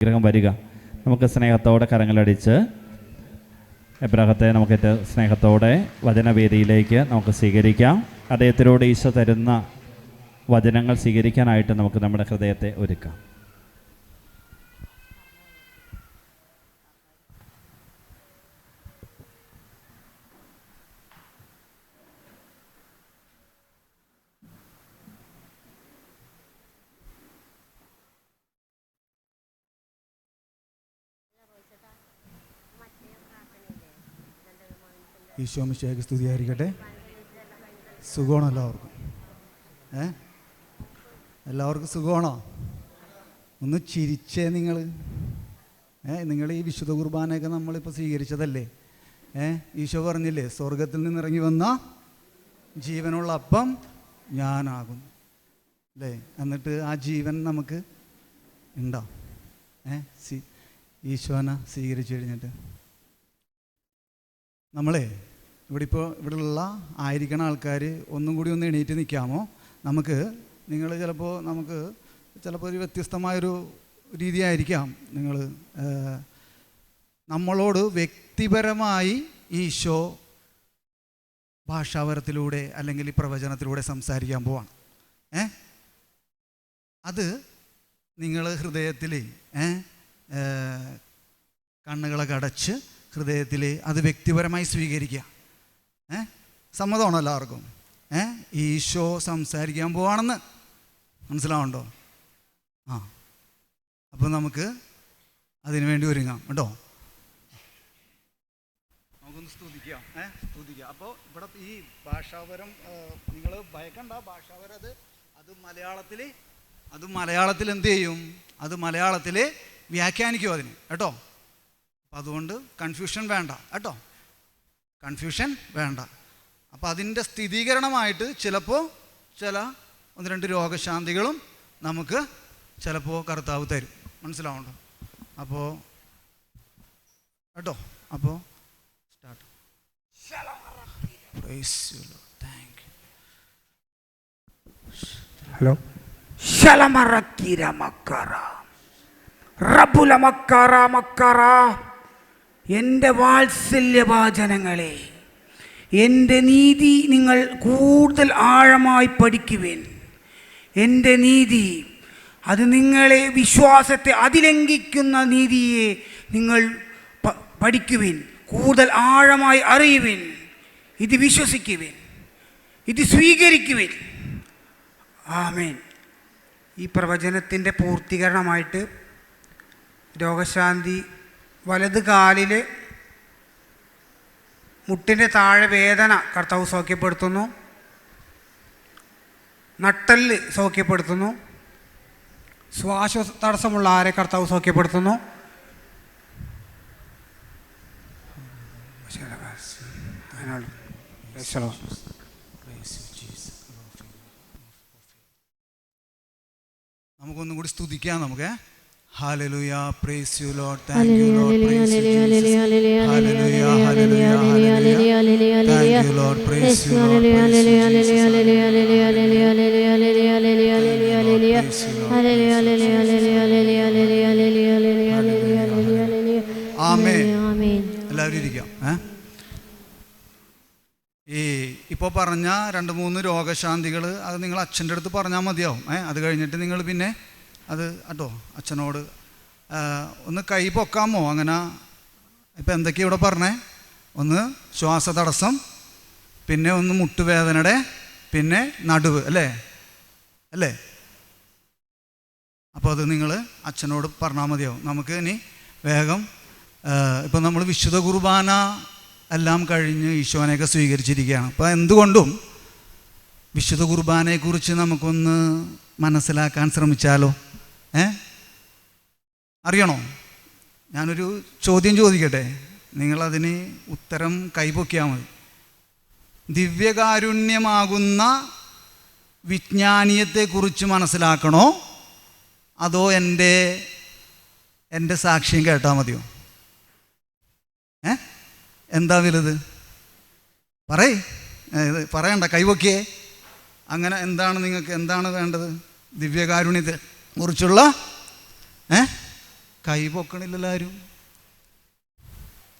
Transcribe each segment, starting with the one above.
അനുഗ്രഹം വരിക. നമുക്ക് സ്നേഹത്തോടെ കരങ്ങളടിച്ച് എബ്രാഹത്തെ നമുക്ക് സ്നേഹത്തോടെ വചനവേദിയിലേക്ക് നമുക്ക് സ്വീകരിക്കാം. അദ്ദേഹത്തിലൂടെ ഈശോ തരുന്ന വചനങ്ങൾ സ്വീകരിക്കാനായിട്ട് നമുക്ക് നമ്മുടെ ഹൃദയത്തെ ഒരുക്കാം. ഈശോ മിശിഹായ്ക്ക് സ്തുതിയായിരിക്കട്ടെ. സുഖമാണോ എല്ലാവർക്കും? എല്ലാവർക്കും സുഖമാണോ? ഒന്ന് ചിരിച്ചേ നിങ്ങൾ. നിങ്ങൾ ഈ വിശുദ്ധ കുർബാനയൊക്കെ നമ്മളിപ്പോൾ സ്വീകരിച്ചതല്ലേ? ഈശോ പറഞ്ഞില്ലേ, സ്വർഗത്തിൽ നിന്നിറങ്ങി വന്ന ജീവനുള്ള അപ്പം ഞാനാകുന്നു അല്ലേ? എന്നിട്ട് ആ ജീവൻ നമുക്ക് ഉണ്ടോ? ഈശോനെ സ്വീകരിച്ചു കഴിഞ്ഞിട്ട് നമ്മളെ ഇവിടെയുള്ള ആയിരിക്കണ ആൾക്കാർ ഒന്നും കൂടി ഒന്ന് എണീറ്റ് നിൽക്കാമോ? നിങ്ങൾ ചിലപ്പോൾ ഒരു വ്യത്യസ്തമായൊരു രീതിയായിരിക്കാം. നമ്മളോട് വ്യക്തിപരമായി ഈശോ ഭാഷാവരത്തിലൂടെ അല്ലെങ്കിൽ പ്രവചനത്തിലൂടെ സംസാരിക്കാൻ പോവാണ്. അത് നിങ്ങൾ ഹൃദയത്തിൽ കണ്ണുകളൊക്കെ അടച്ച് ഹൃദയത്തിൽ അത് വ്യക്തിപരമായി സ്വീകരിക്കുക. സമ്മതമാണോ എല്ലാവർക്കും? ഈശോ സംസാരിക്കാൻ പോവാണെന്ന് മനസ്സിലാവുണ്ടോ? അപ്പോൾ നമുക്ക് അതിനു വേണ്ടി ഒരുങ്ങാം കേട്ടോ. നമുക്കൊന്ന് സ്തുതിക്കാം. അപ്പോൾ ഇവിടെ ഈ ഭാഷാപരം നിങ്ങൾ ഭയക്കണ്ട. ഭാഷാപരം അത് മലയാളത്തിൽ എന്ത് ചെയ്യും? അത് മലയാളത്തിൽ വ്യാഖ്യാനിക്കും അതിന് കേട്ടോ. അപ്പം അതുകൊണ്ട് കൺഫ്യൂഷൻ വേണ്ട കേട്ടോ, കൺഫ്യൂഷൻ വേണ്ട. അപ്പോൾ അതിൻ്റെ സ്ഥിരീകരണമായിട്ട് ചിലപ്പോൾ ചില 1-2 രോഗശാന്തികളും നമുക്ക് ചിലപ്പോൾ കർത്താവ് തരും. മനസ്സിലാവുന്നുണ്ടോ? അപ്പോൾ കേട്ടോ. അപ്പോൾ സ്റ്റാർട്ട്. ഹലോ. എൻ്റെ വാത്സല്യഭാജനങ്ങളെ, എൻ്റെ നീതി നിങ്ങൾ കൂടുതൽ ആഴമായി പഠിക്കുവിൻ. എൻ്റെ നീതി അത് നിങ്ങളെ വിശ്വാസത്തെ അതിലംഘിക്കുന്ന നീതിയെ നിങ്ങൾ പഠിക്കുവിൻ, കൂടുതൽ ആഴമായി അറിയുവിൻ. ഇത് വിശ്വസിക്കുവിൻ, ഇത് സ്വീകരിക്കുവിൻ. ആമേൻ. ഈ പ്രവചനത്തിൻ്റെ പൂർത്തീകരണമായിട്ട് രോഗശാന്തി, വലത് കാലിൽ മുട്ടിൻ്റെ താഴെ വേദന കർത്താവ് സൗഖ്യപ്പെടുത്തുന്നു, നട്ടെല്ല് സൗഖ്യപ്പെടുത്തുന്നു, ശ്വാസ തടസ്സമുള്ള ആരെ കർത്താവ് സൗഖ്യപ്പെടുത്തുന്നു. നമുക്കൊന്നും കൂടി സ്തുതിക്കാം. നമുക്ക് Hallelujah, praise you Lord, thank you Lord, praise you Jesus, hallelujah, hallelujah, hallelujah, thank you Lord, praise you Lord, praise you Jesus, ആമേൻ. എല്ലാവരും ഇരിക്കാം. ഇപ്പോൾ പറഞ്ഞ 2-3 രോഗശാന്തികൾ അത് നിങ്ങൾ അച്ഛൻ്റെ അടുത്ത് പറഞ്ഞാൽ മതിയാവും. അത് കഴിഞ്ഞിട്ട് നിങ്ങൾ പിന്നെ അത് കേട്ടോ അച്ഛനോട് ഒന്ന് കൈ പൊക്കാമോ? അങ്ങനെ ഇപ്പം എന്തൊക്കെയാണ് ഇവിടെ പറഞ്ഞേ? ഒന്ന് ശ്വാസതടസ്സം, പിന്നെ ഒന്ന് മുട്ടുവേദനയുടെ, പിന്നെ നടുവ് അല്ലേ? അപ്പോൾ അത് നിങ്ങൾ അച്ഛനോട് പറഞ്ഞാൽ മതിയാവും. നമുക്ക് ഇനി വേഗം ഇപ്പം നമ്മൾ വിശുദ്ധ കുർബാന എല്ലാം കഴിഞ്ഞ് ഈശോനെയൊക്കെ സ്വീകരിച്ചിരിക്കുകയാണ്. അപ്പോൾ എന്തുകൊണ്ടും വിശുദ്ധ കുർബാനയെക്കുറിച്ച് നമുക്കൊന്ന് മനസ്സിലാക്കാൻ ശ്രമിച്ചാലോ? അറിയണോ? ഞാനൊരു ചോദ്യം ചോദിക്കട്ടെ, നിങ്ങളതിന് ഉത്തരം കൈപൊക്കിയാൽ മതി. ദിവ്യകാരുണ്യമാകുന്ന വിജ്ഞാനീയത്തെക്കുറിച്ച് മനസ്സിലാക്കണോ, അതോ എൻ്റെ സാക്ഷ്യം കേട്ടാൽ മതിയോ? എന്താ വലുത്? പറയണ്ട, കൈവക്കിയേ. അങ്ങനെ എന്താണ് വേണ്ടത്? ദിവ്യകാരുണ്യത്തെ കുറിച്ചുള്ള കൈ പൊക്കണില്ലല്ലോ ആരും.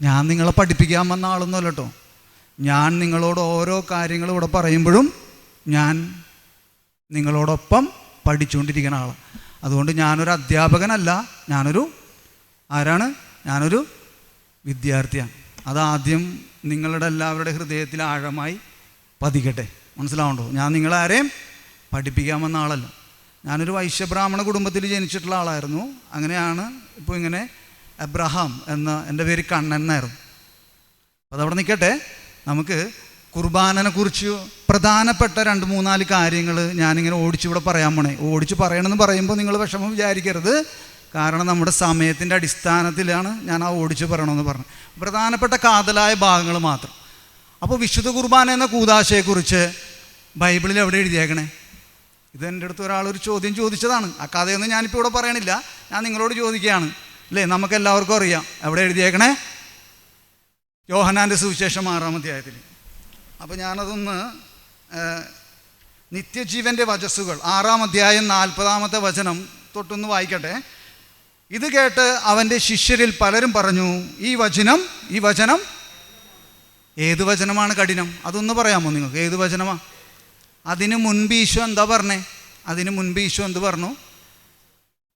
ഞാൻ നിങ്ങളെ പഠിപ്പിക്കാൻ വന്ന ആളൊന്നുമല്ല കേട്ടോ. ഞാൻ നിങ്ങളോട് ഓരോ കാര്യങ്ങൾ ഇവിടെ പറയുമ്പോഴും ഞാൻ നിങ്ങളോടൊപ്പം പഠിച്ചുകൊണ്ടിരിക്കുന്ന ആളാണ്. അതുകൊണ്ട് ഞാനൊരു അധ്യാപകനല്ല, ഞാനൊരു വിദ്യാർത്ഥിയാണ്. അതാദ്യം നിങ്ങളുടെ എല്ലാവരുടെ ഹൃദയത്തിൽ ആഴമായി പതിക്കട്ടെ. മനസ്സിലാവുണ്ടോ? ഞാൻ നിങ്ങളാരെയും പഠിപ്പിക്കാൻ വന്ന ആളല്ല. ഞാനൊരു വൈശ്യബ്രാഹ്മണ കുടുംബത്തിൽ ജനിച്ചിട്ടുള്ള ആളായിരുന്നു. അങ്ങനെയാണ് ഇപ്പോൾ ഇങ്ങനെ എബ്രഹാം എന്ന, എൻ്റെ പേര് കണ്ണൻ എന്നായിരുന്നു. അതവിടെ നിൽക്കട്ടെ. നമുക്ക് കുർബാനനെ കുറിച്ച് പ്രധാനപ്പെട്ട 2-3-4 കാര്യങ്ങൾ ഞാനിങ്ങനെ ഓടിച്ചിവിടെ പറയാൻ പോണേ. ഓടിച്ച് പറയണമെന്ന് പറയുമ്പോൾ നിങ്ങൾ വിഷമം വിചാരിക്കരുത്. കാരണം നമ്മുടെ സമയത്തിൻ്റെ അടിസ്ഥാനത്തിലാണ് ഞാൻ ആ ഓടിച്ച് പറയണമെന്ന് പറഞ്ഞു. പ്രധാനപ്പെട്ട കാതലായ ഭാഗങ്ങൾ മാത്രം. അപ്പോൾ വിശുദ്ധ കുർബാന എന്ന കൂദാശയെക്കുറിച്ച് ബൈബിളിൽ എവിടെ എഴുതിയേക്കണേ? ഇത് എൻ്റെ അടുത്ത് ഒരാളൊരു ചോദ്യം ചോദിച്ചതാണ്. ആ കഥയൊന്നും ഞാനിപ്പോൾ ഇവിടെ പറയണില്ല, ഞാൻ നിങ്ങളോട് ചോദിക്കുകയാണ്. അല്ലേ, നമുക്കെല്ലാവർക്കും അറിയാം എവിടെ എഴുതിയേക്കണേ? യോഹന്നാൻ്റെ സുവിശേഷം 6-ാം അധ്യായത്തിൽ. അപ്പോൾ ഞാനതൊന്ന് നിത്യജീവൻ്റെ വചസ്സുകൾ 6-ാം അധ്യായം 40-ാമത്തെ വചനം തൊട്ടൊന്ന് വായിക്കട്ടെ. ഇത് കേട്ട് അവൻ്റെ ശിഷ്യരിൽ പലരും പറഞ്ഞു, ഈ വചനം ഏത് വചനമാണ് കഠിനം? അതൊന്ന് പറയാമോ നിങ്ങൾക്ക്? ഏത് വചനമാണ്? അതിന് മുൻപ് ഈശോ എന്താ പറഞ്ഞേ? എന്ത് പറഞ്ഞു?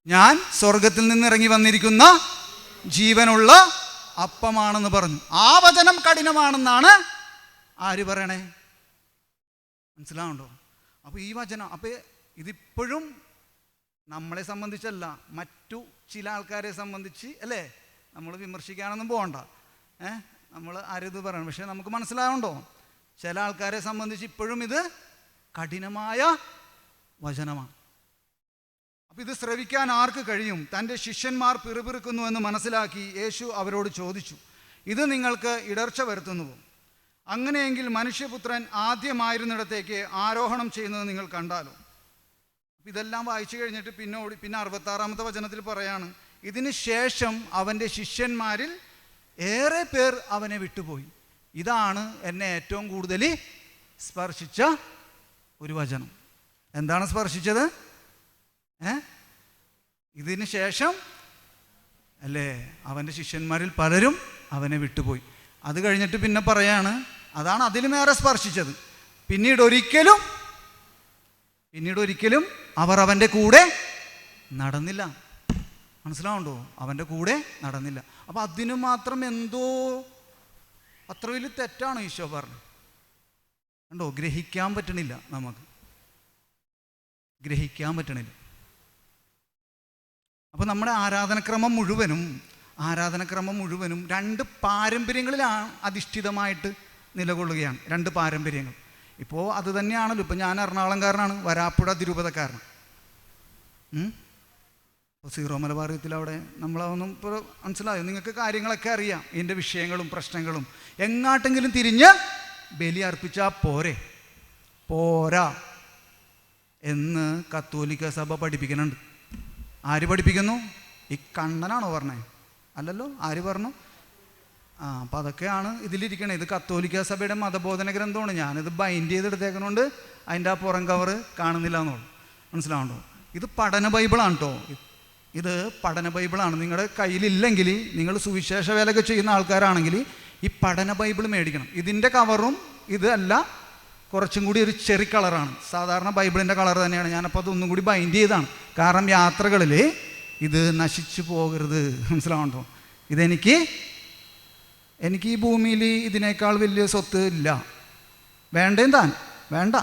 ഞാൻ സ്വർഗത്തിൽ നിന്ന് ഇറങ്ങി വന്നിരിക്കുന്ന ജീവനുള്ള അപ്പമാണെന്ന് പറഞ്ഞു. ആ വചനം കഠിനമാണെന്നാണ് ആര് പറയണേ? മനസ്സിലാവുണ്ടോ? അപ്പോൾ ഈ വചനം, അപ്പോൾ ഇതിപ്പോഴും നമ്മളെ സംബന്ധിച്ചല്ല, മറ്റു ചില ആൾക്കാരെ സംബന്ധിച്ച് അല്ലേ, നമ്മൾ വിമർശിക്കാനൊന്നും പോകണ്ട. നമ്മൾ ആരിത് പറയണം, പക്ഷെ നമുക്ക് മനസ്സിലാവുണ്ടോ? ചില ആൾക്കാരെ സംബന്ധിച്ച് ഇപ്പോഴും ഇത് കഠിനമായ വചനമാണ്. അപ്പോൾ ഇത് ശ്രവിക്കാൻ ആർക്ക് കഴിയും? തൻ്റെ ശിഷ്യന്മാർ പിറുപിറുക്കുന്നുവെന്ന് മനസ്സിലാക്കി യേശു അവരോട് ചോദിച്ചു, ഇത് നിങ്ങൾക്ക് ഇടർച്ച വരുത്തുന്നുവോ? അങ്ങനെയെങ്കിൽ മനുഷ്യപുത്രൻ ആദ്യമായിരുന്നിടത്തേക്ക് ആരോഹണം ചെയ്യുന്നത് നിങ്ങൾ കണ്ടാലോ? ഇതെല്ലാം വായിച്ചു കഴിഞ്ഞിട്ട് പിന്നെ 66-ാമത്തെ വചനത്തിൽ പറയാണ്, ഇതിന് ശേഷം അവൻ്റെ ശിഷ്യന്മാരിൽ ഏറെ പേർ അവനെ വിട്ടുപോയി. ഇതാണ് എന്നെ ഏറ്റവും കൂടുതൽ സ്പർശിച്ച ഒരു വചനം. എന്താണ് സ്പർശിച്ചത്? ഇതിന് ശേഷം അല്ലേ, അവൻ്റെ ശിഷ്യന്മാരിൽ പലരും അവനെ വിട്ടുപോയി. അത് കഴിഞ്ഞിട്ട് പിന്നെ പറയാണ്, അതാണ് അതിലുമേറെ സ്പർശിച്ചത്. പിന്നീട് ഒരിക്കലും അവർ അവൻ്റെ കൂടെ നടന്നില്ല. മനസ്സിലാവുണ്ടോ? അവൻ്റെ കൂടെ നടന്നില്ല. അപ്പം അതിന് മാത്രം എന്തോ അത്ര വലിയ തെറ്റാണ് ഈശോ പറഞ്ഞു. കണ്ടോ? ഗ്രഹിക്കാൻ പറ്റണില്ല. അപ്പം നമ്മുടെ ആരാധനക്രമം മുഴുവനും 2 പാരമ്പര്യങ്ങളിലാണ് അധിഷ്ഠിതമായിട്ട് നിലകൊള്ളുകയാണ്. 2 പാരമ്പര്യങ്ങൾ. ഇപ്പോൾ അത് തന്നെയാണല്ലോ. ഇപ്പോൾ ഞാൻ എറണാകുളംകാരനാണ്, വരാപ്പുഴ തിരുപതക്കാരനാണ്. ഇപ്പോൾ സീറോ മലബാറിയത്തിൽ അവിടെ നമ്മളതൊന്നും ഇപ്പോൾ മനസ്സിലായോ? നിങ്ങൾക്ക് കാര്യങ്ങളൊക്കെ അറിയാം, ഇതിൻ്റെ വിഷയങ്ങളും പ്രശ്നങ്ങളും. എങ്ങാട്ടെങ്കിലും തിരിഞ്ഞ് ബലി അർപ്പിച്ചാൽ പോരാ എന്ന് കത്തോലിക്ക സഭ പഠിപ്പിക്കുന്നുണ്ട്. ആര് പഠിപ്പിക്കുന്നു? ഈ കണ്ണനാണോ പറഞ്ഞേ? അല്ലല്ലോ. ആര് പറഞ്ഞു? അപ്പം അതൊക്കെയാണ് ഇതിലിരിക്കണേ. ഇത് കത്തോലിക്ക സഭയുടെ മതബോധന ഗ്രന്ഥമാണ്. ഞാനിത് ബൈൻഡ് ചെയ്തെടുത്തേക്കണോണ്ട് അതിൻ്റെ ആ പുറം കവറ് കാണുന്നില്ല എന്നുള്ളൂ. മനസ്സിലാവുണ്ടോ? ഇത് പഠന ബൈബിളാണ് കേട്ടോ. ഇത് പഠന ബൈബിളാണ്. നിങ്ങളുടെ കയ്യിലില്ലെങ്കിൽ, നിങ്ങൾ സുവിശേഷ വേലയൊക്കെ ചെയ്യുന്ന ആൾക്കാരാണെങ്കിൽ ഈ പഠന ബൈബിൾ മേടിക്കണം. ഇതിൻ്റെ കവറും ഇതല്ല, കുറച്ചും കൂടി ഒരു ചെറി കളറാണ്. സാധാരണ ബൈബിളിൻ്റെ കളർ തന്നെയാണ്. ഞാനപ്പോൾ അതൊന്നും കൂടി ബൈൻഡ് ചെയ്താണ്. കാരണം യാത്രകളിൽ ഇത് നശിച്ചു പോകരുത്. മനസ്സിലാവുണ്ടോ? എനിക്ക് ഈ ഭൂമിയിൽ ഇതിനേക്കാൾ വലിയ സ്വത്ത് ഇല്ല. വേണ്ട.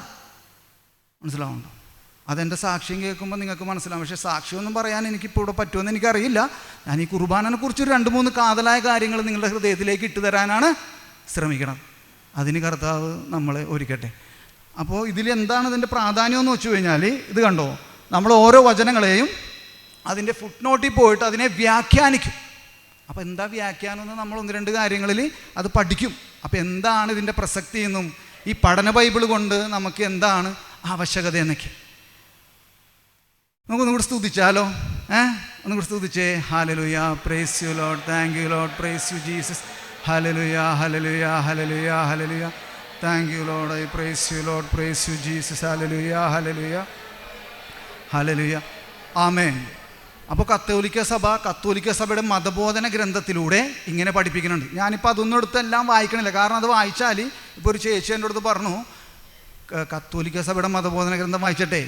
മനസ്സിലാവുണ്ടോ? അതെൻ്റെ സാക്ഷ്യം കേൾക്കുമ്പോൾ നിങ്ങൾക്ക് മനസ്സിലാവും. പക്ഷേ സാക്ഷ്യമൊന്നും പറയാൻ എനിക്കിപ്പോൾ ഇവിടെ പറ്റുമെന്ന് എനിക്കറിയില്ല. ഞാൻ ഈ കുർബാനനെ കുറിച്ചൊരു 2-3 കാതലായ കാര്യങ്ങൾ നിങ്ങളുടെ ഹൃദയത്തിലേക്ക് ഇട്ടു തരാനാണ് ശ്രമിക്കണം. അതിന് കർത്താവ് നമ്മളെ ഒരുക്കട്ടെ. അപ്പോൾ ഇതിലെന്താണ് ഇതിൻ്റെ പ്രാധാന്യം എന്ന് വെച്ച് കഴിഞ്ഞാൽ, ഇത് കണ്ടോ, നമ്മൾ ഓരോ വചനങ്ങളെയും അതിൻ്റെ ഫുട് നോട്ടിൽ പോയിട്ട് അതിനെ വ്യാഖ്യാനിക്കും. അപ്പോൾ എന്താ വ്യാഖ്യാനം എന്ന് നമ്മൾ 1-2 കാര്യങ്ങളിൽ അത് പഠിക്കും. അപ്പോൾ എന്താണ് ഇതിൻ്റെ പ്രസക്തി എന്നും ഈ പഠന ബൈബിൾ കൊണ്ട് നമുക്ക് എന്താണ് ആവശ്യകത എന്നൊക്കെ നമുക്കൊന്നും കൂടി സ്തുതിച്ചാലോ? ഒന്നും കൂടി സ്തുതിച്ചേ. Hallelujah, praise you Lord, thank you Lord, praise you Jesus, hallelujah, hallelujah, hallelujah, hallelujah, thank you Lord, I praise you Lord, praise you Jesus, hallelujah, hallelujah, hallelujah, ആമേൻ. അപ്പോൾ കത്തോലിക്ക സഭയുടെ മതബോധന ഗ്രന്ഥത്തിലൂടെ ഇങ്ങനെ പഠിപ്പിക്കുന്നുണ്ട്. ഞാനിപ്പോൾ അതൊന്നും എടുത്തെല്ലാം വായിക്കണില്ല, കാരണം അത് വായിച്ചാൽ ഇപ്പോൾ ഒരു ചേച്ചി എൻ്റെ അടുത്ത് പറഞ്ഞു, കത്തോലിക്ക സഭയുടെ മതബോധന ഗ്രന്ഥം വായിച്ചിട്ടേ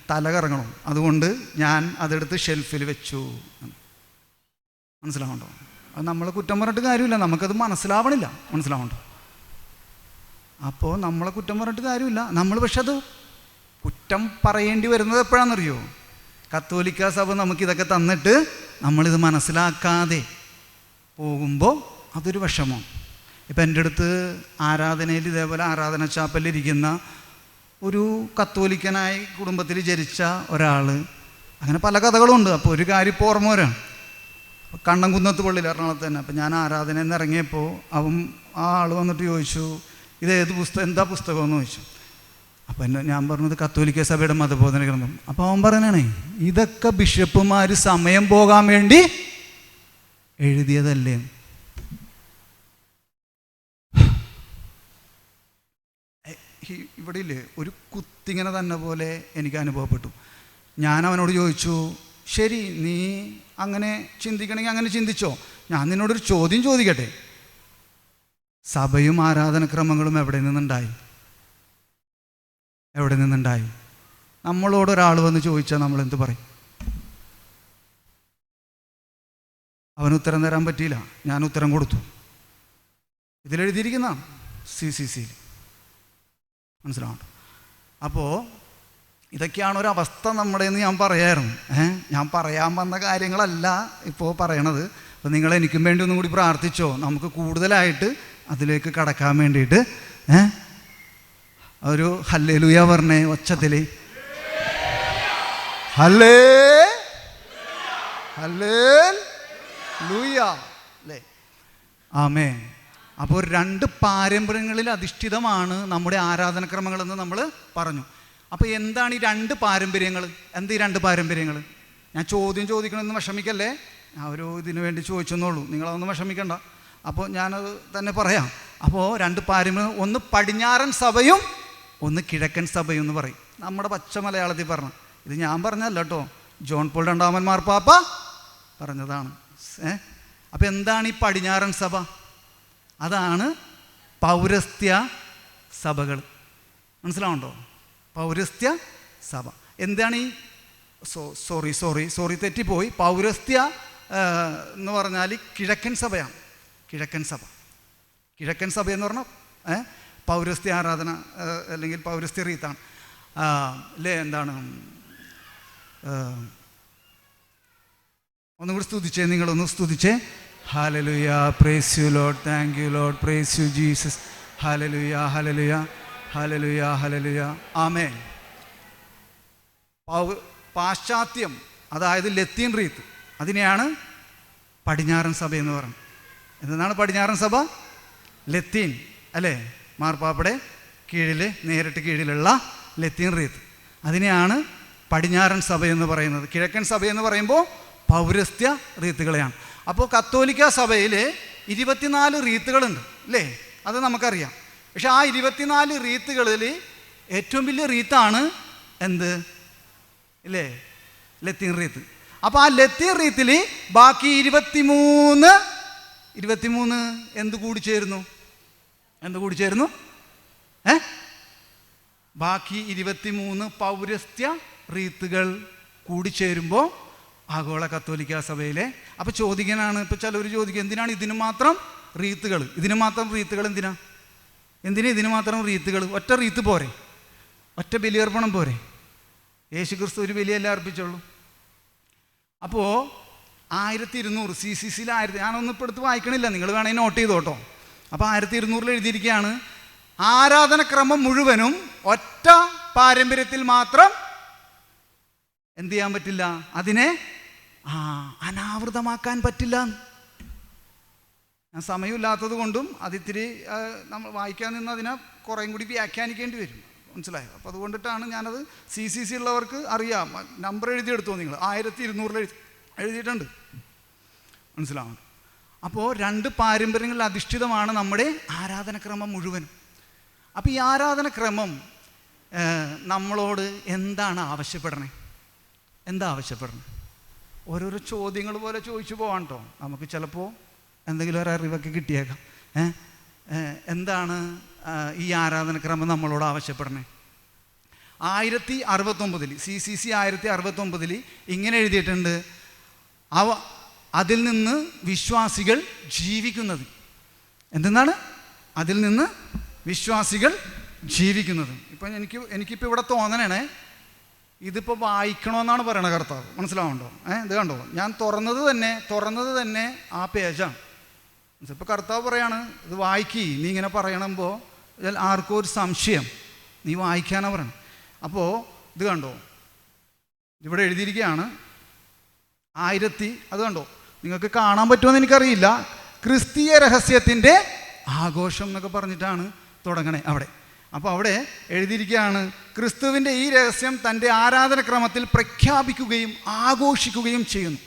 തല കറങ്ങണം, അതുകൊണ്ട് ഞാൻ അതെടുത്ത് ഷെൽഫിൽ വെച്ചു. മനസ്സിലാവണ്ടോ? അത് നമ്മളെ കുറ്റം പറഞ്ഞിട്ട് കാര്യമില്ല, നമുക്കത് മനസ്സിലാവണ്ടോ? അപ്പോൾ നമ്മളെ കുറ്റം പറഞ്ഞിട്ട് കാര്യമില്ല. നമ്മൾ പക്ഷെ അത് കുറ്റം പറയേണ്ടി വരുന്നത് എപ്പോഴാണെന്നറിയോ? കത്തോലിക്ക സഭ നമുക്കിതൊക്കെ തന്നിട്ട് നമ്മളിത് മനസ്സിലാക്കാതെ പോകുമ്പോൾ അതൊരു വിഷമം. ഇപ്പം എൻ്റെ അടുത്ത് ആരാധനയിൽ ഇതേപോലെ ആരാധന ചാപ്പലിരിക്കുന്ന ഒരു കത്തോലിക്കനായ കുടുംബത്തിൽ ജനിച്ച ഒരാൾ, അങ്ങനെ പല കഥകളുണ്ട്. അപ്പോൾ ഒരു കാര്യം ഇപ്പോൾ ഓർമ്മ വരാം. കണ്ണംകുന്നത്ത് പള്ളിയിൽ എറണാകുളത്ത് തന്നെ. അപ്പം ഞാൻ ആരാധനയിൽ നിന്ന് ഇറങ്ങിയപ്പോൾ ആ ആൾ വന്നിട്ട് ചോദിച്ചു, ഇതേത് എന്താ പുസ്തകം എന്ന് ചോദിച്ചു. അപ്പം ഞാൻ പറഞ്ഞത് കത്തോലിക്ക സഭയുടെ മതബോധന ഗ്രന്ഥം. അപ്പോൾ അവൻ പറയണേ, ഇതൊക്കെ ബിഷപ്പുമാർ സമയം പോകാൻ വേണ്ടി എഴുതിയതല്ലേ. ഇവിടെ ഇല്ലേ ഒരു കുത്തിങ്ങനെ തന്നെ പോലെ എനിക്ക് അനുഭവപ്പെട്ടു. ഞാൻ അവനോട് ചോദിച്ചു, ശരി നീ അങ്ങനെ ചിന്തിക്കണമെങ്കിൽ അങ്ങനെ ചിന്തിച്ചോ, ഞാൻ നിന്നോടൊരു ചോദ്യം ചോദിക്കട്ടെ, സഭയും ആരാധനക്രമങ്ങളും എവിടെ നിന്നുണ്ടായി? നമ്മളോടൊരാൾ വന്ന് ചോദിച്ചാൽ നമ്മൾ എന്ത് പറയും? അവന് ഉത്തരം തരാൻ പറ്റിയില്ല, ഞാൻ ഉത്തരം കൊടുത്തു. ഇതിലെഴുതിയിരിക്കുന്നതാണ് CCCയിൽ, മനസ്സിലാവണ്ട. അപ്പോൾ ഇതൊക്കെയാണ് ഒരവസ്ഥ നമ്മുടെ എന്ന് ഞാൻ പറയായിരുന്നു. ഞാൻ പറയാൻ വന്ന കാര്യങ്ങളല്ല ഇപ്പോൾ പറയണത്. അപ്പോൾ നിങ്ങൾ എനിക്കും വേണ്ടി ഒന്നും കൂടി പ്രാർത്ഥിച്ചോ, നമുക്ക് കൂടുതലായിട്ട് അതിലേക്ക് കടക്കാൻ വേണ്ടിയിട്ട്. ഒരു ഹല്ലേലൂയ പറഞ്ഞേ ഒച്ചത്തിൽ, ഹല്ലേലൂയ അല്ലേ, ആമേൻ. അപ്പോൾ 2 പാരമ്പര്യങ്ങളിൽ അധിഷ്ഠിതമാണ് നമ്മുടെ ആരാധനക്രമങ്ങളെന്ന് നമ്മൾ പറഞ്ഞു. അപ്പോൾ എന്താണ് ഈ 2 പാരമ്പര്യങ്ങൾ? ഈ 2 പാരമ്പര്യങ്ങൾ? ഞാൻ ചോദ്യം ചോദിക്കണമെന്ന് വിഷമിക്കല്ലേ, ഞാൻ ഒരു ഇതിനു വേണ്ടി ചോദിച്ചെന്നുള്ളൂ, നിങ്ങളതൊന്നും വിഷമിക്കണ്ട. അപ്പോൾ ഞാനത് തന്നെ പറയാം. അപ്പോൾ 2 പാരമ്പര്യം, ഒന്ന് പടിഞ്ഞാറൻ സഭയും ഒന്ന് കിഴക്കൻ സഭയും എന്ന് പറയും. നമ്മുടെ പച്ച മലയാളത്തിൽ പറഞ്ഞു, ഇത് ഞാൻ പറഞ്ഞല്ല കേട്ടോ, ജോൺ പോൾ 2 മാർപ്പാപ്പ പറഞ്ഞതാണ്. അപ്പോൾ എന്താണ് ഈ പടിഞ്ഞാറൻ സഭ? അതാണ് പൗരസ്ത്യ സഭകൾ. മനസ്സിലാവുണ്ടോ? പൗരസ്ത്യ സഭ എന്താണ്? ഈ സോറി തെറ്റിപ്പോയി. പൗരസ്ത്യ എന്ന് പറഞ്ഞാൽ കിഴക്കൻ സഭയാണ്. കിഴക്കൻ സഭ എന്ന് പറഞ്ഞാൽ പൗരസ്ത്യ ആരാധന അല്ലെങ്കിൽ പൗരസ്ത്യ റീത്താണ് അല്ലേ. എന്താണ്? ഒന്നും കൂടി സ്തുതിച്ചേ, നിങ്ങളൊന്ന് സ്തുതിച്ചേ. Hallelujah, praise you Lord, thank you Lord, praise you Jesus, hallelujah, hallelujah, hallelujah, hallelujah, ആമേൻ. പാശ്ചാത്യം, അതായത് ലത്തീൻ റീത്ത്, അതിനെയാണ് പടിഞ്ഞാറൻ സഭ എന്ന് പറയുന്നത്. എന്താണ് പടിഞ്ഞാറൻ സഭ? ലത്തീൻ അല്ലേ, മാർപ്പാപ്പയുടെ നേരിട്ട് കീഴിലുള്ള ലത്തീൻ റീത്ത്, അതിനെയാണ് പടിഞ്ഞാറൻ സഭ എന്ന് പറയുന്നത്. കിഴക്കൻ സഭ എന്ന് പറയുമ്പോൾ പൗരസ്ത്യ റീത്തുകളെയാണ്. അപ്പോൾ കത്തോലിക്ക സഭയിൽ 24 റീത്തുകളുണ്ട് അല്ലേ, അത് നമുക്കറിയാം. പക്ഷെ ആ 24 റീത്തുകളിൽ ഏറ്റവും വലിയ റീത്താണ് എന്ത് ഇല്ലേ, ലത്തീൻ റീത്ത്. അപ്പോൾ ആ ലത്തീൻ റീത്തിൽ ബാക്കി 23 എന്ത് കൂടി ചേരുന്നു? ബാക്കി 23 പൗരസ്ത്യ റീത്തുകൾ കൂടിച്ചേരുമ്പോൾ ആഗോള കത്തോലിക്ക സഭയിലെ. അപ്പോൾ ചോദിക്കാനാണ്, ഇപ്പോൾ ചിലർ ചോദിക്കുക, എന്തിനാണ് ഇതിന് മാത്രം റീത്തുകൾ? എന്തിനാ ഇതിന് മാത്രം റീത്തുകൾ? ഒറ്റ റീത്ത് പോരെ? ഒറ്റ ബലിയർപ്പണം പോരെ? യേശുക്രിസ്തു ഒരു ബലിയല്ലേ അർപ്പിച്ചുള്ളൂ. അപ്പോൾ 1200 CCCയിൽ ഞാനൊന്നും ഇപ്പോൾ എടുത്ത് വായിക്കണില്ല, നിങ്ങൾ വേണമെങ്കിൽ നോട്ട് ചെയ്തോട്ടോ. അപ്പോൾ 1200 എഴുതിയിരിക്കുകയാണ്, ആരാധനക്രമം മുഴുവനും ഒറ്റ പാരമ്പര്യത്തിൽ മാത്രം എന്ത് ചെയ്യാൻ പറ്റില്ല, അതിനെ അനാവൃതമാക്കാൻ പറ്റില്ല. ഞാൻ സമയമില്ലാത്തത് കൊണ്ടും അതിത്തിരി നമ്മൾ വായിക്കാൻ നിന്ന് അതിനെ കുറേയും കൂടി വ്യാഖ്യാനിക്കേണ്ടി വരും, മനസ്സിലായോ? അപ്പോൾ അതുകൊണ്ടിട്ടാണ് ഞാനത് CCC ഉള്ളവർക്ക് അറിയാം, നമ്പർ എഴുതിയെടുത്തോ നിങ്ങൾ, 1200 എഴുതിയിട്ടുണ്ട്, മനസ്സിലാവും. അപ്പോൾ 2 പാരമ്പര്യങ്ങളിൽ അധിഷ്ഠിതമാണ് നമ്മുടെ ആരാധനക്രമം മുഴുവനും. അപ്പോൾ ഈ ആരാധനക്രമം നമ്മളോട് എന്താ ആവശ്യപ്പെടണേ? ഓരോരോ ചോദ്യങ്ങൾ പോലെ ചോദിച്ചു പോവാൻ കേട്ടോ. നമുക്ക് ചിലപ്പോൾ എന്തെങ്കിലും ഒരു അറിവൊക്കെ കിട്ടിയേക്കാം. എന്താണ് ഈ ആരാധനക്രമം നമ്മളോട് ആവശ്യപ്പെടണേ? 1069 CCC 1069 ഇങ്ങനെ എഴുതിയിട്ടുണ്ട്, അതിൽ നിന്ന് വിശ്വാസികൾ ജീവിക്കുന്നത്. എന്തെന്നാണ്? അതിൽ നിന്ന് വിശ്വാസികൾ ജീവിക്കുന്നത്. ഇപ്പം എനിക്കിപ്പോൾ ഇവിടെ തോന്നണേ, ഇതിപ്പോൾ വായിക്കണമെന്നാണ് പറയണത് കർത്താവ്. മനസ്സിലാവുന്നുണ്ടോ? ഇത് കണ്ടോ, ഞാൻ തുറന്നത് തന്നെ ആ പേജാണ്. ഇപ്പോൾ കർത്താവ് പറയാണ്, ഇത് വായിക്കി, നീ ഇങ്ങനെ പറയണമ്പോൾ ആർക്കും ഒരു സംശയം, നീ വായിക്കാനാണ് പറയണം. അപ്പോൾ ഇത് കണ്ടോ, ഇവിടെ എഴുതിയിരിക്കുകയാണ് അത് കണ്ടോ, നിങ്ങൾക്ക് കാണാൻ പറ്റുമെന്ന് എനിക്കറിയില്ല, ക്രിസ്തീയ രഹസ്യത്തിൻ്റെ ആഘോഷം എന്നൊക്കെ പറഞ്ഞിട്ടാണ് തുടങ്ങണേ അവിടെ. അപ്പോൾ അവിടെ എഴുതിയിരിക്കുകയാണ്, ക്രിസ്തുവിൻ്റെ ഈ രഹസ്യം തൻ്റെ ആരാധനക്രമത്തിൽ പ്രഖ്യാപിക്കുകയും ആഘോഷിക്കുകയും ചെയ്യുന്നു.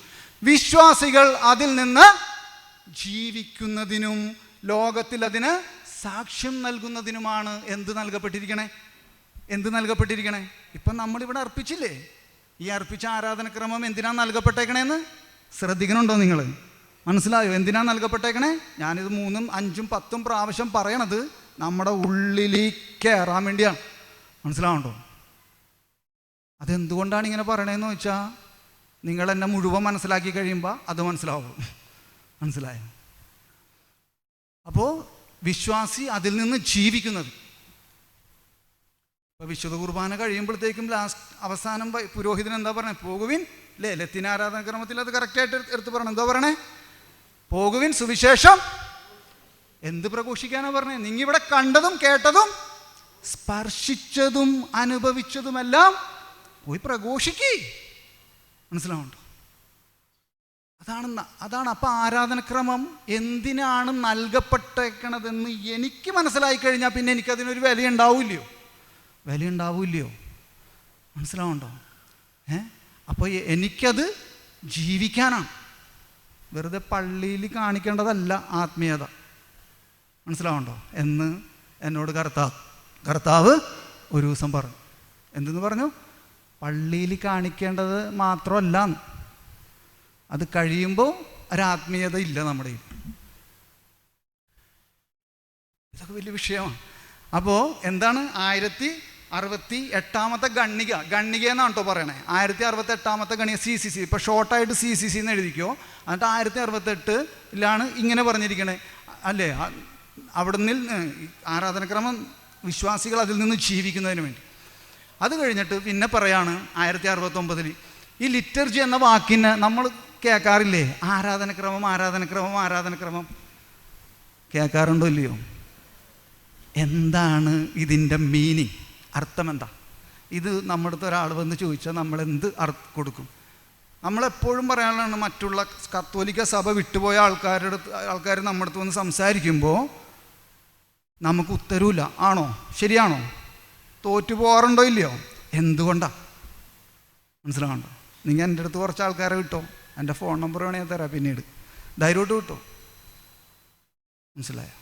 വിശ്വാസികൾ അതിൽ നിന്ന് ജീവിക്കുന്നതിനും ലോകത്തിൽ അതിന് സാക്ഷ്യം നൽകുന്നതിനുമാണ് എന്ത് നൽകപ്പെട്ടിരിക്കണേ? ഇപ്പം നമ്മളിവിടെ അർപ്പിച്ചില്ലേ, ഈ അർപ്പിച്ച ആരാധനക്രമം എന്തിനാണ് നൽകപ്പെട്ടേക്കണേന്ന് ശ്രദ്ധിക്കണുണ്ടോ നിങ്ങൾ? മനസ്സിലായോ എന്തിനാണ് നൽകപ്പെട്ടേക്കണേ? ഞാനിത് 3, 5, 10 പ്രാവശ്യം പറയണത് നമ്മുടെ ഉള്ളിലേക്ക് കയറാൻ വേണ്ടിയാണ്. മനസ്സിലാവുണ്ടോ? അതെന്തുകൊണ്ടാണ് ഇങ്ങനെ പറയണതെന്ന് വെച്ചാൽ, നിങ്ങൾ എന്നെ മുഴുവൻ മനസ്സിലാക്കി കഴിയുമ്പോൾ അത് മനസ്സിലാവും. മനസ്സിലായോ? അപ്പോൾ വിശ്വാസി അതിൽ നിന്ന് ജീവിക്കുന്നത്. ഇപ്പോൾ വിശുദ്ധ കുർബാന കഴിയുമ്പോഴത്തേക്കും അവസാനം പുരോഹിതൻ എന്താ പറഞ്ഞത്? പോകുവിൻ അല്ലേ? ലത്തീൻ ആരാധനക്രമത്തിൽ അത് കറക്റ്റായിട്ട് എടുത്ത് പറയണം. എന്താ പറയണേ? പോകുവിൻ, സുവിശേഷം എന്ത് പ്രഘോഷിക്കാനാണ് പറഞ്ഞത്? നിങ്ങിവിടെ കണ്ടതും കേട്ടതും സ്പർശിച്ചതും അനുഭവിച്ചതുമെല്ലാം പോയി പ്രഘോഷിക്കേ. മനസ്സിലാവുന്നുണ്ടോ? അതാണ്. അപ്പം ആരാധനക്രമം എന്തിനാണ് നൽകപ്പെട്ടേക്കണതെന്ന് എനിക്ക് മനസ്സിലായി കഴിഞ്ഞാൽ പിന്നെ എനിക്കതിനൊരു വില ഉണ്ടാവില്ലയോ? മനസ്സിലാവുന്നുണ്ടോ? അപ്പോൾ എനിക്കത് ജീവിക്കാനാണ്, വെറുതെ പള്ളിയിൽ കാണിക്കേണ്ടതല്ല ആത്മീയത. മനസ്സിലാവുന്നുണ്ടോ? എന്ന് എന്നോട് കർത്താവ് ഒരു ദിവസം പറഞ്ഞു. എന്തെന്ന് പറഞ്ഞു? പള്ളിയിൽ കാണിക്കേണ്ടത് മാത്രമല്ല, അത് കഴിയുമ്പോൾ ഒരാത്മീയത ഇല്ല നമ്മുടെ. ഇതൊക്കെ വലിയ വിഷയമാണ്. അപ്പോൾ എന്താണ് 1068 ഗണ്ണിക എന്നാണ് കേട്ടോ പറയണേ. 1068 ഗണ്ണിക CCC. ഇപ്പോൾ ഷോർട്ടായിട്ട് CCC എന്ന് എഴുതിക്കോ. എന്നിട്ട് 1068 ഇങ്ങനെ പറഞ്ഞിരിക്കണേ അല്ലേ? അവിടെ നിന്ന് ആരാധനക്രമം വിശ്വാസികൾ അതിൽ നിന്ന് ജീവിക്കുന്നതിന് വേണ്ടി. അത് കഴിഞ്ഞിട്ട് പിന്നെ പറയാണ് 1069 ഈ ലിറ്റർജി എന്ന വാക്കിന് നമ്മൾ കേൾക്കാറില്ലേ? ആരാധനക്രമം കേൾക്കാറുണ്ടോ ഇല്ലയോ? എന്താണ് ഇതിൻ്റെ മീനിങ്? അർത്ഥം എന്താ? ഇത് നമ്മുടെ അടുത്ത് ഒരാൾ വന്ന് ചോദിച്ചാൽ നമ്മൾ എന്ത് അർത്ഥം കൊടുക്കും? നമ്മളെപ്പോഴും പറയാനുള്ളതാണ്, മറ്റുള്ള കത്തോലിക്ക സഭ വിട്ടുപോയ ആൾക്കാർ നമ്മുടെ അടുത്ത് വന്ന് സംസാരിക്കുമ്പോൾ നമുക്ക് ഉത്തരവില്ല. ആണോ? ശരിയാണോ? തോറ്റു പോകാറുണ്ടോ ഇല്ലയോ? എന്തുകൊണ്ടാണ്? മനസ്സിലാവുണ്ടോ? നിങ്ങൾ എൻ്റെ അടുത്ത് കുറച്ച് ആൾക്കാരെ വിട്ടോ, എൻ്റെ ഫോൺ നമ്പർ വേണമെങ്കിൽ തരാം, പിന്നീട് ധൈര്യമായിട്ട് വിട്ടോ. മനസ്സിലായോ?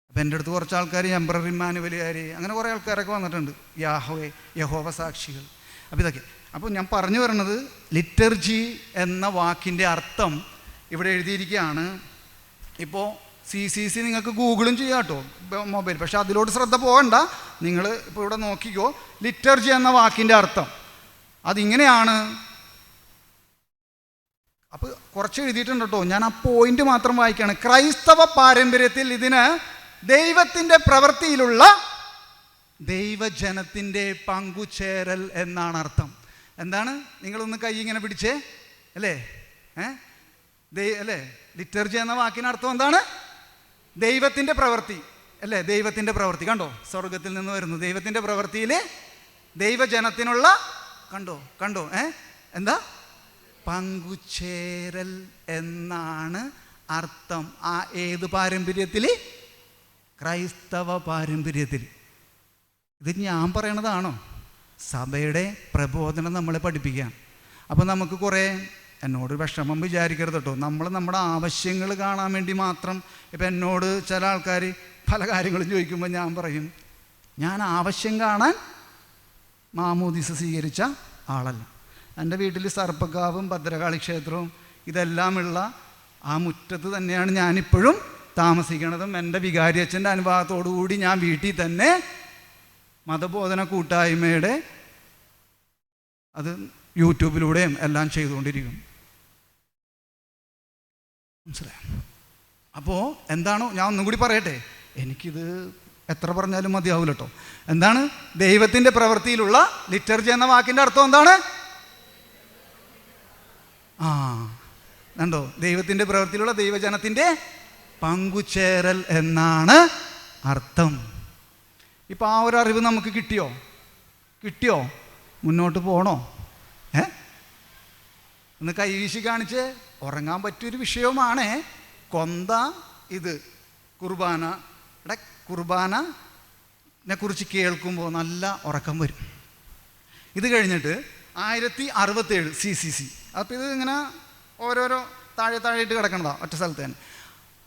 അപ്പം എൻ്റെ അടുത്ത് കുറച്ച് ആൾക്കാർ എംബ്രറി മാനുവലുകാർ അങ്ങനെ കുറേ ആൾക്കാരൊക്കെ വന്നിട്ടുണ്ട്, യഹോവ സാക്ഷികൾ. അപ്പോൾ ഇതൊക്കെ. അപ്പോൾ ഞാൻ പറഞ്ഞു വരുന്നത്, ലിറ്റർജി എന്ന വാക്കിൻ്റെ അർത്ഥം ഇവിടെ എഴുതിയിരിക്കുകയാണ്. ഇപ്പോൾ CCC നിങ്ങൾക്ക് ഗൂഗിളും ചെയ്യാം കേട്ടോ, മൊബൈൽ. പക്ഷേ അതിലോട്ട് ശ്രദ്ധ പോകണ്ട, നിങ്ങൾ ഇപ്പോൾ ഇവിടെ നോക്കിക്കോ. ലിറ്റർജി എന്ന വാക്കിൻ്റെ അർത്ഥം അതിങ്ങനെയാണ്. അപ്പോൾ കുറച്ച് എഴുതിയിട്ടുണ്ട് കേട്ടോ, ഞാൻ ആ പോയിന്റ് മാത്രം വായിക്കുകയാണ്. ക്രൈസ്തവ പാരമ്പര്യത്തിൽ ഇതിന് ദൈവത്തിൻ്റെ പ്രവൃത്തിയിലുള്ള ദൈവജനത്തിൻ്റെ പങ്കുചേരൽ എന്നാണ് അർത്ഥം. എന്താണ്? നിങ്ങളൊന്ന് കൈ ഇങ്ങനെ പിടിച്ചേ അല്ലേ? അല്ലേ? ലിറ്റർജി എന്ന വാക്കിനർത്ഥം എന്താണ്? ദൈവത്തിൻ്റെ പ്രവൃത്തി അല്ലേ? ദൈവത്തിൻ്റെ പ്രവൃത്തി കണ്ടോ, സ്വർഗത്തിൽ നിന്ന് വരുന്നു. ദൈവത്തിൻ്റെ പ്രവൃത്തിയിൽ ദൈവജനത്തിനുള്ള കണ്ടോ എന്താ? പങ്കുചേരൽ എന്നാണ് അർത്ഥം. ആ ഏത് പാരമ്പര്യത്തിൽ? ക്രൈസ്തവ പാരമ്പര്യത്തിൽ. ഇത് ഞാൻ പറയണതാണോ? സഭയുടെ പ്രബോധനം നമ്മളെ പഠിപ്പിക്കാം. അപ്പോൾ നമുക്ക് കുറേ, എന്നോട് വിഷമം വിചാരിക്കരുത് കേട്ടോ, നമ്മൾ നമ്മുടെ ആവശ്യങ്ങൾ കാണാൻ വേണ്ടി മാത്രം. ഇപ്പം എന്നോട് ചില ആൾക്കാർ പല കാര്യങ്ങളും ചോദിക്കുമ്പോൾ ഞാൻ പറയും, ഞാൻ ആവശ്യം കാണാൻ മാമോദീസ സ്വീകരിച്ച ആളല്ല. എൻ്റെ വീട്ടിൽ സർപ്പക്കാവും ഭദ്രകാളി ക്ഷേത്രവും ഇതെല്ലാമുള്ള ആ മുറ്റത്ത് തന്നെയാണ് ഞാനിപ്പോഴും താമസിക്കണതും. എൻ്റെ വികാരി അച്ഛൻ്റെ അനുഭവത്തോടു കൂടി ഞാൻ വീട്ടിൽ തന്നെ മതബോധന കൂട്ടായ്മയുടെ അത് യൂട്യൂബിലൂടെയും എല്ലാം ചെയ്തുകൊണ്ടിരിക്കും. മനസ്സിലായോ? അപ്പോൾ എന്താണോ, ഞാൻ ഒന്നും കൂടി പറയട്ടെ, എനിക്കിത് എത്ര പറഞ്ഞാലും മതിയാവില്ല കേട്ടോ. എന്താണ് ദൈവത്തിൻ്റെ പ്രവൃത്തിയിലുള്ള ലിറ്റർജി എന്ന വാക്കിൻ്റെ അർത്ഥം? എന്താണ്? കണ്ടോ, ദൈവത്തിൻ്റെ പ്രവൃത്തിയിലുള്ള ദൈവജനത്തിൻ്റെ പങ്കുചേരൽ എന്നാണ് അർത്ഥം. ഇപ്പം ആ ഒരു അറിവ് നമുക്ക് കിട്ടിയോ? മുന്നോട്ട് പോകണോ? ഒന്ന് കൈവീശി കാണിച്ച് ഉറങ്ങാൻ പറ്റിയൊരു വിഷയവുമാണ് കൊന്ത. ഇത് കുർബാനെ കുറിച്ച് കേൾക്കുമ്പോൾ നല്ല ഉറക്കം വരും. ഇത് കഴിഞ്ഞിട്ട് 1067 CCC. അപ്പോൾ ഇത് ഇങ്ങനെ ഓരോരോ താഴെയായിട്ട് കിടക്കണതാ ഒറ്റ സ്ഥലത്ത് തന്നെ.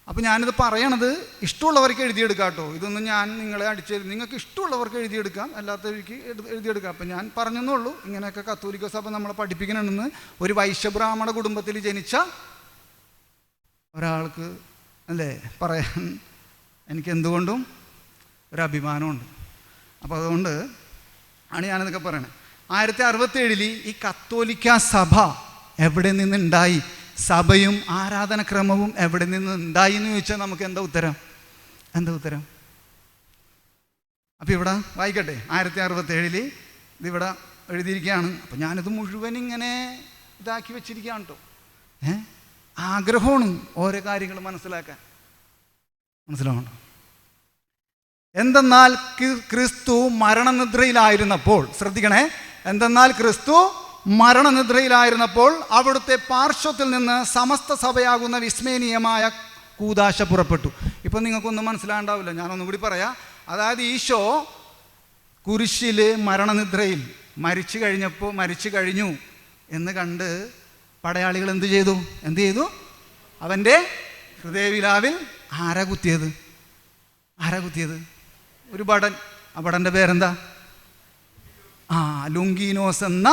അപ്പോൾ ഞാനിത് പറയണത് ഇഷ്ടമുള്ളവർക്ക് എഴുതിയെടുക്കാം കേട്ടോ. ഇതൊന്നും ഞാൻ നിങ്ങളെ നിങ്ങൾക്ക് ഇഷ്ടമുള്ളവർക്ക് എഴുതിയെടുക്കാം, അല്ലാത്തവർക്ക് എഴുതിയെടുക്കാം. അപ്പം ഞാൻ പറഞ്ഞെന്നേ ഉള്ളൂ, ഇങ്ങനെയൊക്കെ കത്തോലിക്ക സഭ നമ്മളെ പഠിപ്പിക്കണമെന്ന്. ഒരു വൈശ്യബ്രാഹ്മണ കുടുംബത്തിൽ ജനിച്ച ഒരാൾക്ക് അല്ലേ പറയാൻ എനിക്ക് എന്തുകൊണ്ടും ഒരഭിമാനമുണ്ട്. അപ്പോൾ അതുകൊണ്ട് ആണ് ഞാനിതൊക്കെ പറയണത്. 1067 ഈ കത്തോലിക്ക സഭ എവിടെ നിന്നുണ്ടായി, സഭയും ആരാധനക്രമവും എവിടെ നിന്ന് ഉണ്ടായി എന്ന് ചോദിച്ചാൽ നമുക്ക് എന്താ ഉത്തരം? അപ്പോൾ ഇവിടെ വായിക്കട്ടെ. 1067 ഇതിവിടെ എഴുതിയിരിക്കുകയാണ്. അപ്പം ഞാനിത് മുഴുവൻ ഇങ്ങനെ ഇതാക്കി വെച്ചിരിക്കുകയാണ് കേട്ടോ. ആഗ്രഹമാണ് ഓരോ കാര്യങ്ങൾ മനസ്സിലാവണം. എന്തെന്നാൽ ക്രിസ്തു മരണനിദ്രയിലായിരുന്നപ്പോൾ, ശ്രദ്ധിക്കണേ, എന്തെന്നാൽ ക്രിസ്തു മരണനിദ്രയിലായിരുന്നപ്പോൾ അവിടുത്തെ പാർശ്വത്തിൽ നിന്ന് സമസ്ത സഭയാകുന്ന വിസ്മയനീയമായ കൂദാശ പുറപ്പെട്ടു. ഇപ്പം നിങ്ങൾക്കൊന്നും മനസ്സിലാണ്ടാവില്ല, ഞാനൊന്നും കൂടി പറയാം. അതായത് ഈശോ കുരിശിൽ മരണനിദ്രയിൽ മരിച്ചു കഴിഞ്ഞു എന്ന് കണ്ട് പടയാളികൾ എന്ത് ചെയ്തു? അവൻ്റെ ഹൃദയവിലാവിൽ ആരാ കുത്തിയത്? ഒരു ഭടൻ. ആ ഭടൻ്റെ പേരെന്താ? ലുങ്കീനോസ് എന്ന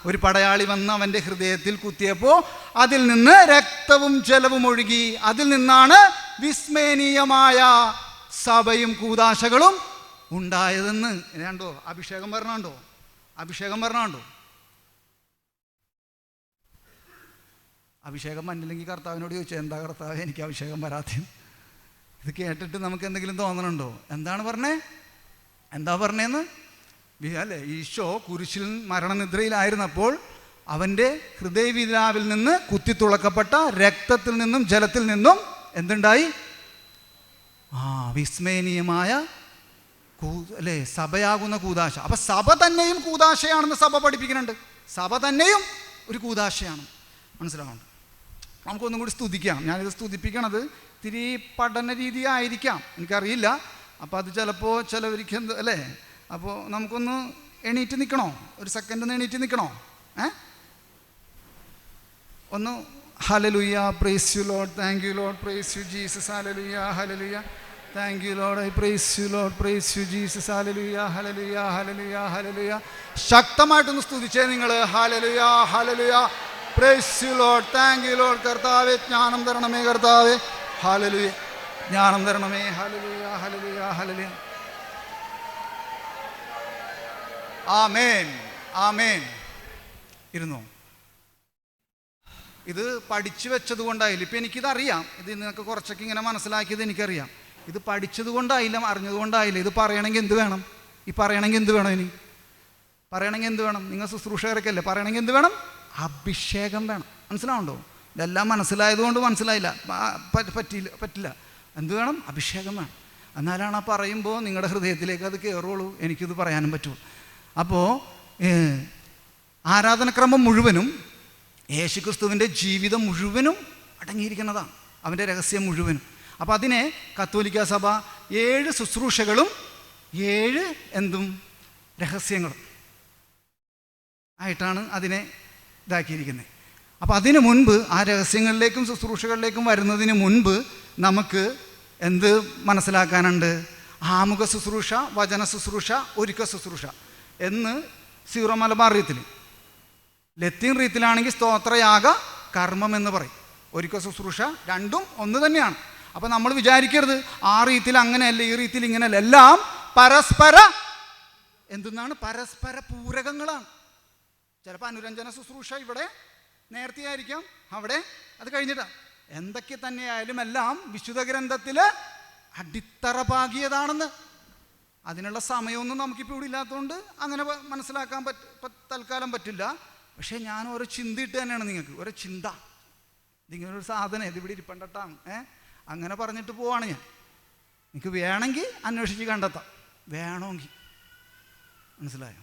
ഒരു പടയാളി വന്ന് അവൻ്റെ ഹൃദയത്തിൽ കുത്തിയപ്പോൾ അതിൽ നിന്ന് രക്തവും ജലവും ഒഴുകി. അതിൽ നിന്നാണ് വിസ്മയനീയമായ സഭയും കൂദാശകളും ഉണ്ടായതെന്ന്. കണ്ടോ അഭിഷേകം പറഞ്ഞോ? അഭിഷേകം വന്നില്ലെങ്കിൽ കർത്താവിനോട് ചോദിച്ചു, എന്താ കർത്താവ് എനിക്ക് അഭിഷേകം വരാത്ത? ഇത് കേട്ടിട്ട് നമുക്ക് എന്തെങ്കിലും തോന്നണുണ്ടോ? എന്താ പറഞ്ഞേന്ന് അല്ലേ? ഈശോ കുരിശിൽ മരണനിദ്രയിലായിരുന്നപ്പോൾ അവൻ്റെ ഹൃദയവിലാവിൽ നിന്ന് കുത്തിത്തുളക്കപ്പെട്ട രക്തത്തിൽ നിന്നും ജലത്തിൽ നിന്നും എന്തുണ്ടായി? വിസ്മയനീയമായ അല്ലേ സഭയാകുന്ന കൂദാശ. അപ്പം സഭ തന്നെയും കൂദാശയാണെന്ന് സഭ പഠിപ്പിക്കുന്നുണ്ട്. സഭ തന്നെയും ഒരു കൂദാശയാണ്. മനസ്സിലാവുന്നുണ്ട്? നമുക്കൊന്നും കൂടി സ്തുതിക്കാം. ഞാനിത് സ്തുതിപ്പിക്കണത് ഇത്തിരി പഠന രീതി ആയിരിക്കാം, എനിക്കറിയില്ല. അപ്പോൾ അത് ചിലപ്പോൾ ചിലവർക്ക് എന്ത് അല്ലേ. അപ്പോൾ നമുക്കൊന്ന് എണീറ്റ് നിൽക്കണോ? ഒരു സെക്കൻഡ് ഒന്ന് എണീറ്റ് നിൽക്കണോ? ഒന്ന് hallelujah, praise you Lord, thank you Lord, praise you Jesus, hallelujah, hallelujah, thank you Lord, I praise you Lord, praise you Jesus, hallelujah, hallelujah, hallelujah, hallelujah. ശക്തമായിട്ടൊന്ന് സ്തുതിച്ചേ നിങ്ങൾ. Hallelujah, hallelujah, praise you Lord, thank you Lord. കർത്താവേ ജ്ഞാനം തരണമേ, കർത്താവേ hallelujah, ജ്ഞാനം തരണമേ, hallelujah, hallelujah, hallelujah. ആമേൻ, ആമേൻ. ഇരുന്നോ. ഇത് പഠിച്ചു വെച്ചത് കൊണ്ടായില്ല. ഇപ്പം എനിക്കിതറിയാം, ഇത് നിങ്ങൾക്ക് കുറച്ചൊക്കെ ഇങ്ങനെ മനസ്സിലാക്കിയത് എനിക്കറിയാം. ഇത് പഠിച്ചത് കൊണ്ടായില്ല, അറിഞ്ഞത് കൊണ്ടായില്ല. ഇത് പറയണമെങ്കിൽ എന്ത് വേണം? പറയണമെങ്കിൽ എന്ത് വേണം? നിങ്ങൾ ശുശ്രൂഷകരൊക്കെയല്ലേ, പറയണമെങ്കിൽ എന്ത് വേണം? അഭിഷേകം വേണം. മനസ്സിലാവുണ്ടോ? ഇതെല്ലാം മനസ്സിലായതുകൊണ്ട് മനസ്സിലായില്ല, പറ്റില്ല. എന്ത് വേണം? അഭിഷേകം വേണം. എന്നാലാണ് ആ പറയുമ്പോൾ നിങ്ങളുടെ ഹൃദയത്തിലേക്ക് അത് കയറുള്ളൂ, എനിക്കിത് പറയാനും പറ്റുള്ളൂ. അപ്പോൾ ആരാധനക്രമം മുഴുവനും യേശുക്രിസ്തുവിൻ്റെ ജീവിതം മുഴുവനും അടങ്ങിയിരിക്കുന്നതാണ്, അവൻ്റെ രഹസ്യം മുഴുവനും. അപ്പോൾ അതിനെ കത്തോലിക്ക സഭ 7 ശുശ്രൂഷകളും 7 രഹസ്യങ്ങളും ആയിട്ടാണ് അതിനെ ഇതാക്കിയിരിക്കുന്നത്. അപ്പോൾ അതിനു മുൻപ്, ആ രഹസ്യങ്ങളിലേക്കും ശുശ്രൂഷകളിലേക്കും വരുന്നതിന് മുൻപ് നമുക്ക് എന്ത് മനസ്സിലാക്കാനുണ്ട്? ആമുഖ ശുശ്രൂഷ, വചന ശുശ്രൂഷ, ഒരുക്ക ശുശ്രൂഷ എന്ന് സീറോ മലബാറിയത്തിൽ ലത്തീൻ റീത്തിലാണെങ്കിൽ സ്തോത്രയാഗ കർമ്മം എന്ന് പറയും. ഒരിക്കൽ ശുശ്രൂഷ രണ്ടും ഒന്ന് തന്നെയാണ്. അപ്പം നമ്മൾ വിചാരിക്കരുത് ആ റീത്തിൽ അങ്ങനെയല്ല ഈ റീത്തിൽ ഇങ്ങനെയല്ല. എല്ലാം പരസ്പര എന്തെന്നാണ്, പരസ്പര പൂരകങ്ങളാണ്. ചിലപ്പോൾ അനുരഞ്ജന ശുശ്രൂഷ ഇവിടെ നേരത്തെ ആയിരിക്കാം, അവിടെ അത് കഴിഞ്ഞിട്ടാണ്. എന്തൊക്കെ തന്നെയായാലും എല്ലാം വിശുദ്ധ ഗ്രന്ഥത്തിൽ അടിത്തറ പാകിയതാണെന്ന്. അതിനുള്ള സമയമൊന്നും നമുക്കിപ്പോൾ ഇവിടെ ഇല്ലാത്തതുകൊണ്ട് അങ്ങനെ മനസ്സിലാക്കാൻ തൽക്കാലം പറ്റില്ല. പക്ഷേ ഞാൻ ഓരോ ചിന്തയിട്ട് തന്നെയാണ് നിങ്ങൾക്ക് ഓരോ ചിന്ത. ഇതിങ്ങനൊരു സാധനം ഇതിവിടെ ഇരിപ്പണ്ടട്ടാണ് അങ്ങനെ പറഞ്ഞിട്ട് പോവാണ് ഞാൻ. നിങ്ങൾക്ക് വേണമെങ്കിൽ അന്വേഷിച്ച് കണ്ടെത്താം, വേണമെങ്കിൽ. മനസ്സിലായോ?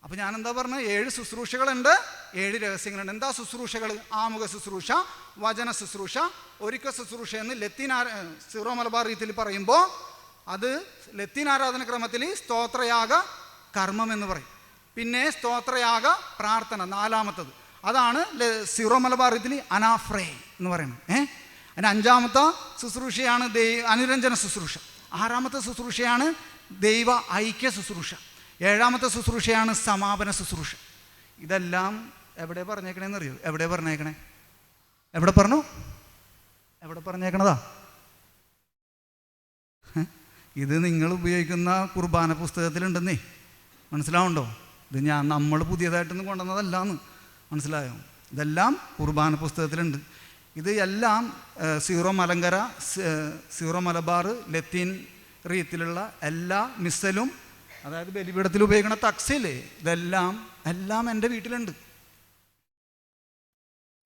അപ്പോൾ ഞാനെന്താ പറഞ്ഞത്, 7 ശുശ്രൂഷകളുണ്ട്, 7 രഹസ്യങ്ങളുണ്ട്. എന്താ ശുശ്രൂഷകൾ? ആമുഖ ശുശ്രൂഷ, വചന ശുശ്രൂഷ, ഒരുക്ക ശുശ്രൂഷ എന്ന് ലത്തീൻ സീറോ മലബാർ രീതിയിൽ പറയുമ്പോൾ അത് ലത്തീൻ ആരാധനക്രമത്തിൽ സ്തോത്രയാഗ കർമ്മം എന്ന് പറയും. പിന്നെ സ്തോത്രയാഗ പ്രാർത്ഥന 4-മത്തത്, അതാണ് സീറോ മലബാർ രീതിയിൽ അനാഫ്രേ എന്ന് പറയുന്നത്. അതിന് 5-മത്തെ ശുശ്രൂഷയാണ് അനുരഞ്ജന ശുശ്രൂഷ. 6-മത്തെ ശുശ്രൂഷയാണ് ദൈവ ഐക്യ ശുശ്രൂഷ. 7-മത്തെ ശുശ്രൂഷയാണ് സമാപന ശുശ്രൂഷ. ഇതെല്ലാം എവിടെ പറഞ്ഞേക്കണേന്ന് അറിയോ? എവിടെ പറഞ്ഞേക്കണേ? എവിടെ പറഞ്ഞു? എവിടെ പറഞ്ഞേക്കണതാ? ഇത് നിങ്ങൾ ഉപയോഗിക്കുന്ന കുർബാന പുസ്തകത്തിലുണ്ടെന്നേ. മനസ്സിലാവുണ്ടോ? ഇത് നമ്മൾ പുതിയതായിട്ടൊന്നും കൊണ്ടുവന്നതല്ലാന്ന്. മനസ്സിലായോ? ഇതെല്ലാം കുർബാന പുസ്തകത്തിലുണ്ട്. ഇത് എല്ലാം സീറോ മലങ്കര, സീറോ മലബാർ, ലത്തീൻ റീത്തിലുള്ള എല്ലാ മിസ്സലും, അതായത് ബലിപീഠത്തിൽ ഉപയോഗിക്കുന്ന തക്സില്ലേ, എല്ലാം എൻ്റെ വീട്ടിലുണ്ട്.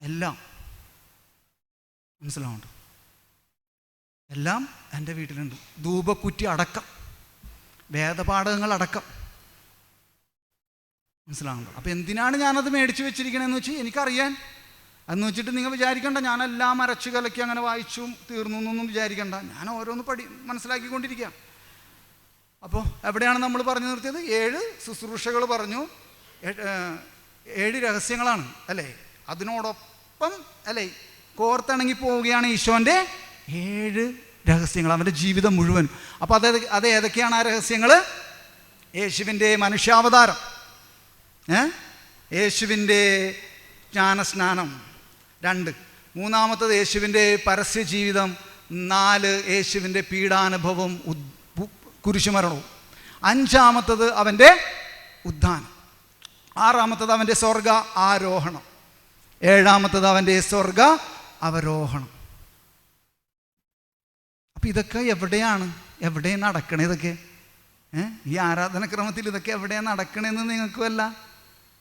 എല്ലാം മനസ്സിലാവുന്നുണ്ട്? എല്ലാം എൻ്റെ വീട്ടിലുണ്ട്. ധൂപക്കുറ്റി അടക്കം, വേദപാഠകങ്ങൾ അടക്കം. മനസ്സിലാവുന്നുണ്ടോ? അപ്പോൾ എന്തിനാണ് ഞാനത് മേടിച്ച് വെച്ചിരിക്കണമെന്ന് വെച്ച് എനിക്കറിയാൻ. അതെന്ന് വെച്ചിട്ട് നിങ്ങൾ വിചാരിക്കണ്ട ഞാനെല്ലാം അരച്ച് കലക്കി അങ്ങനെ വായിച്ചും തീർന്നു എന്നൊന്നും വിചാരിക്കണ്ട. ഞാൻ ഓരോന്ന് മനസ്സിലാക്കിക്കൊണ്ടിരിക്കുക. അപ്പോൾ എവിടെയാണ് നമ്മൾ പറഞ്ഞു നിർത്തിയത്? 7 ശുശ്രൂഷകൾ പറഞ്ഞു, 7 രഹസ്യങ്ങളാണ് അല്ലേ? അതിനോടൊപ്പം അല്ലേ കോർത്തിണങ്ങി പോവുകയാണ് ഈശോൻ്റെ 7 രഹസ്യങ്ങൾ, അവൻ്റെ ജീവിതം മുഴുവൻ. അപ്പോൾ അത് ഏതൊക്കെയാണ് ആ രഹസ്യങ്ങൾ? യേശുവിൻ്റെ മനുഷ്യാവതാരം, യേശുവിൻ്റെ ജ്ഞാനസ്നാനം 2, 3-മത്തത് യേശുവിൻ്റെ പരസ്യ ജീവിതം, 4 യേശുവിൻ്റെ പീഡാനുഭവം കുരിശുമരണവും, 5-മത്തത് അവൻ്റെ ഉദ്ധാനം, 6-മത്തത് അവൻ്റെ സ്വർഗ ആരോഹണം, 7-മത്തത് അവൻ്റെ സ്വർഗ അവരോഹണം. അപ്പം ഇതൊക്കെ എവിടെ നടക്കണേ? ഇതൊക്കെ ഈ ആരാധനക്രമത്തിൽ ഇതൊക്കെ എവിടെയാണ് നടക്കണേന്ന് നിങ്ങൾക്ക് വല്ല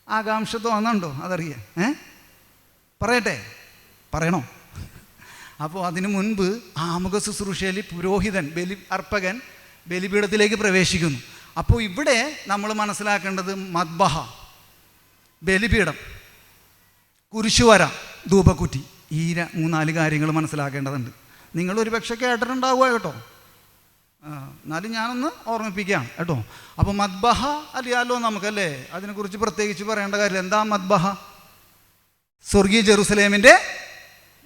ആകാംക്ഷ തോന്നുന്നുണ്ടോ? അതറിയാം. പറയണോ? അപ്പോൾ അതിനു മുൻപ് ആമുഖ ശുശ്രൂഷയിൽ പുരോഹിതൻ അർപ്പകൻ ബലിപീഠത്തിലേക്ക് പ്രവേശിക്കുന്നു. അപ്പോൾ ഇവിടെ നമ്മൾ മനസ്സിലാക്കേണ്ടത് മദ്ബഹ, ബലിപീഠം, കുരിശുവര, ധൂപക്കുറ്റി, ഈ 3-4 കാര്യങ്ങൾ മനസ്സിലാക്കേണ്ടതുണ്ട്. നിങ്ങളൊരു പക്ഷേ കേട്ടിട്ടുണ്ടാവുക കേട്ടോ, എന്നാലും ഞാനൊന്ന് ഓർമ്മിപ്പിക്കാം കേട്ടോ. അപ്പോൾ മദ്ബഹ അറിയാലോ നമുക്കല്ലേ? അതിനെക്കുറിച്ച് പ്രത്യേകിച്ച് പറയേണ്ട കാര്യമില്ല. എന്താ മദ്ബഹ? സ്വർഗീയ ജെറുസലേമിൻ്റെ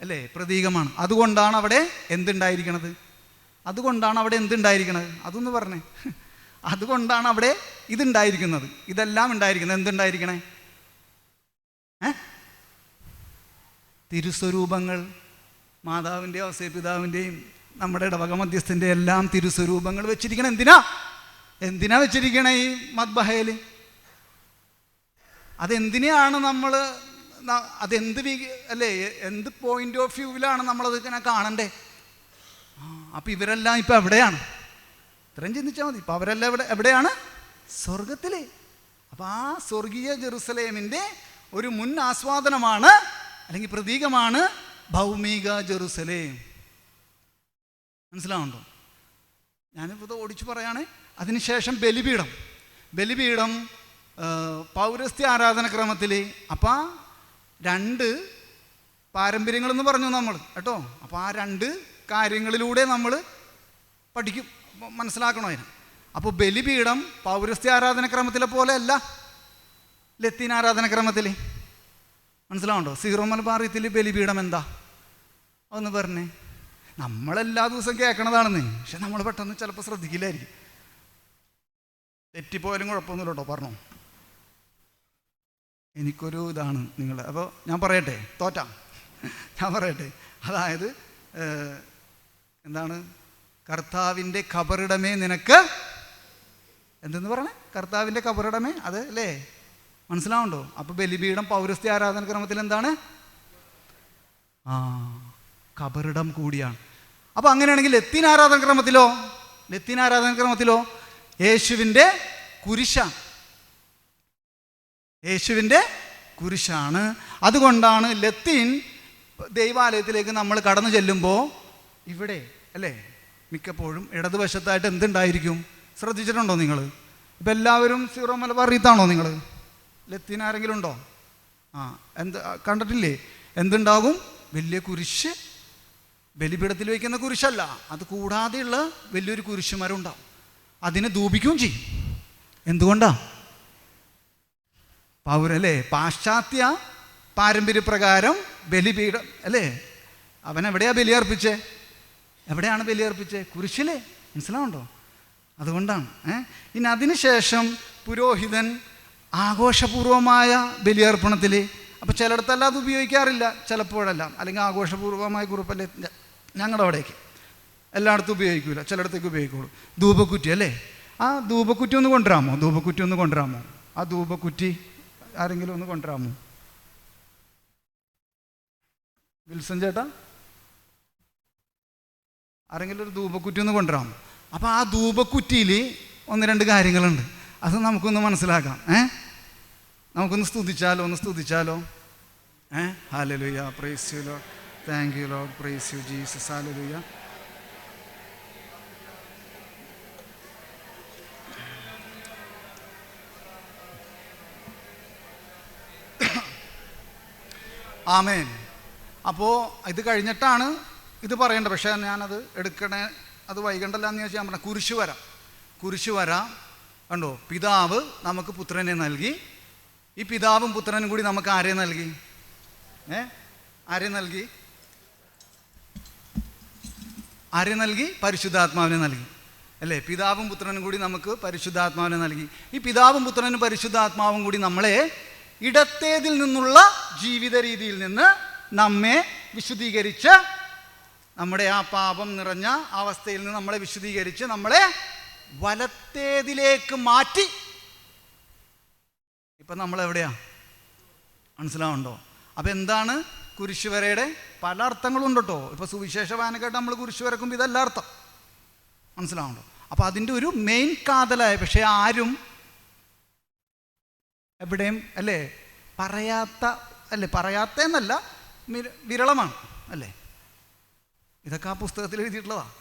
അല്ലേ പ്രതീകമാണ്. അതുകൊണ്ടാണ് അവിടെ എന്തുണ്ടായിരിക്കണത്? അതൊന്ന് പറഞ്ഞേ. അതുകൊണ്ടാണ് അവിടെ ഇതുണ്ടായിരിക്കുന്നത്, ഇതെല്ലാം ഉണ്ടായിരിക്കുന്നത്. എന്തുണ്ടായിരിക്കണേ? തിരുസ്വരൂപങ്ങൾ, മാതാവിൻ്റെയും ഔസേപിതാവിൻ്റെയും നമ്മുടെ ഇടവക മധ്യസ്ഥൻ്റെ എല്ലാം തിരുസ്വരൂപങ്ങൾ വെച്ചിരിക്കണം. എന്തിനാ വെച്ചിരിക്കണേ ഈ മദ്ബഹയിൽ? അതെന്തിനെയാണ് നമ്മൾ, അല്ലേ, എന്ത് പോയിന്റ് ഓഫ് വ്യൂവിലാണ് നമ്മളത് ഇങ്ങനെ കാണണ്ടേ? അപ്പം ഇവരെല്ലാം ഇപ്പം എവിടെയാണ്? ഇത്രയും ചിന്തിച്ചാൽ മതി. ഇപ്പം അവരെല്ലാം എവിടെയാണ്? സ്വർഗത്തിൽ. അപ്പം ആ സ്വർഗീയ ജെറുസലേമിൻ്റെ ഒരു മുൻ ആസ്വാദനമാണ് അല്ലെങ്കിൽ പ്രതീകമാണ് ഭൗമിക ജെറുസലേം. മനസ്സിലാവുണ്ടോ? ഞാനിപ്പോൾ ഇത് ഓടിച്ചു പറയുകയാണ്. അതിനുശേഷം ബലിപീഠം പൗരസ്ത്യ ആരാധനക്രമത്തിൽ. അപ്പം 2 പാരമ്പര്യങ്ങളെന്ന് പറഞ്ഞു നമ്മൾ കേട്ടോ. അപ്പോൾ ആ 2 കാര്യങ്ങളിലൂടെ നമ്മൾ പഠിക്കും, മനസ്സിലാക്കണോ അതിന്. അപ്പോൾ ബലിപീഠം പൗരസ്ത്യ ആരാധനക്രമത്തിലെ പോലെ അല്ല ലത്തീൻ ആരാധനക്രമത്തിൽ. മനസ്സിലാവുണ്ടോ? സീറോ മലബാറിയത്തിൽ ബലിപീഠം എന്താ ഒന്ന് പറഞ്ഞേ. നമ്മളെല്ലാ ദിവസവും കേൾക്കണതാണെന്ന്, പക്ഷെ നമ്മൾ പെട്ടെന്ന് ചിലപ്പോൾ ശ്രദ്ധിക്കില്ലായിരിക്കും. തെറ്റിപ്പോയാലും കുഴപ്പമൊന്നുമില്ല കേട്ടോ, പറഞ്ഞോ. എനിക്കൊരു ഇതാണ് നിങ്ങൾ. അപ്പോൾ ഞാൻ പറയട്ടെ, ഞാൻ പറയട്ടെ. അതായത് എന്താണ്, കർത്താവിൻ്റെ ഖബറിടമേ നിനക്ക് എന്തെന്ന് പറയണേ, കർത്താവിൻ്റെ ഖബറിടമേ, അത് അല്ലേ, മനസ്സിലാവുണ്ടോ? അപ്പോൾ ബലിപീഠം പൗരസ്ത്യ ആരാധന ക്രമത്തിൽ എന്താണ്? ഖബറിടം കൂടിയാണ്. അപ്പോൾ അങ്ങനെയാണെങ്കിൽ ലത്തീൻ ആരാധന ക്രമത്തിലോ യേശുവിൻ്റെ കുരിശാണ്. അതുകൊണ്ടാണ് ലത്തീൻ ദൈവാലയത്തിലേക്ക് നമ്മൾ കടന്നു ചെല്ലുമ്പോൾ ഇവിടെ അല്ലേ മിക്കപ്പോഴും ഇടതുവശത്തായിട്ട് എന്തുണ്ടായിരിക്കും? ശ്രദ്ധിച്ചിട്ടുണ്ടോ നിങ്ങൾ? ഇപ്പം എല്ലാവരും സീറോ മലബാർ റീത്താണോ നിങ്ങൾ? ലത്തീൻ ആരെങ്കിലും ഉണ്ടോ? കണ്ടിട്ടില്ലേ? എന്തുണ്ടാകും? വലിയ കുരിശ്, ബലിപീഠത്തിൽ വയ്ക്കുന്ന കുരിശല്ല, അത് കൂടാതെയുള്ള വലിയൊരു കുരിശുമരം ഉണ്ടാവും. അതിനെ ധൂപിക്കുകയും ചെയ്യും. എന്തുകൊണ്ടാ? അല്ലേ, പാശ്ചാത്യ പാരമ്പര്യപ്രകാരം ബലിപീഠം അല്ലേ, അവൻ എവിടെയാണ് ബലിയർപ്പിച്ചേ? കുരിശിലേ, മനസ്സിലാവുണ്ടോ? അതുകൊണ്ടാണ്. ഇനി അതിനുശേഷം പുരോഹിതൻ ആഘോഷപൂർവമായ ബലിയർപ്പണത്തിൽ, അപ്പോൾ ചിലയിടത്തെല്ലാം അത് ഉപയോഗിക്കാറില്ല, ചിലപ്പോഴെല്ലാം, അല്ലെങ്കിൽ ആഘോഷപൂർവമായ കുറിപ്പല്ലേ ഞങ്ങളുടെ അവിടേക്ക്, എല്ലായിടത്തും ഉപയോഗിക്കില്ല, ചിലയിടത്തേക്ക് ഉപയോഗിക്കുള്ളൂ. ധൂപക്കുറ്റി അല്ലേ, ആ ധൂപക്കുറ്റി ഒന്ന് കൊണ്ടുവരാമോ? ആ ധൂപക്കുറ്റി ആരെങ്കിലും ഒന്ന് കൊണ്ടുവരാമോ? വിൽസൺ ചേട്ടാ, ആരെങ്കിലും ഒരു ധൂപക്കുറ്റി ഒന്ന് കൊണ്ടുവരാമോ? അപ്പോൾ ആ ധൂപക്കുറ്റിയിൽ 1-2 കാര്യങ്ങളുണ്ട്, അത് നമുക്കൊന്ന് മനസ്സിലാക്കാം. നമുക്കൊന്ന് സ്തുതിച്ചാലോ? Hallelujah, praise you Lord, thank you Lord, praise you Jesus, hallelujah. ആമേൻ. അപ്പോൾ ഇത് കഴിഞ്ഞിട്ടാണ് ഇത് പറയേണ്ടത്, പക്ഷേ ഞാനത് അത് വൈകണ്ടല്ല എന്ന് ചോദിച്ചാൽ ഞാൻ പറഞ്ഞ കുരിശ് വരാം കണ്ടോ. പിതാവ് നമുക്ക് പുത്രനെ നൽകി, ഈ പിതാവും പുത്രനും കൂടി നമുക്ക് ആരെ നൽകി? പരിശുദ്ധാത്മാവിനെ നൽകി അല്ലേ. പിതാവും പുത്രനും കൂടി നമുക്ക് പരിശുദ്ധാത്മാവിനെ നൽകി. ഈ പിതാവും പുത്രനും പരിശുദ്ധാത്മാവും കൂടി നമ്മളെ ഇടത്തേതിൽ നിന്നുള്ള ജീവിത രീതിയിൽ നിന്ന് നമ്മെ വിശുദ്ധീകരിച്ച്, നമ്മുടെ ആ പാപം നിറഞ്ഞ അവസ്ഥയിൽ നിന്ന് നമ്മളെ വിശുദ്ധീകരിച്ച് നമ്മളെ വലത്തേതിലേക്ക് മാറ്റി. ഇപ്പം നമ്മളെവിടെയാ? മനസ്സിലാവുണ്ടോ? അപ്പം എന്താണ് കുരിശുവരയുടെ പല അർത്ഥങ്ങളുണ്ട് കേട്ടോ. ഇപ്പോൾ സുവിശേഷ വായനക്കായിട്ട് നമ്മൾ കുരിശു വരക്കുമ്പോൾ ഇതല്ല അർത്ഥം, മനസ്സിലാവുണ്ടോ? അപ്പം അതിൻ്റെ ഒരു മെയിൻ കാതലായ, പക്ഷേ ആരും എവിടെയും അല്ലേ പറയാത്തന്നല്ല, വിരളമാണ് അല്ലേ. ഇതൊക്കെ ആ പുസ്തകത്തിൽ എഴുതിയിട്ടുള്ളതാണ്.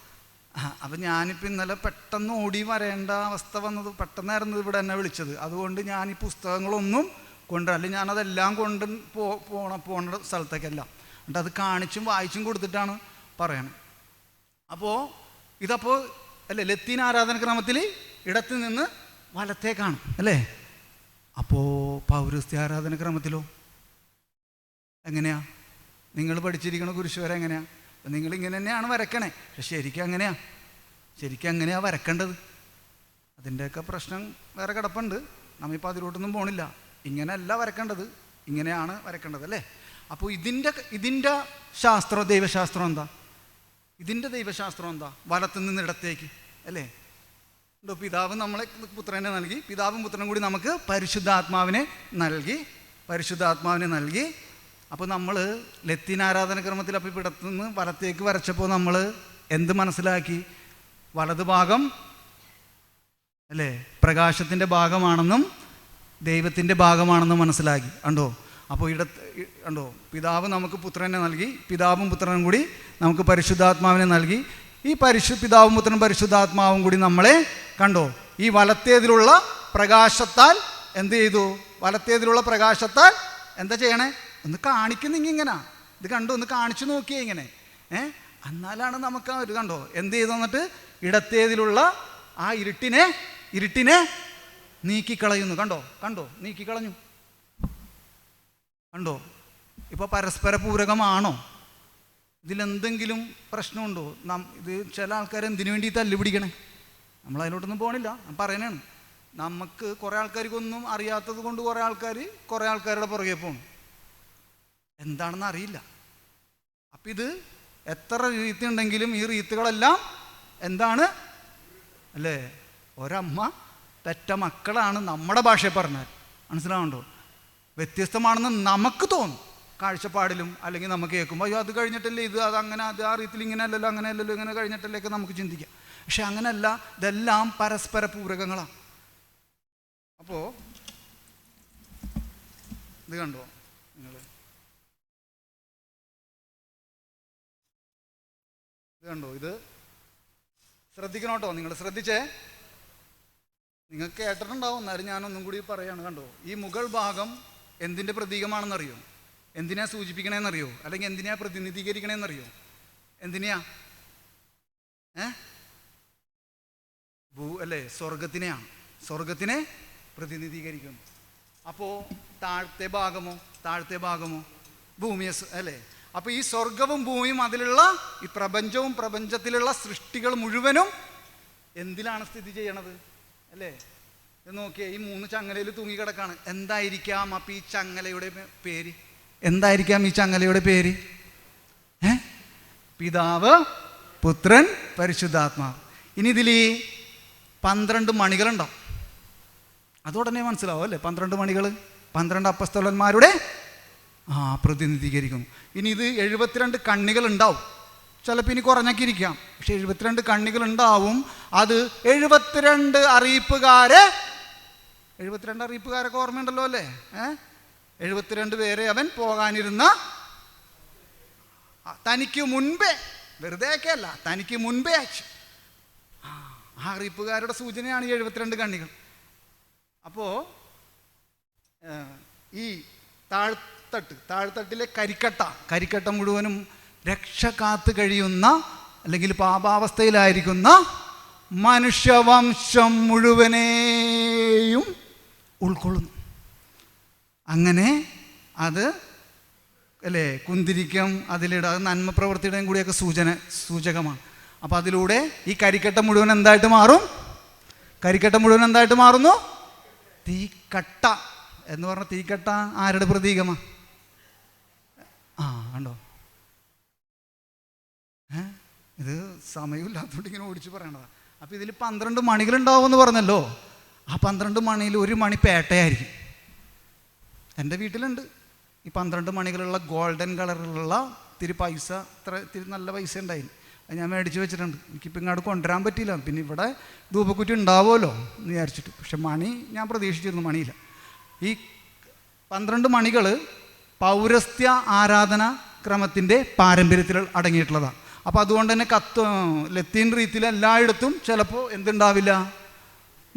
അപ്പം ഞാനിപ്പോൾ ഇന്നലെ പെട്ടെന്ന് ഓടി വരേണ്ട അവസ്ഥ വന്നത്, പെട്ടെന്നായിരുന്നു ഇവിടെ എന്നെ വിളിച്ചത്. അതുകൊണ്ട് ഞാൻ ഈ പുസ്തകങ്ങളൊന്നും അല്ലെങ്കിൽ ഞാനതെല്ലാം കൊണ്ട് പോണ സ്ഥലത്തേക്കല്ല, എന്നിട്ട് അത് കാണിച്ചും വായിച്ചും കൊടുത്തിട്ടാണ് പറയണത്. ഇതപ്പോൾ അല്ലേ ലത്തീൻ ആരാധനക്രമത്തിൽ ഇടത്ത് നിന്ന് വലത്തേക്കാണ് അല്ലേ. അപ്പോൾ പൗരസ്ത്യ ആരാധനക്രമത്തിലോ എങ്ങനെയാ? നിങ്ങൾ പഠിച്ചിരിക്കണ കുരിശുവര എങ്ങനെയാ? നിങ്ങളിങ്ങനെ തന്നെയാണ് വരക്കണേ, പക്ഷെ ശരിക്കും അങ്ങനെയാ വരക്കേണ്ടത്. അതിൻ്റെയൊക്കെ പ്രശ്നം വേറെ കിടപ്പുണ്ട്, നമ്മിപ്പോൾ അതിലോട്ടൊന്നും പോണില്ല. ഇങ്ങനെയല്ല വരക്കേണ്ടത്, ഇങ്ങനെയാണ് വരക്കേണ്ടത് അല്ലേ. അപ്പോൾ ഇതിൻ്റെ ദൈവശാസ്ത്രം എന്താ? വലത്തു നിന്ന് ഇടത്തേക്ക് അല്ലേ. പിതാവ് നമ്മളെ പുത്രനെ നൽകി, പിതാവും പുത്രനും കൂടി നമുക്ക് പരിശുദ്ധാത്മാവിനെ നൽകി. അപ്പോൾ നമ്മൾ ലത്തീൻ ആരാധനക്രമത്തിൽ അപ്പോൾ ഇടത്തുനിന്ന് വലത്തേക്ക് വരച്ചപ്പോൾ നമ്മൾ എന്ത് മനസ്സിലാക്കി? വലത് ഭാഗം അല്ലേ പ്രകാശത്തിൻ്റെ ഭാഗമാണെന്നും ദൈവത്തിൻ്റെ ഭാഗമാണെന്നും മനസ്സിലാക്കി. അപ്പോൾ പിതാവ് നമുക്ക് പുത്രനെ നൽകി, പിതാവും പുത്രനും കൂടി നമുക്ക് പരിശുദ്ധാത്മാവിനെ നൽകി. ഈ പിതാവും പുത്രനും പരിശുദ്ധാത്മാവും കൂടി നമ്മളെ ഈ വലത്തേതിലുള്ള പ്രകാശത്താൽ എന്ത് ചെയ്തു? വലത്തേതിലുള്ള പ്രകാശത്താൽ എന്താ ചെയ്യണേ? ഒന്ന് കാണിക്കുന്നിങ്ങനെ ഇത് ഒന്ന് കാണിച്ചു നോക്കിയേ ഇങ്ങനെ. എന്നാലാണ് നമുക്ക് ആ ഒരു എന്ത് ചെയ്തു? എന്നിട്ട് ഇടത്തേതിലുള്ള ആ ഇരുട്ടിനെ നീക്കിക്കളയുന്നു. നീക്കിക്കളഞ്ഞു. ഇപ്പോൾ പരസ്പര പൂരകമാണോ? ഇതിലെന്തെങ്കിലും പ്രശ്നമുണ്ടോ? ഇത് ചില ആൾക്കാർ എന്തിനു വേണ്ടി തല്ലുപിടിക്കണേ? നമ്മളതിലോട്ടൊന്നും പോകണില്ല, ഞാൻ പറയണതാണ്. നമുക്ക് കുറേ ആൾക്കാർക്കൊന്നും അറിയാത്തത് കൊണ്ട് കുറേ ആൾക്കാരുടെ പുറകെ പോകണം. എന്താണെന്ന് അറിയില്ല. അപ്പം ഇത് എത്ര റീത്ത് ഉണ്ടെങ്കിലും ഈ റീത്തുകളെല്ലാം എന്താണ് അല്ലേ? ഒരമ്മ പെറ്റ മക്കളാണ് നമ്മുടെ ഭാഷയിൽ പറഞ്ഞാൽ. മനസ്സിലാവുന്നുണ്ടോ? വ്യത്യസ്തമാണെന്ന് നമുക്ക് തോന്നും കാഴ്ചപ്പാടിലും, അല്ലെങ്കിൽ നമുക്ക് കേൾക്കുമ്പോൾ അയ്യോ അത് കഴിഞ്ഞിട്ടല്ലേ ഇത്, അതങ്ങനെ, അത് ആ റീത്തിൽ ഇങ്ങനെ അല്ലല്ലോ, അങ്ങനെ അല്ലല്ലോ, ഇങ്ങനെ കഴിഞ്ഞിട്ടല്ലേക്ക് നമുക്ക് ചിന്തിക്കാം. പക്ഷെ അങ്ങനെയല്ല, ഇതെല്ലാം പരസ്പര പൂരകങ്ങളാണ്. അപ്പോൾ ഇത് കണ്ടോ നിങ്ങൾ? ഇത് കണ്ടോ? ഇത് ശ്രദ്ധിക്കണം കേട്ടോ, നിങ്ങൾ ശ്രദ്ധിച്ചേ. നിങ്ങൾക്ക് കേട്ടിട്ടുണ്ടാവും, എന്നാലും ഞാനൊന്നും കൂടി പറയാണ്. കണ്ടോ, ഈ മുകൾ ഭാഗം എന്തിൻ്റെ പ്രതീകമാണെന്നറിയോ? എന്തിനാ സൂചിപ്പിക്കണേന്നറിയോ? അല്ലെങ്കിൽ എന്തിനാ പ്രതിനിധീകരിക്കണേന്നറിയോ? എന്തിനാ? അല്ലേ? സ്വർഗത്തിനെയാണ്. സ്വർഗത്തിനെ പ്രതിനിധീകരിക്കുന്നു. അപ്പോൾ താഴത്തെ ഭാഗമോ ഭൂമിയെ അല്ലേ? അപ്പോൾ ഈ സ്വർഗവും ഭൂമിയും അതിലുള്ള ഈ പ്രപഞ്ചവും പ്രപഞ്ചത്തിലുള്ള സൃഷ്ടികൾ മുഴുവനും എന്തിലാണ് സ്ഥിതി ചെയ്യണത് അല്ലേ? ഇത് നോക്കിയേ, ഈ 3 ചങ്ങലയിൽ തൂങ്ങിക്കിടക്കാണ്. എന്തായിരിക്കാം അപ്പം ഈ ചങ്ങലയുടെ പേര്? എന്തായിരിക്കാം ഈ ചങ്ങലയുടെ പേര്? പിതാവ്, പുത്രൻ, പരിശുദ്ധാത്മാവ്. ഇനി ഇതിൽ 12 മണികളുണ്ടാവും. അതുടനെ മനസ്സിലാവും അല്ലേ? 12 മണികൾ 12 അപ്പസ്തലന്മാരുടെ പ്രതിനിധീകരിക്കുന്നു. ഇനി ഇത് 72 കണ്ണികൾ ഉണ്ടാവും. ചിലപ്പോൾ ഇനി കുറഞ്ഞൊക്കെ ഇരിക്കാം, പക്ഷെ 72 കണ്ണികൾ ഉണ്ടാവും. അത് 72 അറിയിപ്പുകാരൊക്കെ ഓർമ്മയുണ്ടല്ലോ അല്ലേ? 72 പേരെ അവൻ പോകാനിരുന്ന തനിക്ക് മുൻപേ, വെറുതെയൊക്കെ അല്ല, തനിക്ക് മുൻപേ അയച്ചു. ആ അറിയിപ്പുകാരുടെ സൂചനയാണ് ഈ 72 കണ്ണികൾ. അപ്പോൾ ഈ താഴ്ത്തട്ടിലെ കരിക്കട്ട മുഴുവനും രക്ഷ കാത്ത് കഴിയുന്ന, അല്ലെങ്കിൽ പാപാവസ്ഥയിലായിരിക്കുന്ന മനുഷ്യവംശം മുഴുവനെയും ഉൾക്കൊള്ളുന്നു. അങ്ങനെ അത് അല്ലേ, കുന്തിരിക്കം അതിലിട, അത് നന്മ പ്രവൃത്തിയുടെയും കൂടിയൊക്കെ സൂചകമാണ്. അപ്പോൾ അതിലൂടെ ഈ കരിക്കട്ട മുഴുവൻ എന്തായിട്ട് മാറുന്നു? തീക്കട്ട എന്ന് പറഞ്ഞ തീക്കട്ട ആരുടെ പ്രതീകമാണ്? കണ്ടോ? ഇത് സമയമില്ലാത്തതുകൊണ്ട് ഇങ്ങനെ ഓടിച്ച് പറയണതാണ്. അപ്പോൾ ഇതിൽ 12 മണികളുണ്ടാവുമെന്ന് പറഞ്ഞല്ലോ. ആ 12 മണിയിൽ ഒരു മണി പേട്ടയായിരിക്കും. എൻ്റെ വീട്ടിലുണ്ട് ഈ 12 മണികളുള്ള ഗോൾഡൻ കളറിലുള്ള ഇത്തിരി പൈസ, ഇത്തിരി നല്ല പൈസ ഉണ്ടായിരുന്നു. അത് ഞാൻ മേടിച്ച് വെച്ചിട്ടുണ്ട്. എനിക്കിപ്പോൾ ഇങ്ങോട്ട് കൊണ്ടുവരാൻ പറ്റിയില്ല. പിന്നെ ഇവിടെ ധൂപക്കുറ്റി ഉണ്ടാവുമല്ലോ എന്ന് വിചാരിച്ചിട്ട്. പക്ഷെ മണി ഞാൻ പ്രതീക്ഷിച്ചിരുന്നു, മണിയില്ല. ഈ 12 മണികൾ പൗരസ്ത്യ ആരാധന ക്രമത്തിൻ്റെ പാരമ്പര്യത്തിൽ അടങ്ങിയിട്ടുള്ളതാണ്. അപ്പോൾ അതുകൊണ്ട് തന്നെ ലത്തീൻ റീത്തിൽ എല്ലായിടത്തും ചിലപ്പോൾ എന്തുണ്ടാവില്ല,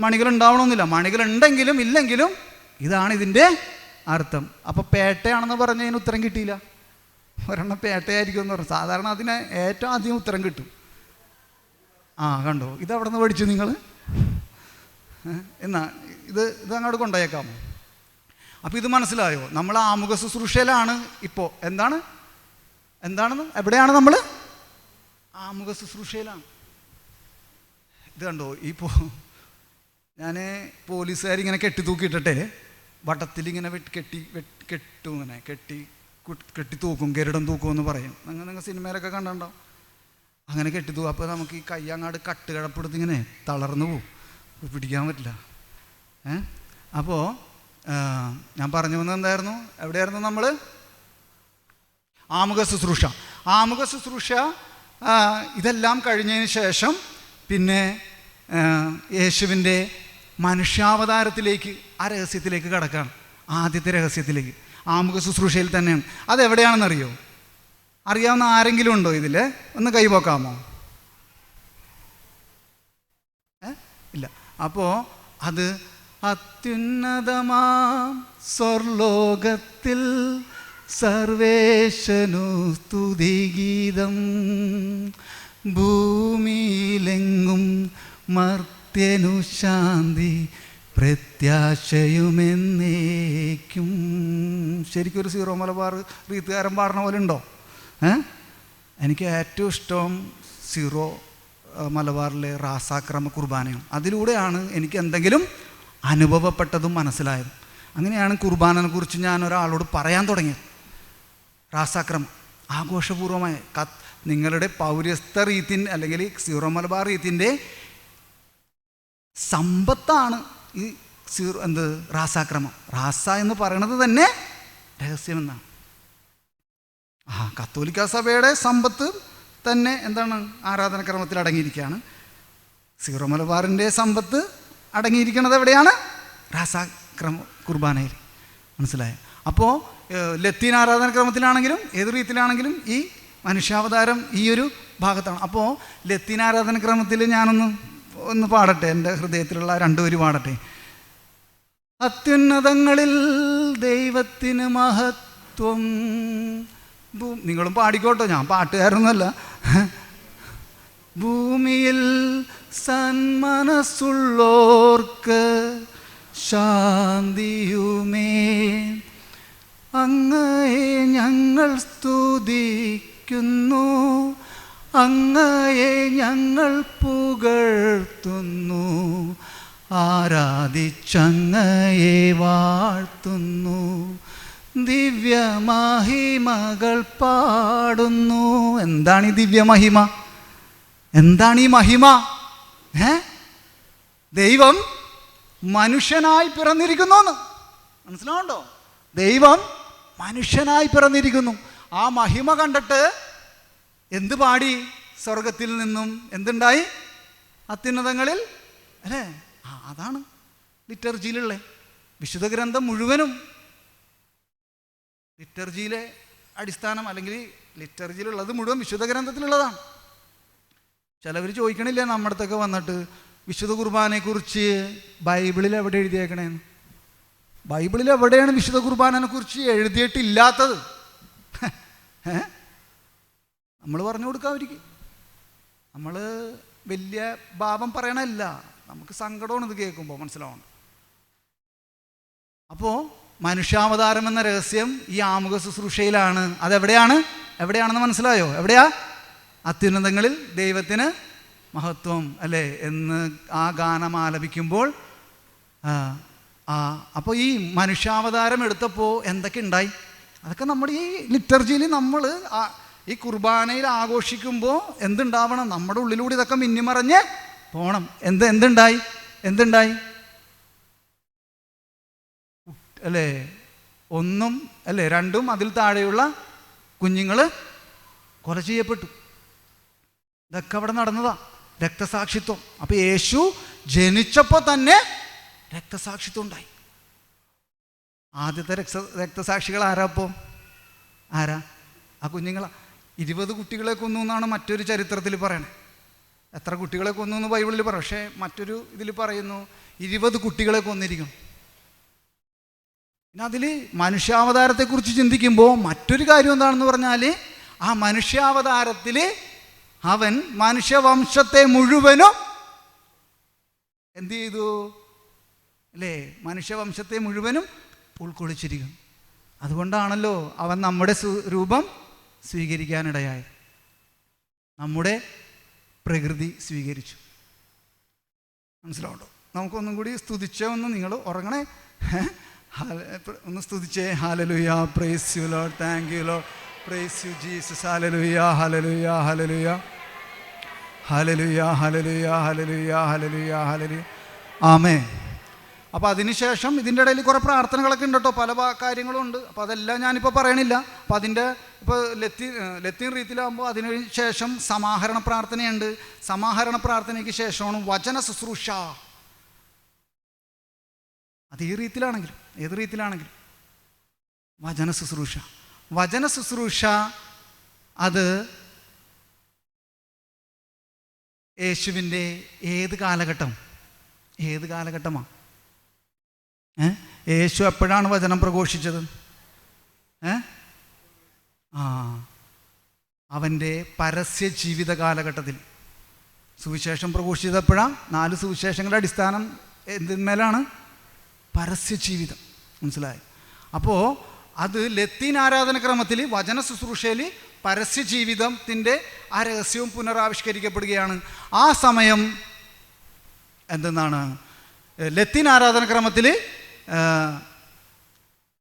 മണികൾ ഉണ്ടാവണമെന്നില്ല. മണികളുണ്ടെങ്കിലും ഇല്ലെങ്കിലും ഇതാണ് ഇതിൻ്റെ അർത്ഥം. അപ്പോൾ പേട്ടയാണെന്ന് പറഞ്ഞതിന് ഉത്തരം കിട്ടിയില്ല. ഒരെണ്ണം പേട്ടയായിരിക്കും എന്ന് പറഞ്ഞു. സാധാരണ അതിന് ഏറ്റവും ആദ്യം ഉത്തരം കിട്ടും. കണ്ടോ, ഇതവിടെ നിന്ന് പഠിച്ചു നിങ്ങൾ? എന്നാ ഇത് അങ്ങോട്ട് കൊണ്ടുപോയേക്കാമോ? അപ്പോൾ ഇത് മനസ്സിലായോ? നമ്മൾ ആമുഖ ശുശ്രൂഷയിലാണ് ഇപ്പോൾ. എന്താണെന്ന് എവിടെയാണ് നമ്മൾ? ആമുഖ ശുശ്രൂഷയിലാണ്. ഇത് കണ്ടോ, ഞാൻ പോലീസുകാരിങ്ങനെ കെട്ടി തൂക്കിയിട്ടെ വട്ടത്തിലിങ്ങനെ കെട്ടി തൂക്കും, ഗരുഡൻ തൂക്കും എന്ന് പറയും. നിങ്ങൾ സിനിമയിലൊക്കെ കണ്ടിട്ടുണ്ടാവും. അങ്ങനെ കെട്ടി തൂക്കും. അപ്പോൾ നമുക്ക് ഈ കൈ അങ്ങാട് കട്ടുകിഴപ്പെടുത്ത് ഇങ്ങനെ തളർന്നു പോവും, പിടിക്കാൻ പറ്റില്ല. അപ്പോൾ ഞാൻ പറഞ്ഞു വന്നത് എന്തായിരുന്നു? എവിടെയായിരുന്നു നമ്മൾ? ആമുഖ ശുശ്രൂഷ. ഇതെല്ലാം കഴിഞ്ഞതിന് ശേഷം പിന്നെ യേശുവിൻ്റെ മനുഷ്യാവതാരത്തിലേക്ക്, ആ രഹസ്യത്തിലേക്ക് കടക്കുകയാണ്. ആദ്യത്തെ രഹസ്യത്തിലേക്ക് ആമുഖ ശുശ്രൂഷയിൽ തന്നെയാണ്. അതെവിടെയാണെന്നറിയോ? അറിയാവുന്ന ആരെങ്കിലും ഉണ്ടോ ഇതിൽ? ഒന്ന് കൈപോക്കാമോ? ഇല്ല. അപ്പോൾ അത് അത്യുന്നതമാം സ്വർലോകത്തിൽ സർവേശനു സ്തുതിഗീതം, ഭൂമിയിലെങ്ങും മർത്യനു ശാന്തി പ്രത്യാശയുമെന്നേക്കും. ശരിക്കും ഒരു സീറോ മലബാർ റീത്തുകാരൻ പാടുന്ന പോലെ ഉണ്ടോ? എനിക്ക് ഏറ്റവും ഇഷ്ടം സീറോ മലബാറിലെ റാസാക്രമ കുർബാനയാണ്. അതിലൂടെയാണ് എനിക്ക് എന്തെങ്കിലും അനുഭവപ്പെട്ടതും മനസ്സിലായതും. അങ്ങനെയാണ് കുർബാനനെ കുറിച്ച് ഞാൻ ഒരാളോട് പറയാൻ തുടങ്ങിയത്. റാസാക്രമം ആഘോഷപൂർവമായ നിങ്ങളുടെ പൗരസ്ത്യ റീത്തിൻ്റെ അല്ലെങ്കിൽ സീറോ മലബാർ റീത്തിൻ്റെ സമ്പത്താണ് ഈ റാസാക്രമം. റാസ എന്ന് പറയണത് തന്നെ രഹസ്യമെന്നാണ്. കത്തോലിക്ക സഭയുടെ സമ്പത്ത് തന്നെ എന്താണ് ആരാധനക്രമത്തിൽ അടങ്ങിയിരിക്കുകയാണ്. സീറോ മലബാറിൻ്റെ സമ്പത്ത് അടങ്ങിയിരിക്കുന്നത് എവിടെയാണ്? കുർബാനയിൽ. മനസ്സിലായോ? അപ്പോൾ ലത്തീൻ ആരാധനക്രമത്തിലാണെങ്കിലും ഏത് റീത്തിലാണെങ്കിലും ഈ മനുഷ്യാവതാരം ഈ ഒരു ഭാഗത്താണ്. അപ്പോൾ ലത്തീൻ ആരാധനക്രമത്തിൽ ഞാനൊന്ന് പാടട്ടെ, എൻ്റെ ഹൃദയത്തിലുള്ള 2 വരി പാടട്ടെ. അത്യുന്നതങ്ങളിൽ ദൈവത്തിന് മഹത്വം. നിങ്ങളും പാടിക്കോട്ടോ, ഞാൻ പാട്ടുകാരൊന്നുമല്ല. ഭൂമിയിൽ സന്മനസ്സുള്ളോർക്ക് ശാന്തിയുമേ. അങ്ങയെ ഞങ്ങൾ സ്തുതിക്കുന്നു, അങ്ങയെ ഞങ്ങൾ പുകഴ്ത്തുന്നു, ആരാധിച്ചങ്ങയെ വാഴ്ത്തുന്നു, ദിവ്യമഹിമകൾ പാടുന്നു. എന്താണ് ഈ ദിവ്യമഹിമ? എന്താണ് ഈ മഹിമ? ദൈവം മനുഷ്യനായി പിറന്നിരിക്കുന്നു എന്ന് മനസ്സിലാവുണ്ടോ? ദൈവം മനുഷ്യനായി പിറന്നിരിക്കുന്നു. ആ മഹിമ കണ്ടിട്ട് എന്ത് പാടി? സ്വർഗത്തിൽ നിന്നും എന്തുണ്ടായി? അത്യുന്നതങ്ങളിൽ അല്ലേ? അതാണ് ലിറ്റർജിയിലുള്ള വിശുദ്ധ ഗ്രന്ഥം മുഴുവനും. ലിറ്റർജിയിലെ അടിസ്ഥാനം അല്ലെങ്കിൽ ലിറ്റർജിയിലുള്ളത് മുഴുവൻ വിശുദ്ധ ഗ്രന്ഥത്തിലുള്ളതാണ്. ചിലവർ ചോദിക്കണില്ലേ നമ്മുടെ അടുത്തൊക്കെ വന്നിട്ട് വിശുദ്ധ കുർബാനയെക്കുറിച്ച് ബൈബിളിൽ എവിടെ എഴുതിയേക്കണേന്ന്? ബൈബിളിൽ എവിടെയാണ് വിശുദ്ധ കുർബാനയെ കുറിച്ച് എഴുതിയിട്ടില്ലാത്തത്? നമ്മൾ പറഞ്ഞു കൊടുക്കാം അവർക്ക്. നമ്മൾ വലിയ ഭാവം പറയണല്ല, നമുക്ക് സങ്കടമാണ് ഇത് കേൾക്കുമ്പോൾ, മനസ്സിലാവണം. അപ്പോൾ മനുഷ്യാവതാരം എന്ന രഹസ്യം ഈ ആമുഖ ശുശ്രൂഷയിലാണ്. എവിടെയാണെന്ന് മനസ്സിലായോ? എവിടെയാ? അത്യുന്നതങ്ങളിൽ ദൈവത്തിന് മഹത്വം അല്ലേ എന്ന് ആ ഗാനം ആലപിക്കുമ്പോൾ അപ്പോൾ ഈ മനുഷ്യാവതാരം എടുത്തപ്പോൾ എന്തൊക്കെ ഉണ്ടായി? അതൊക്കെ നമ്മുടെ ഈ ലിറ്റർജിയിൽ നമ്മൾ ഈ കുർബാനയിൽ ആഘോഷിക്കുമ്പോൾ എന്തുണ്ടാവണം? നമ്മുടെ ഉള്ളിലൂടെ ഇതൊക്കെ മിന്നിമറഞ്ഞ് പോകണം. എന്തുണ്ടായി അല്ലേ? 1 അല്ലേ 2 അതിൽ താഴെയുള്ള കുഞ്ഞുങ്ങൾ കൊല ചെയ്യപ്പെട്ടു. ഇതൊക്കെ അവിടെ നടന്നതാ, രക്തസാക്ഷിത്വം. അപ്പോൾ യേശു ജനിച്ചപ്പോൾ തന്നെ രക്തസാക്ഷിത്വം ഉണ്ടായി. ആദ്യത്തെ രക്തസാക്ഷികൾ ആരാ? ആ കുഞ്ഞുങ്ങളാ. 20 കുട്ടികളെ കൊന്നു എന്നാണ് മറ്റൊരു ചരിത്രത്തിൽ പറയണേ. എത്ര കുട്ടികളെ കൊന്നു എന്ന് ബൈബിളിൽ പറയും, പക്ഷേ മറ്റൊരു ഇതിൽ പറയുന്നു 20 കുട്ടികളെ കൊന്നിരിക്കും. പിന്നെ അതിൽ മനുഷ്യാവതാരത്തെക്കുറിച്ച് ചിന്തിക്കുമ്പോൾ മറ്റൊരു കാര്യം എന്താണെന്ന് പറഞ്ഞാൽ, ആ മനുഷ്യാവതാരത്തിൽ അവൻ മനുഷ്യവംശത്തെ മുഴുവനും എന്ത് ചെയ്തു അല്ലേ? മനുഷ്യവംശത്തെ മുഴുവനും ഉൾക്കൊള്ളിച്ചിരിക്കും. അതുകൊണ്ടാണല്ലോ അവൻ നമ്മുടെ രൂപം സ്വീകരിക്കാനിടയായത്. നമ്മുടെ പ്രകൃതി സ്വീകരിച്ചു. മനസ്സിലാവുണ്ടോ? നമുക്കൊന്നും കൂടി സ്തുതിച്ചേ, നിങ്ങൾ ഉറങ്ങണേ, ഒന്ന് സ്തുതിച്ചേ. Hallelujah, praise you Lord, thank you Lord, praise you Jesus, hallelujah, hallelujah, hallelujah, hallelujah, hallelujah, hallelujah, hallelujah, hallelujah, ആമേൻ. അപ്പോൾ അതിനുശേഷം ഇതിൻ്റെ ഇടയിൽ കുറേ പ്രാർത്ഥനകളൊക്കെ ഉണ്ട് കേട്ടോ, പല കാര്യങ്ങളും ഉണ്ട്. അപ്പോൾ അതെല്ലാം ഞാനിപ്പോൾ പറയണില്ല. അപ്പോൾ ഇപ്പോൾ ലത്തീൻ റീത്തിലാകുമ്പോൾ അതിന് ശേഷം സമാഹരണ പ്രാർത്ഥനയുണ്ട്. സമാഹരണ പ്രാർത്ഥനയ്ക്ക് ശേഷമാണ് വചന ശുശ്രൂഷ. അത് ഏത് റീത്തിലാണെങ്കിലും വചന ശുശ്രൂഷ അത് യേശുവിൻ്റെ ഏത് കാലഘട്ടമാണ്? യേശു എപ്പോഴാണ് വചനം പ്രഘോഷിച്ചത്? അവൻ്റെ പരസ്യ ജീവിത കാലഘട്ടത്തിൽ. സുവിശേഷം പ്രഘോഷിച്ചപ്പോഴാണ്? 4 സുവിശേഷങ്ങളുടെ അടിസ്ഥാനം എന്തിന്മേലാണ്? പരസ്യ ജീവിതം. മനസ്സിലായി? അപ്പോൾ അത് ലത്തീൻ ആരാധനക്രമത്തിൽ വചന ശുശ്രൂഷയിൽ പരസ്യ ജീവിതത്തിൻ്റെ ആ രഹസ്യവും പുനരാവിഷ്കരിക്കപ്പെടുകയാണ്. ആ സമയം എന്തെന്നാണ്? ലത്തീൻ ആരാധനക്രമത്തിൽ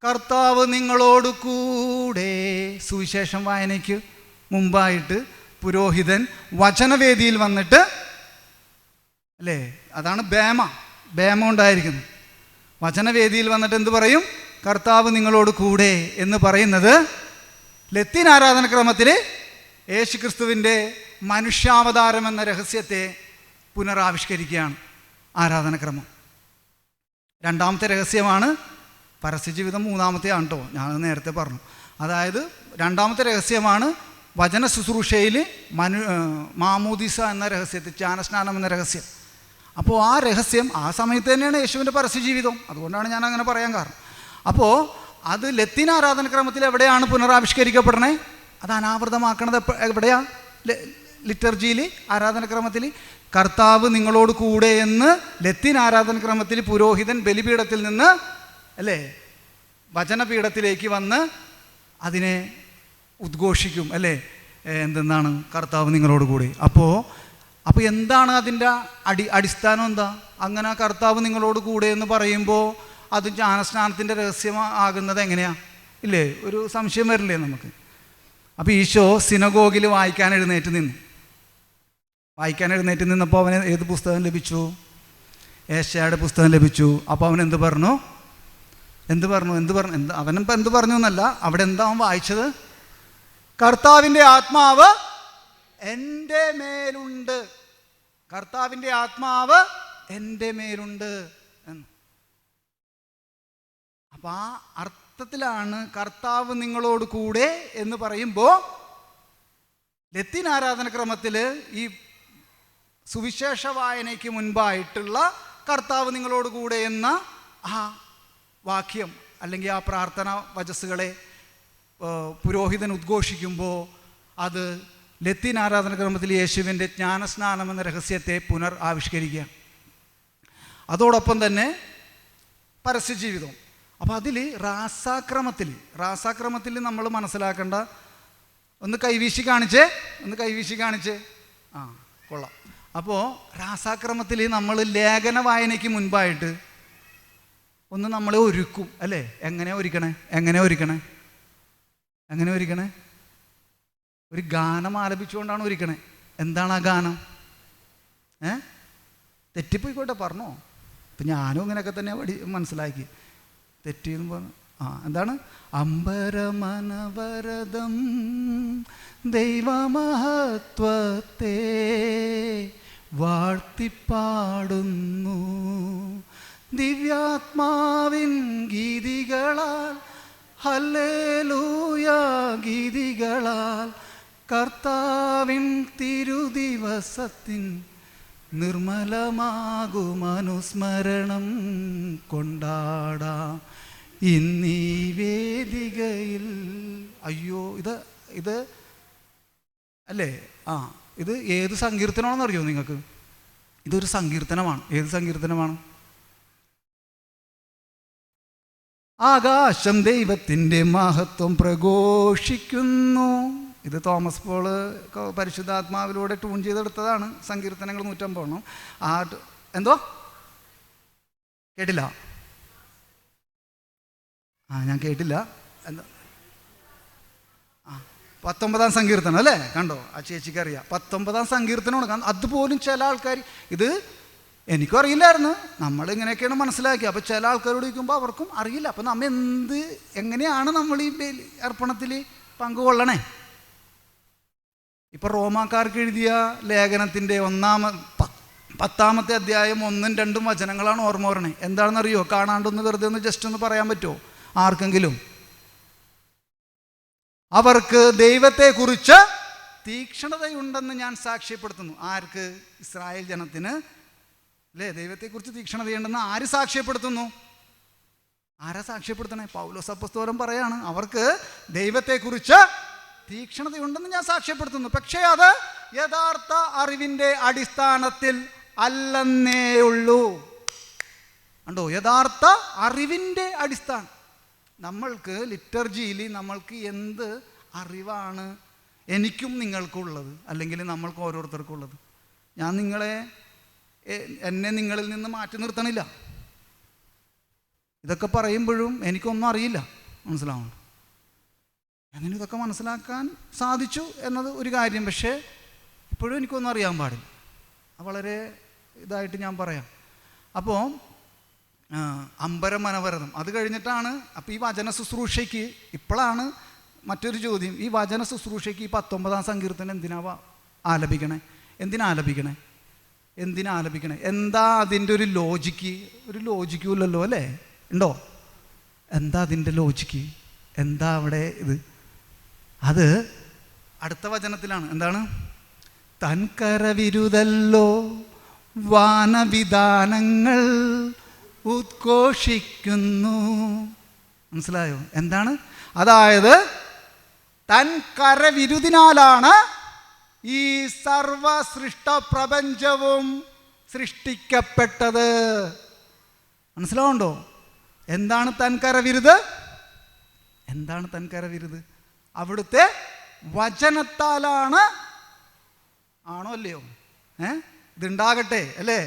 കർത്താവ് നിങ്ങളോട് കൂടെ സുവിശേഷം വായനയ്ക്ക് മുമ്പായിട്ട് പുരോഹിതൻ വചനവേദിയിൽ വന്നിട്ട്, അല്ലേ, അതാണ് ബേമ ഉണ്ടായിരിക്കുന്നത്. വചനവേദിയിൽ വന്നിട്ട് എന്ത് പറയും? കർത്താവ് നിങ്ങളോട് കൂടെ എന്ന് പറയുന്നത് ലത്തീൻ ആരാധനക്രമത്തിൽ യേശുക്രിസ്തുവിൻ്റെ മനുഷ്യാവതാരം എന്ന രഹസ്യത്തെ പുനരാവിഷ്കരിക്കുകയാണ് ആരാധനക്രമം. രണ്ടാമത്തെ രഹസ്യമാണ് പരസ്യജീവിതം. മൂന്നാമത്തെയാണ് കേട്ടോ, ഞാൻ നേരത്തെ പറഞ്ഞു. അതായത് രണ്ടാമത്തെ രഹസ്യമാണ് വചന ശുശ്രൂഷയിൽ മാമോദീസ എന്ന രഹസ്യത്തിൽ, ജ്ഞാനസ്നാനം എന്ന രഹസ്യം. അപ്പോൾ ആ രഹസ്യം ആ സമയത്ത് തന്നെയാണ് യേശുവിൻ്റെ പരസ്യജീവിതം. അതുകൊണ്ടാണ് ഞാൻ അങ്ങനെ പറയാൻ കാരണം. അപ്പോൾ അത് ലത്തീൻ ആരാധനക്രമത്തിൽ എവിടെയാണ് പുനരാവിഷ്കരിക്കപ്പെടണേ? അത് അനാവൃതമാക്കണത് എവിടെയാണ്? ലിറ്റർജിയിൽ, ആരാധനക്രമത്തിൽ. കർത്താവ് നിങ്ങളോട് കൂടെ എന്ന് ലത്തീൻ ആരാധനക്രമത്തിൽ പുരോഹിതൻ ബലിപീഠത്തിൽ നിന്ന്, അല്ലേ, വചനപീഠത്തിലേക്ക് വന്ന് അതിനെ ഉദ്ഘോഷിക്കും, അല്ലേ, എന്തെന്നാണ്? കർത്താവ് നിങ്ങളോട് കൂടെ. അപ്പോൾ എന്താണ് അതിൻ്റെ അടിസ്ഥാനം? എന്താ അങ്ങനെ കർത്താവ് നിങ്ങളോട് കൂടെ എന്ന് പറയുമ്പോൾ അത് ജ്ഞാനസ്നാനത്തിൻ്റെ രഹസ്യമാകുന്നത് എങ്ങനെയാണ്? ഇല്ലേ, ഒരു സംശയം വരില്ലേ നമുക്ക്? അപ്പോൾ ഈശോ സിനഗോഗിൽ വായിക്കാൻ എഴുന്നേറ്റ് നിന്നപ്പോൾ അവന് ഏത് പുസ്തകം ലഭിച്ചു? ഏശയ്യായുടെ പുസ്തകം ലഭിച്ചു. അപ്പോൾ അവൻ എന്ത് പറഞ്ഞു? അവനിപ്പോൾ എന്ത് പറഞ്ഞു എന്നല്ല, അവിടെ എന്താ അവൻ വായിച്ചത്? കർത്താവിൻ്റെ ആത്മാവ് എൻ്റെ മേലുണ്ട്, കർത്താവിൻ്റെ ആത്മാവ് എൻ്റെ മേലുണ്ട് എന്ന്. അപ്പം ആ അർത്ഥത്തിലാണ് കർത്താവ് നിങ്ങളോട് കൂടെ എന്ന് പറയുമ്പോൾ ലത്തീൻ ആരാധനക്രമത്തിൽ ഈ സുവിശേഷ വായനയ്ക്ക് മുൻപായിട്ടുള്ള കർത്താവ് നിങ്ങളോട് കൂടെ എന്ന ആ വാക്യം അല്ലെങ്കിൽ ആ പ്രാർത്ഥന വചസ്സുകളെ പുരോഹിതൻ ഉദ്ഘോഷിക്കുമ്പോൾ അത് ലത്തീൻ ആരാധനക്രമത്തിൽ യേശുവിൻ്റെ ജ്ഞാനസ്നാനം എന്ന രഹസ്യത്തെ ആവിഷ്കരിക്കുക. അതോടൊപ്പം തന്നെ പരസ്യജീവിതം. അപ്പോൾ അതിൽ റാസാക്രമത്തിൽ നമ്മൾ മനസ്സിലാക്കേണ്ട, ഒന്ന് കൈവീശി കാണിച്ചേ. ആ, കൊള്ളാം. അപ്പോൾ റാസാക്രമത്തിൽ നമ്മൾ ലേഖന വായനയ്ക്ക് മുൻപായിട്ട് ഒന്ന് നമ്മളെ ഒരുക്കും, അല്ലേ? എങ്ങനെ ഒരുക്കണേ? ഒരു ഗാനം ആലപിച്ചുകൊണ്ടാണ് ഒരുക്കണേ. എന്താണ് ആ ഗാനം? തെറ്റിപ്പോയിക്കോട്ടെ, പറഞ്ഞോ. ഇപ്പം ഞാനും അങ്ങനെയൊക്കെ തന്നെ മനസ്സിലാക്കി. തെറ്റിയെന്ന് പറഞ്ഞു. എന്താണ്? അമ്പരമനവരതം ദൈവമഹത്വത്തെ വാഴ്ത്തിപ്പാടുന്നു ദിവ്യാത്മാവിൻ ഗീതികളാൽ, ഹല്ലേലൂയ ഗീതികളാൽ, കർത്താവിൻ തിരുദിവസത്തിൻ നിർമ്മലമാകുമനുസ്മരണം കൊണ്ടാടാം ഇന്നീ വേദികയിൽ. അയ്യോ, ഇത് അല്ലേ? ഇത് ഏത് സങ്കീർത്തനമാണെന്ന് അറിയോ നിങ്ങൾക്ക്? ഇതൊരു സങ്കീർത്തനമാണ്. ഏത് സങ്കീർത്തനമാണ്? ആകാശം ദൈവത്തിൻ്റെ മഹത്വം പ്രഘോഷിക്കുന്നു. ഇത് തോമസ് പോള് പരിശുദ്ധാത്മാവിലൂടെ ട്യൂൺ ചെയ്തെടുത്തതാണ്. സങ്കീർത്തനങ്ങൾ 150. എന്തോ കേട്ടില്ല? ഞാൻ കേട്ടില്ല. എന്താ? 19-ാം സങ്കീർത്തനം അല്ലേ? കണ്ടോ, ആ ചേച്ചിക്ക് അറിയാം. 19-ാം സങ്കീർത്തനമാണ്. അതുപോലും ചില ആൾക്കാർ, ഇത് എനിക്കും അറിയില്ലായിരുന്നു, നമ്മളിങ്ങനെയൊക്കെയാണ് മനസ്സിലാക്കി. അപ്പോൾ ചില ആൾക്കാരോട് ചോദിക്കുമ്പോൾ അവർക്കും അറിയില്ല. അപ്പം നമ്മൾ എങ്ങനെയാണ് നമ്മൾ ഈ അർപ്പണത്തിൽ പങ്കുകൊള്ളണേ? ഇപ്പം റോമാക്കാർക്ക് എഴുതിയ ലേഖനത്തിൻ്റെ 10-ാമത്തെ അധ്യായം 1-2 വചനങ്ങളാണ് ഓർമ്മ വരണേ. എന്താണെന്നറിയോ? കാണാണ്ടൊന്ന് വെറുതെ ഒന്ന് ജസ്റ്റ് ഒന്ന് പറയാൻ പറ്റുമോ ആർക്കെങ്കിലും? അവർക്ക് ദൈവത്തെക്കുറിച്ച് തീക്ഷ്ണതയുണ്ടെന്ന് ഞാൻ സാക്ഷ്യപ്പെടുത്തുന്നു. ആർക്ക്? ഇസ്രായേൽ ജനത്തിന്, അല്ലേ? ദൈവത്തെക്കുറിച്ച് തീക്ഷ്ണതയുണ്ടെന്ന് ആര് സാക്ഷ്യപ്പെടുത്തുന്നു? ആരാ സാക്ഷ്യപ്പെടുത്തണേ? പൗലോസ് അപ്പോസ്തലൻ പറയാണ്, അവർക്ക് ദൈവത്തെക്കുറിച്ച് തീക്ഷ്ണതയുണ്ടെന്ന് ഞാൻ സാക്ഷ്യപ്പെടുത്തുന്നു. പക്ഷേ അത് യഥാർത്ഥ അറിവിൻ്റെ അടിസ്ഥാനത്തിൽ അല്ലെന്നേ ഉള്ളൂ. കണ്ടോ, യഥാർത്ഥ അറിവിൻ്റെ അടിസ്ഥാനം. നമ്മൾക്ക് ലിറ്റർജിയിൽ നമ്മൾക്ക് എന്ത് അറിവാണ് എനിക്കും നിങ്ങൾക്കുള്ളത്, അല്ലെങ്കിൽ നമ്മൾക്ക് ഓരോരുത്തർക്കുള്ളത്? ഞാൻ നിങ്ങളെ എന്നെ നിങ്ങളിൽ നിന്ന് മാറ്റി നിർത്തണില്ല. ഇതൊക്കെ പറയുമ്പോഴും എനിക്കൊന്നും അറിയില്ല, മനസ്സിലാവണം. അങ്ങനെ ഇതൊക്കെ മനസ്സിലാക്കാൻ സാധിച്ചു എന്നത് ഒരു കാര്യം. പക്ഷേ ഇപ്പോഴും എനിക്കൊന്നും അറിയാൻ പാടില്ല. വളരെ ഇതായിട്ട് ഞാൻ പറയാം. അപ്പോൾ അമ്പരമനവരതം അത് കഴിഞ്ഞിട്ടാണ്. അപ്പോൾ ഈ വചന ശുശ്രൂഷയ്ക്ക് ഇപ്പോഴാണ് മറ്റൊരു ചോദ്യം. ഈ വചന ശുശ്രൂഷയ്ക്ക് ഈ 19-ാം സങ്കീർത്തനം എന്തിനാ ആലപിക്കണേ? എന്തിനാ ആലപിക്കണേ? എന്താ അതിൻ്റെ ഒരു ലോജിക്കുമില്ലല്ലോ, അല്ലേ? ഉണ്ടോ? എന്താ അതിൻ്റെ ലോജിക്ക്? എന്താ അവിടെ ഇത്? അത് അടുത്ത വചനത്തിലാണ്. എന്താണ്? തൻകരവിരുതല്ലോ വാനവിധാനങ്ങൾ ഉദ്ഘോഷിക്കുന്നു. മനസ്സിലായോ? എന്താണ്? അതായത് തൻ കരവിരുതിനാലാണ് ഈ സർവ സൃഷ്ട പ്രപഞ്ചവും സൃഷ്ടിക്കപ്പെട്ടത്. മനസ്സിലാവുണ്ടോ? എന്താണ് തൻ കരവിരുത്? അവിടുത്തെ വചനത്താലാണ്. ആണോ അല്ലയോ? ഇതുണ്ടാകട്ടെ, അല്ലേ?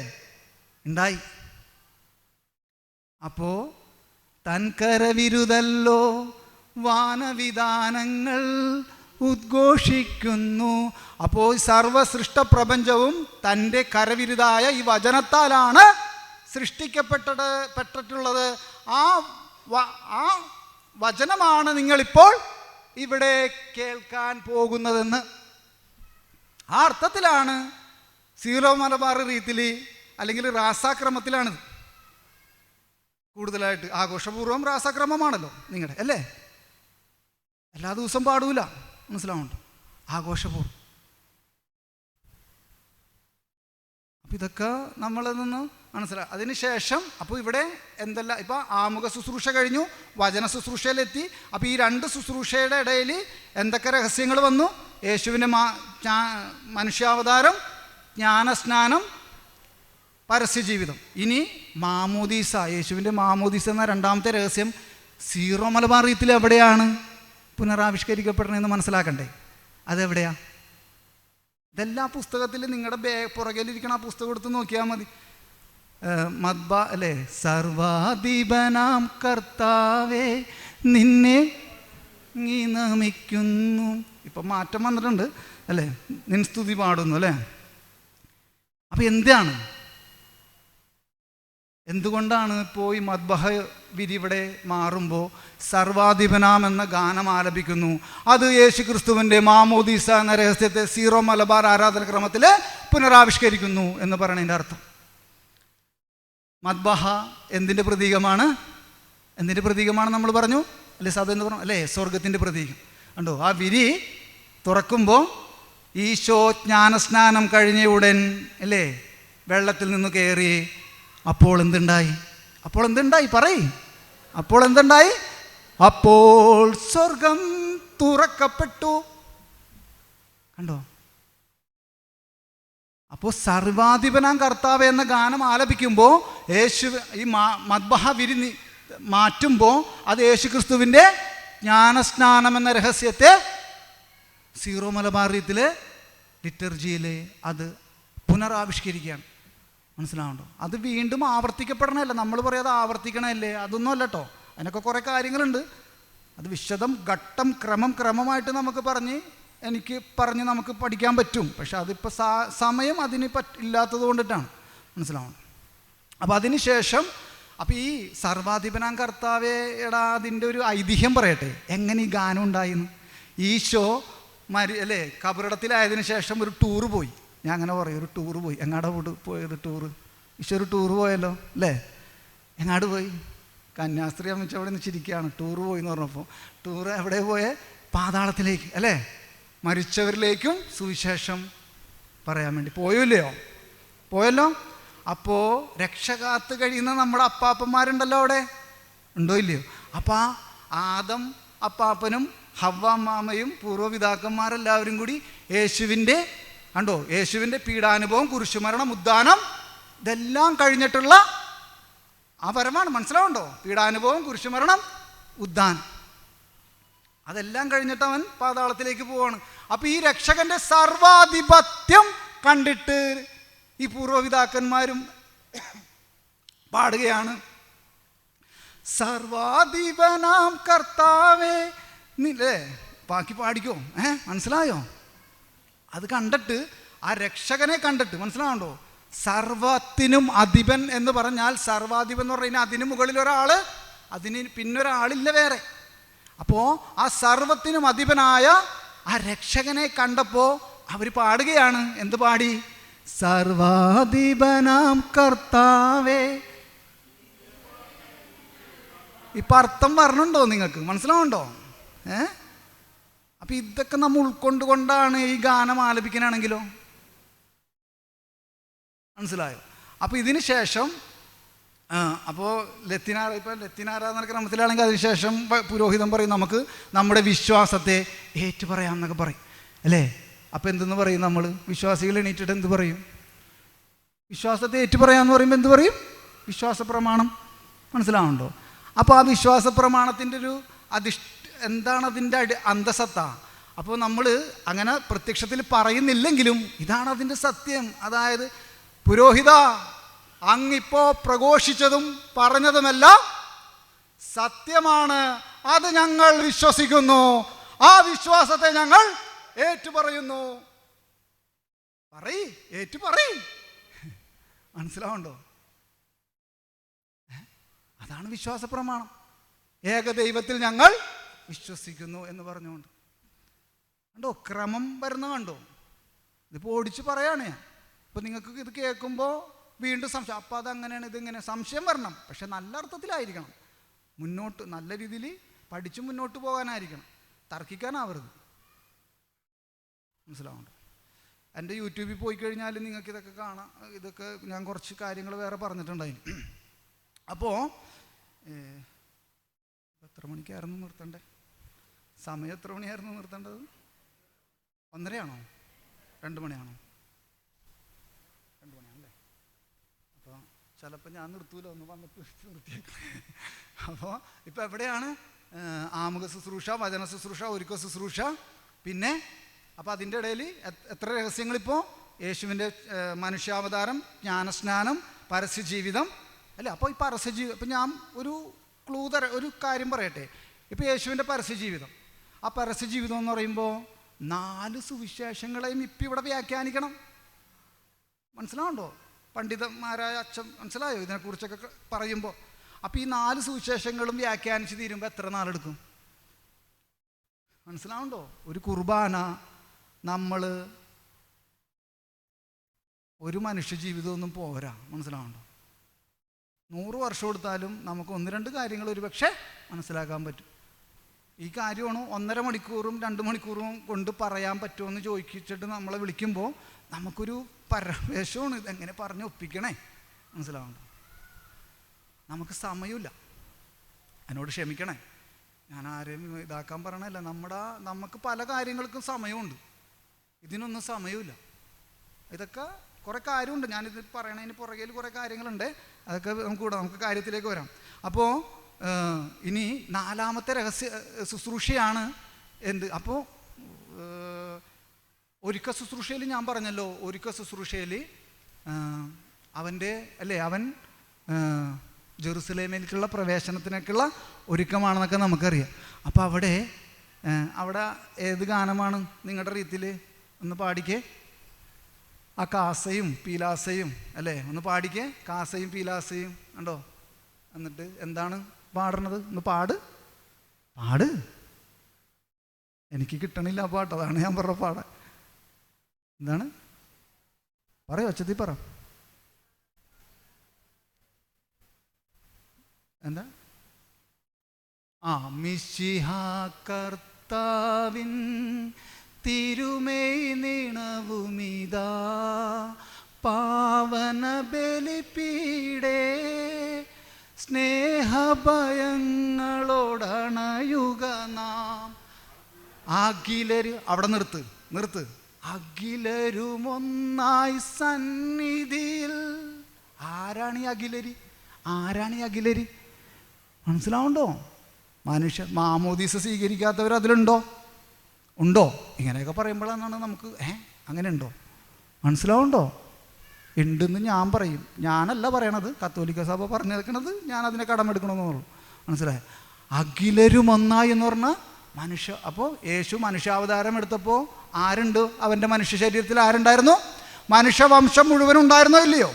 ഉണ്ടായി. അപ്പോ തൻ കരവിരുതല്ലോ വാനവിധാനങ്ങൾ ഉദ്ഘോഷിക്കുന്നു. അപ്പോൾ സർവസൃഷ്ട പ്രപഞ്ചവും തൻ്റെ കരവിരുതായ ഈ വചനത്താലാണ് സൃഷ്ടിക്കപ്പെട്ടിട്ടുള്ളത്. ആ വചനമാണ് നിങ്ങളിപ്പോൾ ഇവിടെ കേൾക്കാൻ പോകുന്നതെന്ന്. ആ അർത്ഥത്തിലാണ് സീറോ മലബാർ റീത്തിൽ അല്ലെങ്കിൽ റാസാക്രമത്തിലാണ് കൂടുതലായിട്ട്. ആഘോഷപൂർവ്വം റാസാക്രമമാണല്ലോ നിങ്ങളുടെ, അല്ലേ? എല്ലാ ദിവസവും പാടൂല, മനസ്സിലാവുന്നുണ്ട്? ആഘോഷപൂർവ്വം. അപ്പം ഇതൊക്കെ നമ്മളിൽ നിന്ന് മനസ്സിലാവും. അതിനുശേഷം അപ്പോൾ ഇവിടെ എന്തെല്ലാം, ഇപ്പം ആമുഖ ശുശ്രൂഷ കഴിഞ്ഞു, വചന ശുശ്രൂഷയിലെത്തി. അപ്പോൾ ഈ രണ്ട് ശുശ്രൂഷയുടെ ഇടയിൽ എന്തൊക്കെ രഹസ്യങ്ങൾ വന്നു? യേശുവിൻ്റെ മനുഷ്യാവതാരം, ജ്ഞാനസ്നാനം, പരസ്യജീവിതം. ഇനി മാമോദീസ, യേശുവിൻ്റെ മാമോദീസ എന്ന രണ്ടാമത്തെ രഹസ്യം സീറോ മലബാർ റീത്തിൽ എവിടെയാണ് പുനരാവിഷ്കരിക്കപ്പെടണമെന്ന് മനസ്സിലാക്കണ്ടേ? അതെവിടെയാ? ഇതെല്ലാ പുസ്തകത്തിൽ നിങ്ങളുടെ പുറകിലിരിക്കണ ആ പുസ്തകം എടുത്ത് നോക്കിയാൽ മതി. മദ്ബ അല്ലേ? സർവാധിപനാം കർത്താവേ നിന്നെ നമിക്കുന്നു. ഇപ്പം മാറ്റം വന്നിട്ടുണ്ട്, അല്ലേ? നിൻ സ്തുതി പാടുന്നു, അല്ലേ? അപ്പം എന്തുകൊണ്ടാണ് ഇപ്പോൾ ഈ മദ്ബഹ വിരി ഇവിടെ മാറുമ്പോൾ സർവാധിപനാം എന്ന ഗാനം ആലപിക്കുന്നു? അത് യേശു ക്രിസ്തുവിൻ്റെ മാമോദീസ എന്ന രഹസ്യത്തെ സീറോ മലബാർ ആരാധനക്രമത്തിൽ പുനരാവിഷ്കരിക്കുന്നു എന്ന് പറയുന്നതിൻ്റെ അർത്ഥം. മദ്ബഹ എന്തിൻ്റെ പ്രതീകമാണ്? നമ്മൾ പറഞ്ഞു, അല്ലേ? സഭ എന്ന് പറഞ്ഞു, അല്ലേ? സ്വർഗത്തിൻ്റെ പ്രതീകം. കണ്ടോ? ആ വിരി തുറക്കുമ്പോൾ ഈശോ ജ്ഞാനസ്നാനം കഴിഞ്ഞ ഉടൻ, അല്ലേ, വെള്ളത്തിൽ നിന്ന് കയറി. അപ്പോൾ എന്തുണ്ടായി? അപ്പോൾ സ്വർഗം തുറക്കപ്പെട്ടു. കണ്ടോ? അപ്പോൾ സർവാധിപനാം കർത്താവ് എന്ന ഗാനം ആലപിക്കുമ്പോൾ യേശു ഈ മദ്ബഹ വിരി മാറ്റുമ്പോൾ അത് യേശു ക്രിസ്തുവിൻ്റെ ജ്ഞാനസ്നാനം എന്ന രഹസ്യത്തെ സീറോ മലബാർ റീത്തിൽ ലിറ്റർജിയിൽ അത് പുനരാവിഷ്കരിക്കുകയാണ്. മനസ്സിലാവുന്നുണ്ടോ? അത് വീണ്ടും ആവർത്തിക്കപ്പെടണമല്ല. നമ്മൾ പറയാതെ ആവർത്തിക്കണമല്ലേ? അതൊന്നും അല്ല കേട്ടോ. അതിനൊക്കെ കുറേ കാര്യങ്ങളുണ്ട്. അത് വിശദം ഘട്ടം ക്രമമായിട്ട് നമുക്ക് പറഞ്ഞ് നമുക്ക് പഠിക്കാൻ പറ്റും. പക്ഷെ അതിപ്പോൾ സമയം അതിന് ഇല്ലാത്തത് കൊണ്ടിട്ടാണ്. മനസ്സിലാവുന്നത്? അപ്പോൾ അതിന് ശേഷം അപ്പോൾ ഈ സർവാധിപനാം കർത്താവേടാ അതിൻ്റെ ഒരു ഐതിഹ്യം പറയട്ടെ. എങ്ങനെ ഈ ഗാനം ഉണ്ടായിന്ന്? ഈശോ അല്ലേ കബറിടത്തിലായതിനു ശേഷം ഒരു ടൂറ് പോയി. ഞാൻ അങ്ങനെ പറയും, ഒരു ടൂറ് പോയി. എങ്ങാടെ പോയത് ടൂറ്? ഈശോ ഒരു ടൂറ് പോയല്ലോ, അല്ലേ? എങ്ങാട് പോയി? കന്യാസ്ത്രീ അമ്മച്ച അവിടെ നിന്ന് ചിരിക്കുകയാണ്. ടൂറ് പോയി എന്ന് പറഞ്ഞപ്പോൾ. ടൂറ് എവിടെ പോയേ? പാതാളത്തിലേക്ക്, അല്ലേ? മരിച്ചവരിലേക്കും സുവിശേഷം പറയാൻ വേണ്ടി പോയല്ലോ. അപ്പോൾ രക്ഷകാത്ത് കഴിയുന്ന നമ്മുടെ അപ്പാപ്പന്മാരുണ്ടല്ലോ അവിടെ, ഉണ്ടോ ഇല്ലയോ? അപ്പോൾ ആദം അപ്പാപ്പനും ഹവ്വ മാമയും പൂർവ്വപിതാക്കന്മാരെല്ലാവരും കൂടി യേശുവിൻ്റെ പീഡാനുഭവം, കുരിശുമരണം, ഉദ്ധാനം ഇതെല്ലാം കഴിഞ്ഞിട്ടുള്ള ആ വരമാണ്. മനസ്സിലാവുണ്ടോ? പീഡാനുഭവം, കുരിശുമരണം, ഉദ്ധാനം അതെല്ലാം കഴിഞ്ഞിട്ട് അവൻ പാതാളത്തിലേക്ക് പോവാണ്. അപ്പോൾ ഈ രക്ഷകൻ്റെ സർവാധിപത്യം കണ്ടിട്ട് ഈ പൂർവ്വപിതാക്കന്മാരും പാടുകയാണ്, സർവാധിപനാം കർത്താവേ നില്ലേ. ബാക്കി പാടിക്കോ, മനസ്സിലായോ? അത് കണ്ടിട്ട്, ആ രക്ഷകനെ കണ്ടിട്ട് മനസ്സിലാവണ്ടോ? സർവത്തിനും അധിപൻ എന്ന് പറഞ്ഞാൽ, സർവാധിപൻ എന്ന് പറഞ്ഞാൽ അതിന് മുകളിൽ ഒരാൾ, അതിന് പിന്നൊരാളില്ല വേറെ. അപ്പോൾ ആ സർവത്തിനും അധിപനായ ആ രക്ഷകനെ കണ്ടപ്പോൾ അവർ പാടുകയാണ്. എന്ത് പാടി? സർവാധിപനാം കർത്താവേ. ഇപ്പം അർത്ഥം പറഞ്ഞുണ്ടോ നിങ്ങൾക്ക്? മനസ്സിലാവുണ്ടോ? അപ്പം ഇതൊക്കെ നമ്മൾ ഉൾക്കൊണ്ടുകൊണ്ടാണ് ഈ ഗാനം ആലപിക്കാനാണെങ്കിലോ. മനസ്സിലായോ? അപ്പോൾ ഇതിന് ശേഷം അപ്പോൾ ലത്തിനാറ, ഇപ്പോൾ ലത്തിനാരാധന ക്രമത്തിലാണെങ്കിൽ അതിനുശേഷം പുരോഹിതൻ പറയും നമുക്ക് നമ്മുടെ വിശ്വാസത്തെ ഏറ്റുപറയാം എന്നൊക്കെ പറയും അല്ലേ. അപ്പോൾ എന്തെന്ന് പറയും? നമ്മൾ വിശ്വാസികൾ എണീറ്റിട്ട് എന്ത് പറയും? വിശ്വാസത്തെ ഏറ്റുപറയാമെന്ന് പറയുമ്പോൾ എന്ത് പറയും? വിശ്വാസ പ്രമാണം. മനസ്സിലാവുന്നുണ്ടോ? അപ്പോൾ ആ വിശ്വാസ പ്രമാണത്തിൻ്റെ ഒരു എന്താണ് അതിൻ്റെ അന്തസത്ത? അപ്പോൾ നമ്മൾ അങ്ങനെ പ്രത്യക്ഷത്തിൽ പറയുന്നില്ലെങ്കിലും ഇതാണ് അതിൻ്റെ സത്യം. അതായത് പുരോഹിത, അങ്ങിപ്പോൾ പ്രഘോഷിച്ചതും പറഞ്ഞതുമെല്ലാം സത്യമാണ്, അത് ഞങ്ങൾ വിശ്വസിക്കുന്നു, ആ വിശ്വാസത്തെ ഞങ്ങൾ ഏറ്റുപറയുന്നു. ഏറ്റുപറയും. മനസ്സിലാവുണ്ടോ? അതാണ് വിശ്വാസ പ്രമാണം. ഏകദൈവത്തിൽ ഞങ്ങൾ വിശ്വസിക്കുന്നു എന്ന് പറഞ്ഞുകൊണ്ട്. കണ്ടോ ക്രമം വരുന്ന? കണ്ടോ? ഇതിപ്പോൾ ഓടിച്ച് പറയാണ് ഞാൻ. അപ്പോൾ നിങ്ങൾക്ക് ഇത് കേൾക്കുമ്പോൾ വീണ്ടും സംശയം, അപ്പോൾ അതങ്ങനെയാണ് ഇതിങ്ങനെ സംശയം വരണം. പക്ഷെ നല്ല അർത്ഥത്തിലായിരിക്കണം. മുന്നോട്ട് നല്ല രീതിയിൽ പഠിച്ച് മുന്നോട്ട് പോകാനായിരിക്കണം, തർക്കിക്കാനാവരുത്. മനസ്സിലാവുന്നുണ്ടോ? എൻ്റെ യൂട്യൂബിൽ പോയി കഴിഞ്ഞാൽ നിങ്ങൾക്ക് ഇതൊക്കെ കാണാം. ഇതൊക്കെ ഞാൻ കുറച്ച് കാര്യങ്ങൾ വേറെ പറഞ്ഞിട്ടുണ്ടായിരുന്നു. അപ്പോൾ എത്ര മണിക്കായിരുന്നു നിർത്തേണ്ടത്? സമയം എത്ര മണിയായിരുന്നു നിർത്തേണ്ടത്? 1:30 ആണോ? 2 മണിയാണോ? 2 മണിയാണല്ലേ. അപ്പോൾ ചിലപ്പോൾ ഞാൻ നിർത്തൂലോ, ഒന്ന് വന്നിട്ട് നിർത്തിയേക്കും. അപ്പോൾ ഇപ്പോൾ എവിടെയാണ്? ആമുഖ ശുശ്രൂഷ, വചന ശുശ്രൂഷ, ഒരുക്ക ശുശ്രൂഷ, പിന്നെ അപ്പോൾ അതിൻ്റെ ഇടയിൽ എത്ര രഹസ്യങ്ങളിപ്പോൾ? യേശുവിൻ്റെ മനുഷ്യാവതാരം, ജ്ഞാനസ്നാനം, പരസ്യജീവിതം അല്ലേ. അപ്പോൾ ഈ പരസ്യജീവിതം, ഇപ്പം ഞാൻ ഒരു ഒരു കാര്യം പറയട്ടെ. ഇപ്പോൾ യേശുവിൻ്റെ പരസ്യജീവിതം, ആ പരസ്യജീവിതം എന്ന് പറയുമ്പോൾ 4 സുവിശേഷങ്ങളെയും ഇപ്പം ഇവിടെ വ്യാഖ്യാനിക്കണം. മനസ്സിലാവുണ്ടോ? പണ്ഡിതന്മാരായ അച്ഛൻ മനസ്സിലായോ ഇതിനെക്കുറിച്ചൊക്കെ പറയുമ്പോൾ? അപ്പോൾ ഈ 4 സുവിശേഷങ്ങളും വ്യാഖ്യാനിച്ച് തീരുമ്പോൾ എത്ര നാളെടുക്കും? മനസ്സിലാവുണ്ടോ? ഒരു കുർബാന നമ്മൾ ഒരു മനുഷ്യ ജീവിതമൊന്നും പോരാ. മനസ്സിലാവുണ്ടോ? 100 വർഷം എടുത്താലും നമുക്ക് 1-2 കാര്യങ്ങൾ ഒരു പക്ഷേ മനസ്സിലാക്കാൻ പറ്റും. ഈ കാര്യമാണ് 1.5 മണിക്കൂറും 2 മണിക്കൂറും കൊണ്ട് പറയാൻ പറ്റുമെന്ന് ചോദിച്ചിട്ട് നമ്മളെ വിളിക്കുമ്പോൾ നമുക്കൊരു പരവേശമാണ്. ഇതെങ്ങനെ പറഞ്ഞ് ഒപ്പിക്കണേ? മനസ്സിലാവുന്നുണ്ടോ? നമുക്ക് സമയമില്ല. എന്നോട് ക്ഷമിക്കണേ, ഞാൻ ആരെയും ഇതാക്കാൻ പറയണല്ല. നമുക്ക് പല കാര്യങ്ങൾക്കും സമയമുണ്ട്, ഇതിനൊന്നും സമയമില്ല. ഇതൊക്കെ കുറേ കാര്യമുണ്ട്. ഞാനിത് പറയണതിന് പുറകിൽ കുറേ കാര്യങ്ങളുണ്ട്. അതൊക്കെ നമുക്ക് കാര്യത്തിലേക്ക് വരാം. അപ്പോൾ ഇനി 4ാമത്തെ രഹസ്യ ശുശ്രൂഷയാണ് എന്ത്? അപ്പോൾ ഒരുക്ക ശുശ്രൂഷയിൽ ഞാൻ പറഞ്ഞല്ലോ, ഒരുക്ക ശുശ്രൂഷയിൽ അവൻ്റെ അവൻ ജെറുസലേമിലേക്കുള്ള പ്രവേശനത്തിനൊക്കെയുള്ള ഒരുക്കമാണെന്നൊക്കെ നമുക്കറിയാം. അപ്പോൾ അവിടെ ഏത് ഗാനമാണ് നിങ്ങളുടെ രീതിയിൽ? ഒന്ന് പാടിക്കേ. ആ കാസയും പീലാസയും അല്ലേ, ഒന്ന് പാടിക്കേ. കാസയും പീലാസയും ഉണ്ടോ? എന്നിട്ട് എന്താണ് പാടണത്? ഒന്ന് പാട്. എനിക്ക് കിട്ടണില്ല ആ പാട്ട്, അതാണ് ഞാൻ പറഞ്ഞ പാടാൻ. എന്താണ് പറയോ? ഒച്ചത്തിൽ പറ. എന്താ? മിശിഹാ കർത്താവിൻ തിരുമേയ് നിണവുമിതാ പാവന ബലിപീഠേ സ്നേഹഭയങ്ങളോടണയുക നാം. അഖിലര് അവിടെ നിർത്ത്. അഖിലരുമൊന്നായി സന്നിധിയിൽ. ആരാണ് ഈ അഖിലര്? മനസ്സിലാവുണ്ടോ? മനുഷ്യ മാമോദീസ സ്വീകരിക്കാത്തവർ അതിലുണ്ടോ? ഇങ്ങനെയൊക്കെ പറയുമ്പോഴാണ് നമുക്ക് അങ്ങനെ ഉണ്ടോ? മനസ്സിലാവുണ്ടോ? ഉണ്ടെന്ന് ഞാൻ പറയും. ഞാനല്ല പറയണത്, കത്തോലിക്ക സഭ പറഞ്ഞേക്കണത്, ഞാൻ അതിനെ കടമെടുക്കണമെന്നുള്ളൂ. മനസ്സിലായി? അഖിലരും ഒന്നായി എന്ന് പറഞ്ഞാൽ മനുഷ്യ. അപ്പോൾ യേശു മനുഷ്യാവതാരം എടുത്തപ്പോൾ ആരുണ്ട്? അവൻ്റെ മനുഷ്യ ശരീരത്തിൽ ആരുണ്ടായിരുന്നു? മനുഷ്യവംശം മുഴുവൻ ഉണ്ടായിരുന്നോ ഇല്ലയോ?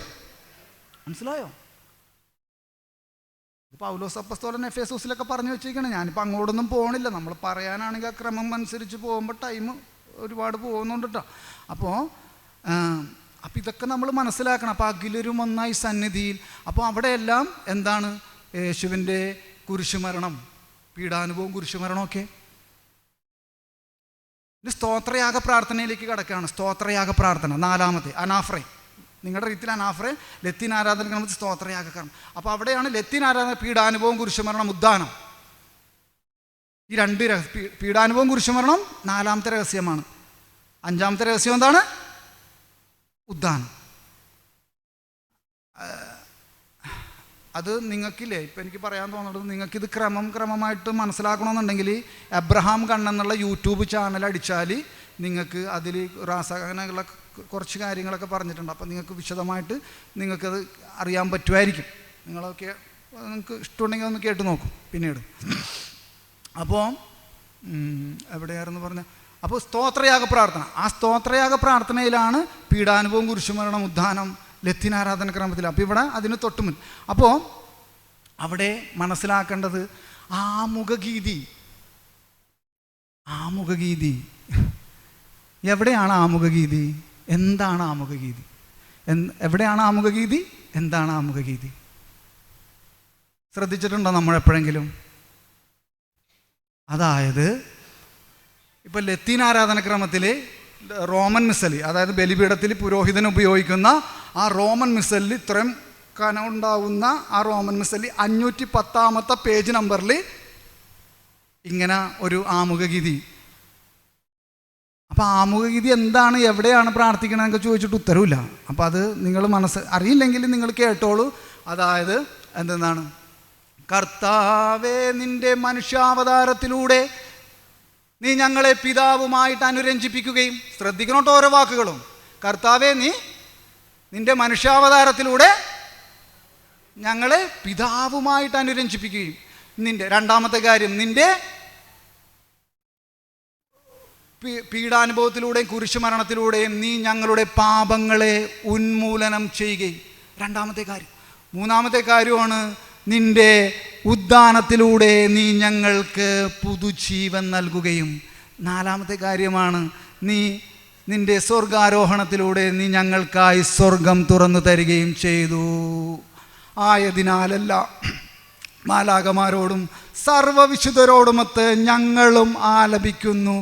മനസ്സിലായോ? പൗലോസ് അപ്പോസ്തലൻ എഫേസോസിലൊക്കെ പറഞ്ഞു വെച്ചിരിക്കണം. ഞാനിപ്പോൾ അങ്ങോട്ടൊന്നും പോകണില്ല. നമ്മൾ പറയാനാണെങ്കിൽ ആ ക്രമം അനുസരിച്ച് പോകുമ്പോൾ ടൈം ഒരുപാട് പോകുന്നുണ്ട് കേട്ടോ. അപ്പോൾ ഇതൊക്കെ നമ്മൾ മനസ്സിലാക്കണം. അപ്പോൾ അഖിലരും ഒന്നായി സന്നിധിയിൽ. അപ്പോൾ അവിടെയെല്ലാം എന്താണ്? യേശുവിൻ്റെ കുരിശുമരണം, പീഡാനുഭവം, കുരിശുമരണമൊക്കെ. ഇത് സ്തോത്രയാഗ പ്രാർത്ഥനയിലേക്ക് കിടക്കുകയാണ്. സ്തോത്രയാഗ പ്രാർത്ഥന 4-ാമത്തെ അനാഫ്രെ. നിങ്ങളുടെ രീതിയിൽ അനാഫ്രെ, ലത്തീൻ ആരാധനക്രമത്തിൽ സ്തോത്രയാഗ കർമ്മം. അപ്പോൾ അവിടെയാണ് ലത്തീൻ ആരാധന, പീഡാനുഭവം, കുരിശുമരണം, ഉദ്ധാനം. ഈ 2 പീഡാനുഭവം, കുരിശുമരണം 4-ാമത്തെ രഹസ്യമാണ്. 5-ാമത്തെ രഹസ്യം എന്താണ്? ഉദ്ധാനം. അത് നിങ്ങൾക്കില്ലേ, ഇപ്പം എനിക്ക് പറയാൻ തോന്നുന്നത്, നിങ്ങൾക്കിത് ക്രമമായിട്ട് മനസ്സിലാക്കണമെന്നുണ്ടെങ്കിൽ എബ്രഹാം കണ്ണെന്നുള്ള യൂട്യൂബ് ചാനൽ അടിച്ചാൽ നിങ്ങൾക്ക് അതിൽ അങ്ങനെയുള്ള കുറച്ച് കാര്യങ്ങളൊക്കെ പറഞ്ഞിട്ടുണ്ട്. അപ്പോൾ നിങ്ങൾക്ക് വിശദമായിട്ട് നിങ്ങൾക്കത് അറിയാൻ പറ്റുമായിരിക്കും. നിങ്ങൾക്ക് ഇഷ്ടമുണ്ടെങ്കിൽ ഒന്ന് കേട്ട് നോക്കും പിന്നീട്. അപ്പോൾ എവിടെയായിരുന്നു പറഞ്ഞത്? അപ്പോൾ സ്തോത്രയാഗ പ്രാർത്ഥന. ആ സ്തോത്രയാഗ പ്രാർത്ഥനയിലാണ് പീഡാനുഭവം, കുരിശുമരണം, ഉദ്ധാനം, ലത്തീൻ ആരാധനക്രമത്തിൽ. അപ്പോൾ ഇവിടെ അതിന് തൊട്ടുമുൻ. അപ്പോൾ അവിടെ മനസ്സിലാക്കേണ്ടത് ആമുഖഗീതി. എവിടെയാണ് ആമുഖഗീതി? എന്താണ് ആമുഖഗീതി? എവിടെയാണ് ആമുഖഗീതി? എന്താണ് ആമുഖഗീതി? ശ്രദ്ധിച്ചിട്ടുണ്ടോ നമ്മളെപ്പോഴെങ്കിലും? അതായത് ഇപ്പം ലത്തീൻ ആരാധനക്രമത്തിൽ റോമൻ മിസലി, അതായത് ബലിപീഠത്തിൽ പുരോഹിതൻ ഉപയോഗിക്കുന്ന ആ റോമൻ മിസലിൽ, ഇത്രയും കനം ഉണ്ടാവുന്ന ആ റോമൻ മിസലി 510-ാമത്തെ പേജ് നമ്പറിൽ ഇങ്ങനെ ഒരു ആമുഖഗീതി. അപ്പോൾ ആമുഖഗീതി എന്താണ്, എവിടെയാണ് പ്രാർത്ഥിക്കണമെന്നൊക്കെ ചോദിച്ചിട്ട് ഉത്തരവില്ല. അപ്പോൾ അത് നിങ്ങൾ അറിയില്ലെങ്കിൽ നിങ്ങൾ കേട്ടോളൂ. അതായത് എന്തെന്നാണ്? കർത്താവേ, നിൻ്റെ മനുഷ്യാവതാരത്തിലൂടെ നീ ഞങ്ങളെ പിതാവുമായിട്ട് അനുരഞ്ജിപ്പിക്കുകയും, ശ്രദ്ധിക്കണോട്ടോ ഓരോ വാക്കുകളും. കർത്താവേ, നീ നിൻ്റെ മനുഷ്യാവതാരത്തിലൂടെ ഞങ്ങളെ പിതാവുമായിട്ട് അനുരഞ്ജിപ്പിക്കുകയും, നിൻ്റെ 2-ാമത്തെ കാര്യം, നിൻ്റെ പീഡാനുഭവത്തിലൂടെയും കുരിശുമരണത്തിലൂടെയും നീ ഞങ്ങളുടെ പാപങ്ങളെ ഉന്മൂലനം ചെയ്യുകയും, 2-ാമത്തെ കാര്യം. 3-ാമത്തെ കാര്യമാണ് നിൻ്റെ ഉദ്ധാനത്തിലൂടെ നീ ഞങ്ങൾക്ക് പുതുജീവൻ നൽകുകയും, 4-ാമത്തെ കാര്യമാണ് നിൻ്റെ സ്വർഗാരോഹണത്തിലൂടെ നീ ഞങ്ങൾക്കായി സ്വർഗം തുറന്നു തരികയും ചെയ്തു. ആയതിനാലെല്ലാം മാലാഖമാരോടും സർവവിശുദ്ധരോടുമൊത്ത് ഞങ്ങളും ആലപിക്കുന്നു,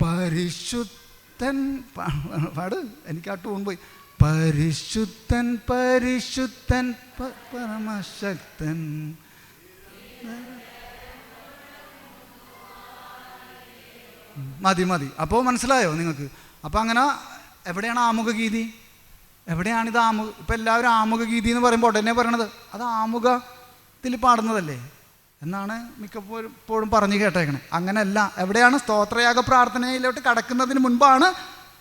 പരിശുദ്ധൻ. പാട്, എനിക്ക് ആ ടൂൺ പോയി. പരിശുദ്ധൻ പരിശുദ്ധൻ പരമശക്തൻ. മതി. അപ്പോൾ മനസ്സിലായോ നിങ്ങൾക്ക്? അപ്പോൾ അങ്ങനെ എവിടെയാണ് ആമുഖഗീതി? എവിടെയാണിത് ഇപ്പം എല്ലാവരും ആമുഖഗീതി എന്ന് പറയുമ്പോൾ ഉടനെ പറയണത് അത് ആമുഖത്തിൽ പാടുന്നതല്ലേ എന്നാണ് മിക്കപ്പോഴും പറഞ്ഞു കേട്ടേക്കണേ. അങ്ങനെയല്ല. എവിടെയാണ്? സ്തോത്രയാഗ പ്രാർത്ഥനയിലോട്ട് കടക്കുന്നതിന് മുൻപാണ്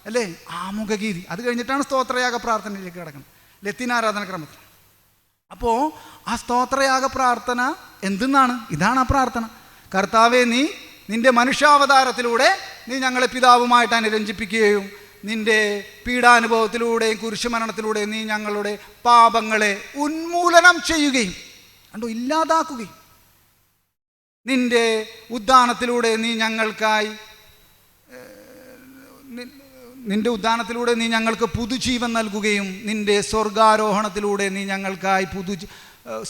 അല്ലേ ആമുഖഗീതി. അത് കഴിഞ്ഞിട്ടാണ് സ്തോത്രയാഗ പ്രാർത്ഥനയിലേക്ക് കിടക്കുന്നത്, ലത്തീൻ ആരാധനക്രമത്തിൽ. അപ്പോൾ ആ സ്തോത്രയാഗ പ്രാർത്ഥന എന്തെന്നാണ്? ഇതാണ് ആ പ്രാർത്ഥന. കർത്താവേ, നീ നിൻ്റെ മനുഷ്യാവതാരത്തിലൂടെ നീ ഞങ്ങളെ പിതാവുമായിട്ട് അനുരഞ്ജിപ്പിക്കുകയും, നിൻ്റെ പീഡാനുഭവത്തിലൂടെയും കുരിശുമരണത്തിലൂടെയും നീ ഞങ്ങളുടെ പാപങ്ങളെ ഉന്മൂലനം ചെയ്യുകയും, കണ്ടോ, ഇല്ലാതാക്കുകയും, നിൻ്റെ ഉദ്ധാനത്തിലൂടെ നീ ഞങ്ങൾക്ക് പുതുജീവൻ നൽകുകയും, നിൻ്റെ സ്വർഗാരോഹണത്തിലൂടെ നീ ഞങ്ങൾക്കായി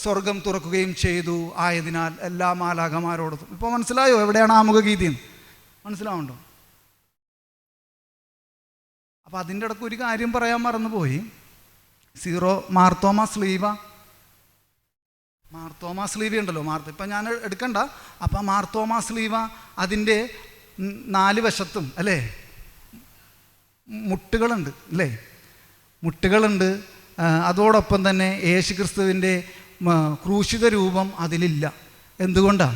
സ്വർഗം തുറക്കുകയും ചെയ്തു. ആയതിനാൽ എല്ലാ മാലാഖമാരോടും. ഇപ്പോൾ മനസ്സിലായോ എവിടെയാണ് ആമുഖഗീതി? മനസ്സിലാവുണ്ടോ? അപ്പോൾ അതിൻ്റെ ഇടയ്ക്ക് ഒരു കാര്യം പറയാൻ മറന്നുപോയി. മാർത്തോമാ സ്ലീവ ഉണ്ടല്ലോ, ഇപ്പം ഞാൻ എടുക്കണ്ട. അപ്പം മാർത്തോമാ സ്ലീവ അതിൻ്റെ 4 വശത്തും അല്ലേ മുട്ടുകളുണ്ട് അല്ലേ, മുട്ടുകളുണ്ട്. അതോടൊപ്പം തന്നെ യേശു ക്രിസ്തുവിൻ്റെ ക്രൂശിത രൂപം അതിലില്ല. എന്തുകൊണ്ടാ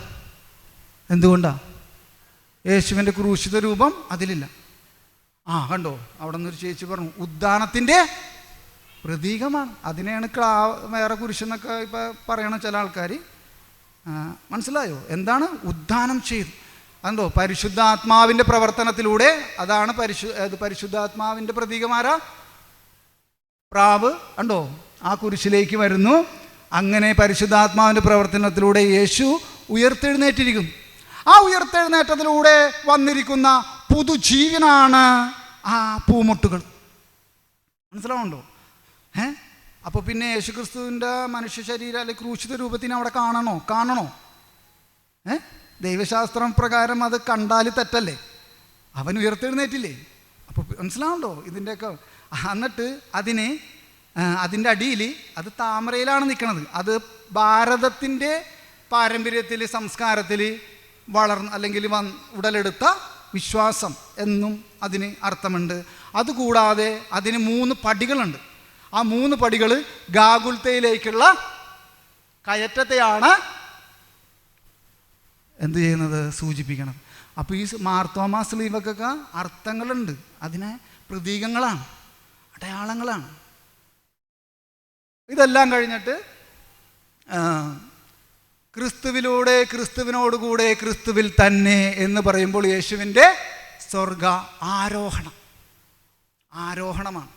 യേശുവിൻ്റെ ക്രൂശിത രൂപം അതിലില്ല? കണ്ടോ, അവിടെ നിന്നൊരു ചേച്ചി പറഞ്ഞു ഉദ്ധാനത്തിൻ്റെ പ്രതീകമാണ്. അതിനെയാണ് വേറെ കുരിശെന്നൊക്കെ ഇപ്പം പറയണ ചില ആൾക്കാർ. മനസ്സിലായോ? എന്താണ്? ഉദ്ധാനം ചെയ്തു. അതോ പരിശുദ്ധാത്മാവിൻ്റെ പ്രവർത്തനത്തിലൂടെ. അതാണ് പരിശുദ്ധാത്മാവിൻ്റെ പ്രതീകമാരാ? പ്രാവ്. കണ്ടോ? ആ കുരിശിലേക്ക് വരുന്നു. അങ്ങനെ പരിശുദ്ധാത്മാവിൻ്റെ പ്രവർത്തനത്തിലൂടെ യേശു ഉയർത്തെഴുന്നേറ്റിരിക്കുന്നു. ആ ഉയർത്തെഴുന്നേറ്റത്തിലൂടെ വന്നിരിക്കുന്ന പുതുജീവനാണ് ആ പൂമുട്ടുകൾ. മനസ്സിലാവുണ്ടോ? അപ്പോൾ പിന്നെ യേശുക്രിസ്തുവിൻ്റെ മനുഷ്യ ശരീരം അല്ലെങ്കിൽ ക്രൂശിത രൂപത്തിനെ അവിടെ കാണണോ? ദൈവശാസ്ത്രം പ്രകാരം അത് കണ്ടാൽ തെറ്റല്ലേ? അവൻ ഉയർത്തെഴുന്നേറ്റില്ലേ? അപ്പോൾ മനസ്സിലാവുണ്ടോ ഇതിൻ്റെയൊക്കെ? എന്നിട്ട് അതിൻ്റെ അടിയിൽ അത് താമരയിലാണ് നിൽക്കുന്നത്. അത് ഭാരതത്തിൻ്റെ പാരമ്പര്യത്തിൽ, സംസ്കാരത്തിൽ അല്ലെങ്കിൽ ഉടലെടുത്ത വിശ്വാസം എന്നും അതിന് അർത്ഥമുണ്ട്. അതുകൂടാതെ അതിന് 3 പടികളുണ്ട്. ആ 3 പടികൾ ഗാഗുൽത്തയിലേക്കുള്ള കയറ്റത്തെയാണ് എന്ത് ചെയ്യുന്നത്? സൂചിപ്പിക്കണം. അപ്പോൾ ഈ മാർത്തോമാ സ്ലീവക്കൊക്കെ അർത്ഥങ്ങളുണ്ട്. അതിനെ പ്രതീകങ്ങളാണ്, അടയാളങ്ങളാണ്. ഇതെല്ലാം കഴിഞ്ഞിട്ട് ക്രിസ്തുവിലൂടെ, ക്രിസ്തുവിനോടുകൂടെ, ക്രിസ്തുവിൽ തന്നെ എന്ന് പറയുമ്പോൾ യേശുവിൻ്റെ സ്വർഗ ആരോഹണമാണ്.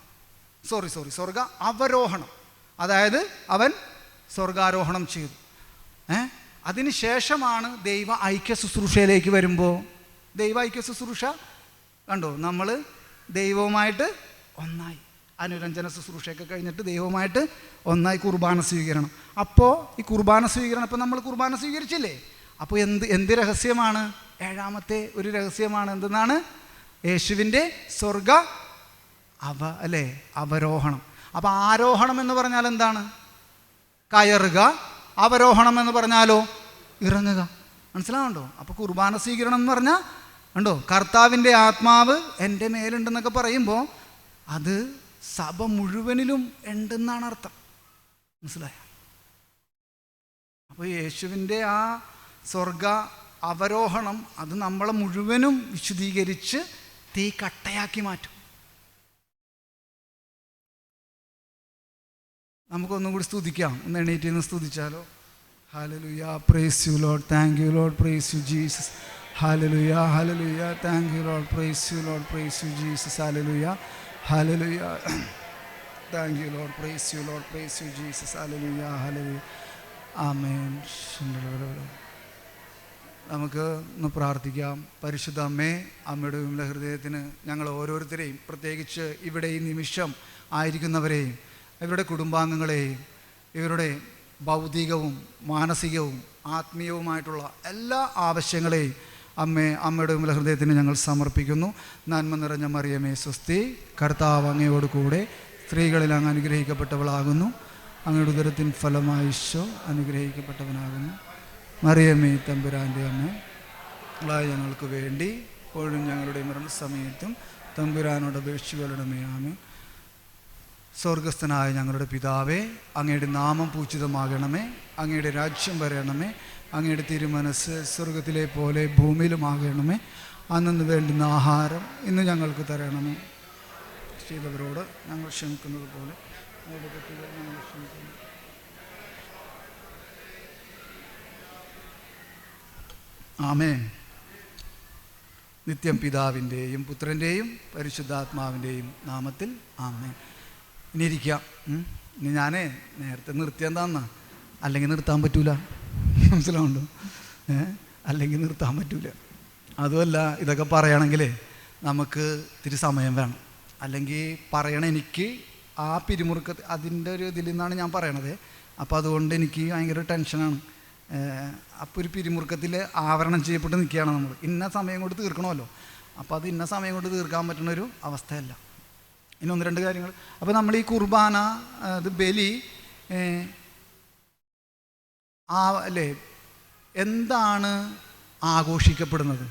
സ്വർഗ അവരോഹണം. അതായത് അവൻ സ്വർഗാരോഹണം ചെയ്തു. അതിന് ശേഷമാണ് ദൈവ ഐക്യ ശുശ്രൂഷയിലേക്ക് വരുമ്പോൾ, ദൈവ ഐക്യ ശുശ്രൂഷ കണ്ടോ, നമ്മൾ ദൈവവുമായിട്ട് ഒന്നായി. അനുരഞ്ജന ശുശ്രൂഷയൊക്കെ കഴിഞ്ഞിട്ട് ദൈവവുമായിട്ട് ഒന്നായി കുർബാന സ്വീകരണം. അപ്പോൾ ഈ കുർബാന സ്വീകരണം, ഇപ്പം നമ്മൾ കുർബാന സ്വീകരിച്ചില്ലേ? അപ്പോൾ എന്ത് രഹസ്യമാണ്? 7ാമത്തെ ഒരു രഹസ്യമാണ്. എന്തെന്നാണ്? യേശുവിൻ്റെ സ്വർഗ അവരോഹണം. അപ്പോൾ ആരോഹണം എന്ന് പറഞ്ഞാൽ എന്താണ്? കയറുക. അവരോഹണം എന്ന് പറഞ്ഞാലോ ഇറങ്ങുക. മനസ്സിലാവുണ്ടോ? അപ്പോൾ കുർബാന സ്വീകരണം എന്ന് പറഞ്ഞാൽ കണ്ടോ, കർത്താവിൻ്റെ ആത്മാവ് എൻ്റെ മേലുണ്ടെന്നൊക്കെ പറയുമ്പോൾ അത് സഭ മുഴുവനിലും ഉണ്ടെന്നാണ് അർത്ഥം. മനസ്സിലായോ? അപ്പോൾ യേശുവിൻ്റെ ആ സ്വർഗ അവരോഹണം അത് നമ്മളെ മുഴുവനും വിശുദ്ധീകരിച്ച് തീ കട്ടയാക്കി മാറ്റും. നമുക്കൊന്നും കൂടി സ്തുതിക്കാം. ഒന്ന് എണീറ്റ് നിന്ന് സ്തുതിച്ചാലോ? Hallelujah, praise you Lord, thank you Lord, praise you Jesus. Hallelujah, hallelujah, thank you Lord, praise you Lord, praise you Jesus. Hallelujah, hallelujah, thank you Lord, praise you Lord, praise you Jesus. Hallelujah, hallelujah, ആമേൻ. നമുക്ക് ഒന്ന് പ്രാർത്ഥിക്കാം. പരിശുദ്ധ അമ്മേ, അമ്മയുടെ വിമല ഹൃദയത്തിന് ഞങ്ങൾ ഓരോരുത്തരെയും, പ്രത്യേകിച്ച് ഇവിടെ ഈ നിമിഷം ആയിരിക്കുന്നവരെയും, ഇവരുടെ കുടുംബാംഗങ്ങളെയും, ഇവരുടെ ഭൗതികവും മാനസികവും ആത്മീയവുമായിട്ടുള്ള എല്ലാ ആവശ്യങ്ങളെയും അമ്മയുടെ വിമല ഹൃദയത്തിന് ഞങ്ങൾ സമർപ്പിക്കുന്നു. നന്മ നിറഞ്ഞ മറിയമേ സ്വസ്തി, കർത്താവ് അങ്ങയോട് കൂടെ സ്ത്രീകളിൽ അങ്ങ് അനുഗ്രഹിക്കപ്പെട്ടവളാകുന്നു. അങ്ങയുടെ ഉദരത്തിൻ ഫലമായി ഈശോ അനുഗ്രഹിക്കപ്പെട്ടവനാകുന്നു. മറിയമേ തമ്പുരാൻ്റെ അമ്മ, ഞങ്ങൾക്ക് വേണ്ടി ഇപ്പോഴും ഞങ്ങളുടെ മരണസമയത്തും തമ്പുരാനോട് അപേക്ഷിക്കണമേ. ആമേൻ. സ്വർഗസ്ഥനായ ഞങ്ങളുടെ പിതാവേ, അങ്ങയുടെ നാമം പൂജിതമാകണമേ, അങ്ങയുടെ രാജ്യം വരണമേ, അങ്ങയുടെ തിരുമനസ് സ്വർഗത്തിലെ പോലെ ഭൂമിയിലുമാകണമേ. അന്നു വേണ്ടുന്ന ആഹാരം ഇന്ന് ഞങ്ങൾക്ക് തരണമേ. ചെയ്തവരോട് ഞങ്ങൾ ക്ഷമിക്കുന്നത് പോലെ ഞങ്ങളുടെ തെറ്റുകൾ ഞങ്ങൾ ക്ഷമിക്കുന്നു. ആമേൻ. നിത്യം പിതാവിൻ്റെയും പുത്രൻ്റെയും പരിശുദ്ധാത്മാവിൻ്റെയും നാമത്തിൽ ആമേൻ. ഇനി ഇരിക്കാം. ഇനി ഞാനേ നേരത്തെ നിർത്തിയെന്താന്നാ, അല്ലെങ്കിൽ നിർത്താൻ പറ്റൂല. മനസ്സിലാവുണ്ടോ? അല്ലെങ്കിൽ നിർത്താൻ പറ്റൂല. അതുമല്ല, ഇതൊക്കെ പറയണമെങ്കിൽ നമുക്ക് ഇത്തിരി സമയം വേണം. അല്ലെങ്കിൽ എനിക്ക് ആ അതിൻ്റെ ഒരു ഇതിൽ നിന്നാണ് ഞാൻ പറയണത്. അപ്പോൾ അതുകൊണ്ട് എനിക്ക് ഭയങ്കര ടെൻഷനാണ്. അപ്പോൾ ഒരു പിരിമുറുക്കത്തിൽ ആവരണം ചെയ്യപ്പെട്ട് നിൽക്കുകയാണ് നമ്മൾ. ഇന്ന സമയം കൊണ്ട് തീർക്കണമല്ലോ. അപ്പോൾ അത് ഇന്ന സമയം കൊണ്ട് തീർക്കാൻ പറ്റുന്നൊരു അവസ്ഥയല്ല. ഇനി 1-2 കാര്യങ്ങൾ. അപ്പോൾ നമ്മൾ ഈ കുർബാന, ഇത് ബലി അല്ലേ, എന്താണ് ആഘോഷിക്കപ്പെടുന്നത്?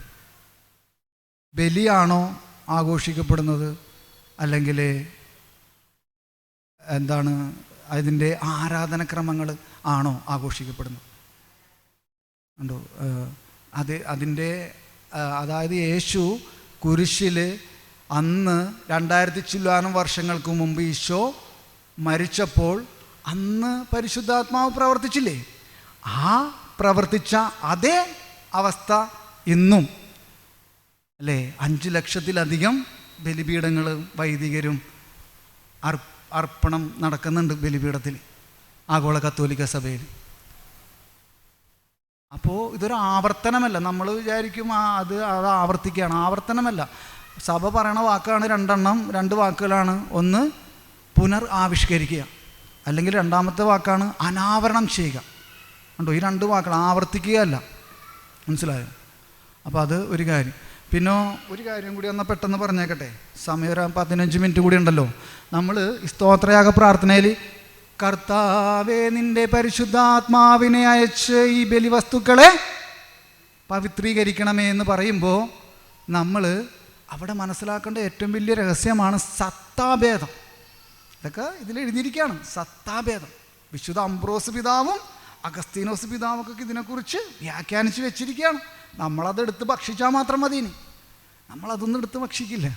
ബലിയാണോ ആഘോഷിക്കപ്പെടുന്നത്, അല്ലെങ്കിൽ എന്താണ് അതിൻ്റെ ആരാധനക്രമങ്ങൾ ആണോ ആഘോഷിക്കപ്പെടുന്നത്? ഉണ്ടോ? അതിൻ്റെ അതായത് യേശു കുരിശിൽ അന്ന് 2000 ചില്ലാനം വർഷങ്ങൾക്ക് മുമ്പ് ഈശോ മരിച്ചപ്പോൾ അന്ന് പരിശുദ്ധാത്മാവ് പ്രവർത്തിച്ചില്ലേ? ആ പ്രവർത്തിച്ച അതേ അവസ്ഥ ഇന്നും അല്ലേ? 5 ലക്ഷത്തിലധികം ബലിപീഠങ്ങളും വൈദികരും അർപ്പണം നടക്കുന്നുണ്ട് ബലിപീഠത്തിൽ, ആഗോള കത്തോലിക്ക സഭയിൽ. അപ്പോൾ ഇതൊരു ആവർത്തനമല്ല. നമ്മൾ വിചാരിക്കും അത് ആവർത്തിക്കുകയാണ്. ആവർത്തനമല്ല. സഭ പറയണ വാക്കാണ് 2 വാക്കുകളാണ്. ഒന്ന് പുനർ ആവിഷ്കരിക്കുക, അല്ലെങ്കിൽ രണ്ടാമത്തെ വാക്കാണ് അനാവരണം ചെയ്യുക. കണ്ടോ, ഈ 2 വാക്കുകൾ ആവർത്തിക്കുകയല്ല. മനസ്സിലായോ? അപ്പോൾ അത് ഒരു കാര്യം. പിന്നെ ഒരു കാര്യം കൂടി എന്നാൽ പെട്ടെന്ന് പറഞ്ഞേക്കട്ടെ, സമയം ഒരു 15 മിനിറ്റ് കൂടി ഉണ്ടല്ലോ. നമ്മൾ സ്തോത്രയാഗ പ്രാർത്ഥനയിൽ കർത്താവേ നിൻ്റെ പരിശുദ്ധാത്മാവിനെ അയച്ച് ഈ ബലിവസ്തുക്കളെ പവിത്രീകരിക്കണമേ എന്ന് പറയുമ്പോൾ നമ്മൾ അവിടെ മനസ്സിലാക്കേണ്ട ഏറ്റവും വലിയ രഹസ്യമാണ് സത്താഭേദം. ഇതൊക്കെ ഇതിൽ എഴുതിയിരിക്കുകയാണ്, സത്താഭേദം. വിശുദ്ധ അംബ്രോസ് പിതാവും അഗസ്തീനോസ് പിതാവൊക്കെ ഇതിനെക്കുറിച്ച് വ്യാഖ്യാനിച്ച് വെച്ചിരിക്കുകയാണ്. നമ്മളതെടുത്ത് ഭക്ഷിച്ചാൽ മാത്രം മതി. നമ്മളതൊന്നും എടുത്ത് ഭക്ഷിക്കില്ല.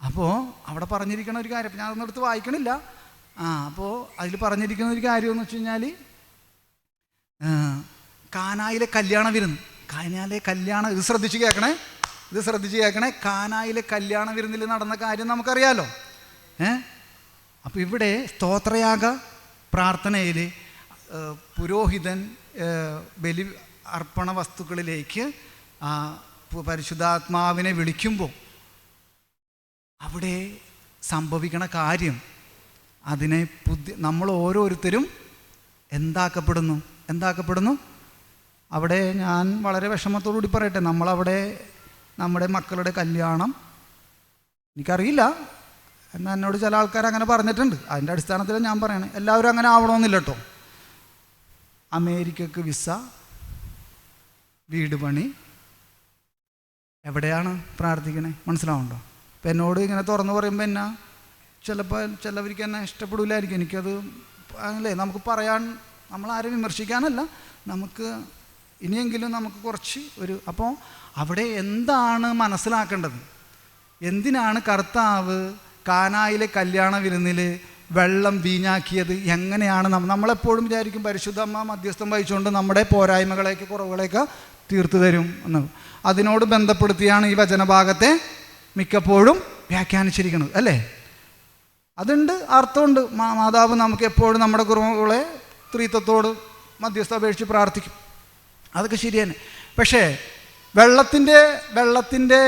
അപ്പോൾ അവിടെ പറഞ്ഞിരിക്കുന്ന ഒരു കാര്യം, ഞാൻ അതൊന്നും എടുത്ത് വായിക്കണില്ല. അപ്പോൾ അതിൽ പറഞ്ഞിരിക്കുന്ന ഒരു കാര്യം എന്ന് വെച്ച് കഴിഞ്ഞാൽ, കാനായിലെ കല്യാണ വിരുന്ന്, കാനായിലെ കല്യാണം, ഇത് ശ്രദ്ധിച്ച് കേൾക്കണേ. കാനായിലെ കല്യാണ വിരുന്നിൽ നടന്ന കാര്യം നമുക്കറിയാലോ. അപ്പോൾ ഇവിടെ സ്തോത്രയാഗ പ്രാർത്ഥനയിൽ പുരോഹിതൻ ബലി അർപ്പണ വസ്തുക്കളിലേക്ക് പരിശുദ്ധാത്മാവിനെ വിളിക്കുമ്പോൾ അവിടെ സംഭവിക്കണ കാര്യം, അതിനെ നമ്മൾ ഓരോരുത്തരും എന്താക്കപ്പെടുന്നു. അവിടെ ഞാൻ വളരെ വിഷമത്തോടുകൂടി പറയട്ടെ, നമ്മളവിടെ നമ്മുടെ മക്കളുടെ കല്യാണം, എനിക്കറിയില്ല എന്നാൽ എന്നോട് ചില ആൾക്കാർ അങ്ങനെ പറഞ്ഞിട്ടുണ്ട്. അതിൻ്റെ അടിസ്ഥാനത്തിൽ ഞാൻ പറയണേ, എല്ലാവരും അങ്ങനെ ആവണമെന്നില്ല കേട്ടോ. അമേരിക്കക്ക് വിസ, വീട് പണി, എവിടെയാണ് പ്രാർത്ഥിക്കണേ? മനസ്സിലാവുന്നുണ്ടോ? ഇപ്പം എന്നോട് ഇങ്ങനെ തുറന്ന് പറയുമ്പോൾ എന്നാ ചിലവർക്ക് എന്നെ ഇഷ്ടപ്പെടില്ലായിരിക്കും. എനിക്കത് അല്ലേ, നമുക്ക് പറയാൻ, നമ്മളാരും വിമർശിക്കാനല്ല, നമുക്ക് ഇനിയെങ്കിലും നമുക്ക് കുറച്ച് അപ്പോൾ അവിടെ എന്താണ് മനസ്സിലാക്കേണ്ടത്? എന്തിനാണ് കർത്താവ് കാനായിലെ കല്യാണ വിരുന്നിൽ വെള്ളം വീഞ്ഞാക്കിയത്? എങ്ങനെയാണ് നമ്മളെപ്പോഴും വിചാരിക്കും പരിശുദ്ധ അമ്മ മധ്യസ്ഥം വഹിച്ചുകൊണ്ട് നമ്മുടെ പോരായ്മകളെയൊക്കെ കുറവുകളെയൊക്കെ തീർത്തു തരും എന്ന്. അതിനോട് ബന്ധപ്പെടുത്തിയാണ് ഈ വചനഭാഗത്തെ മിക്കപ്പോഴും വ്യാഖ്യാനിച്ചിരിക്കുന്നത് അല്ലേ? അതുണ്ട്, അർത്ഥമുണ്ട്. മാതാവ് നമുക്ക് എപ്പോഴും നമ്മുടെ കുറവുകളെ സ്ത്രീത്വത്തോട് മധ്യസ്ഥ അപേക്ഷിച്ച് പ്രാർത്ഥിക്കും, അതൊക്കെ ശരിയാണ്. പക്ഷേ വെള്ളത്തിൻ്റെ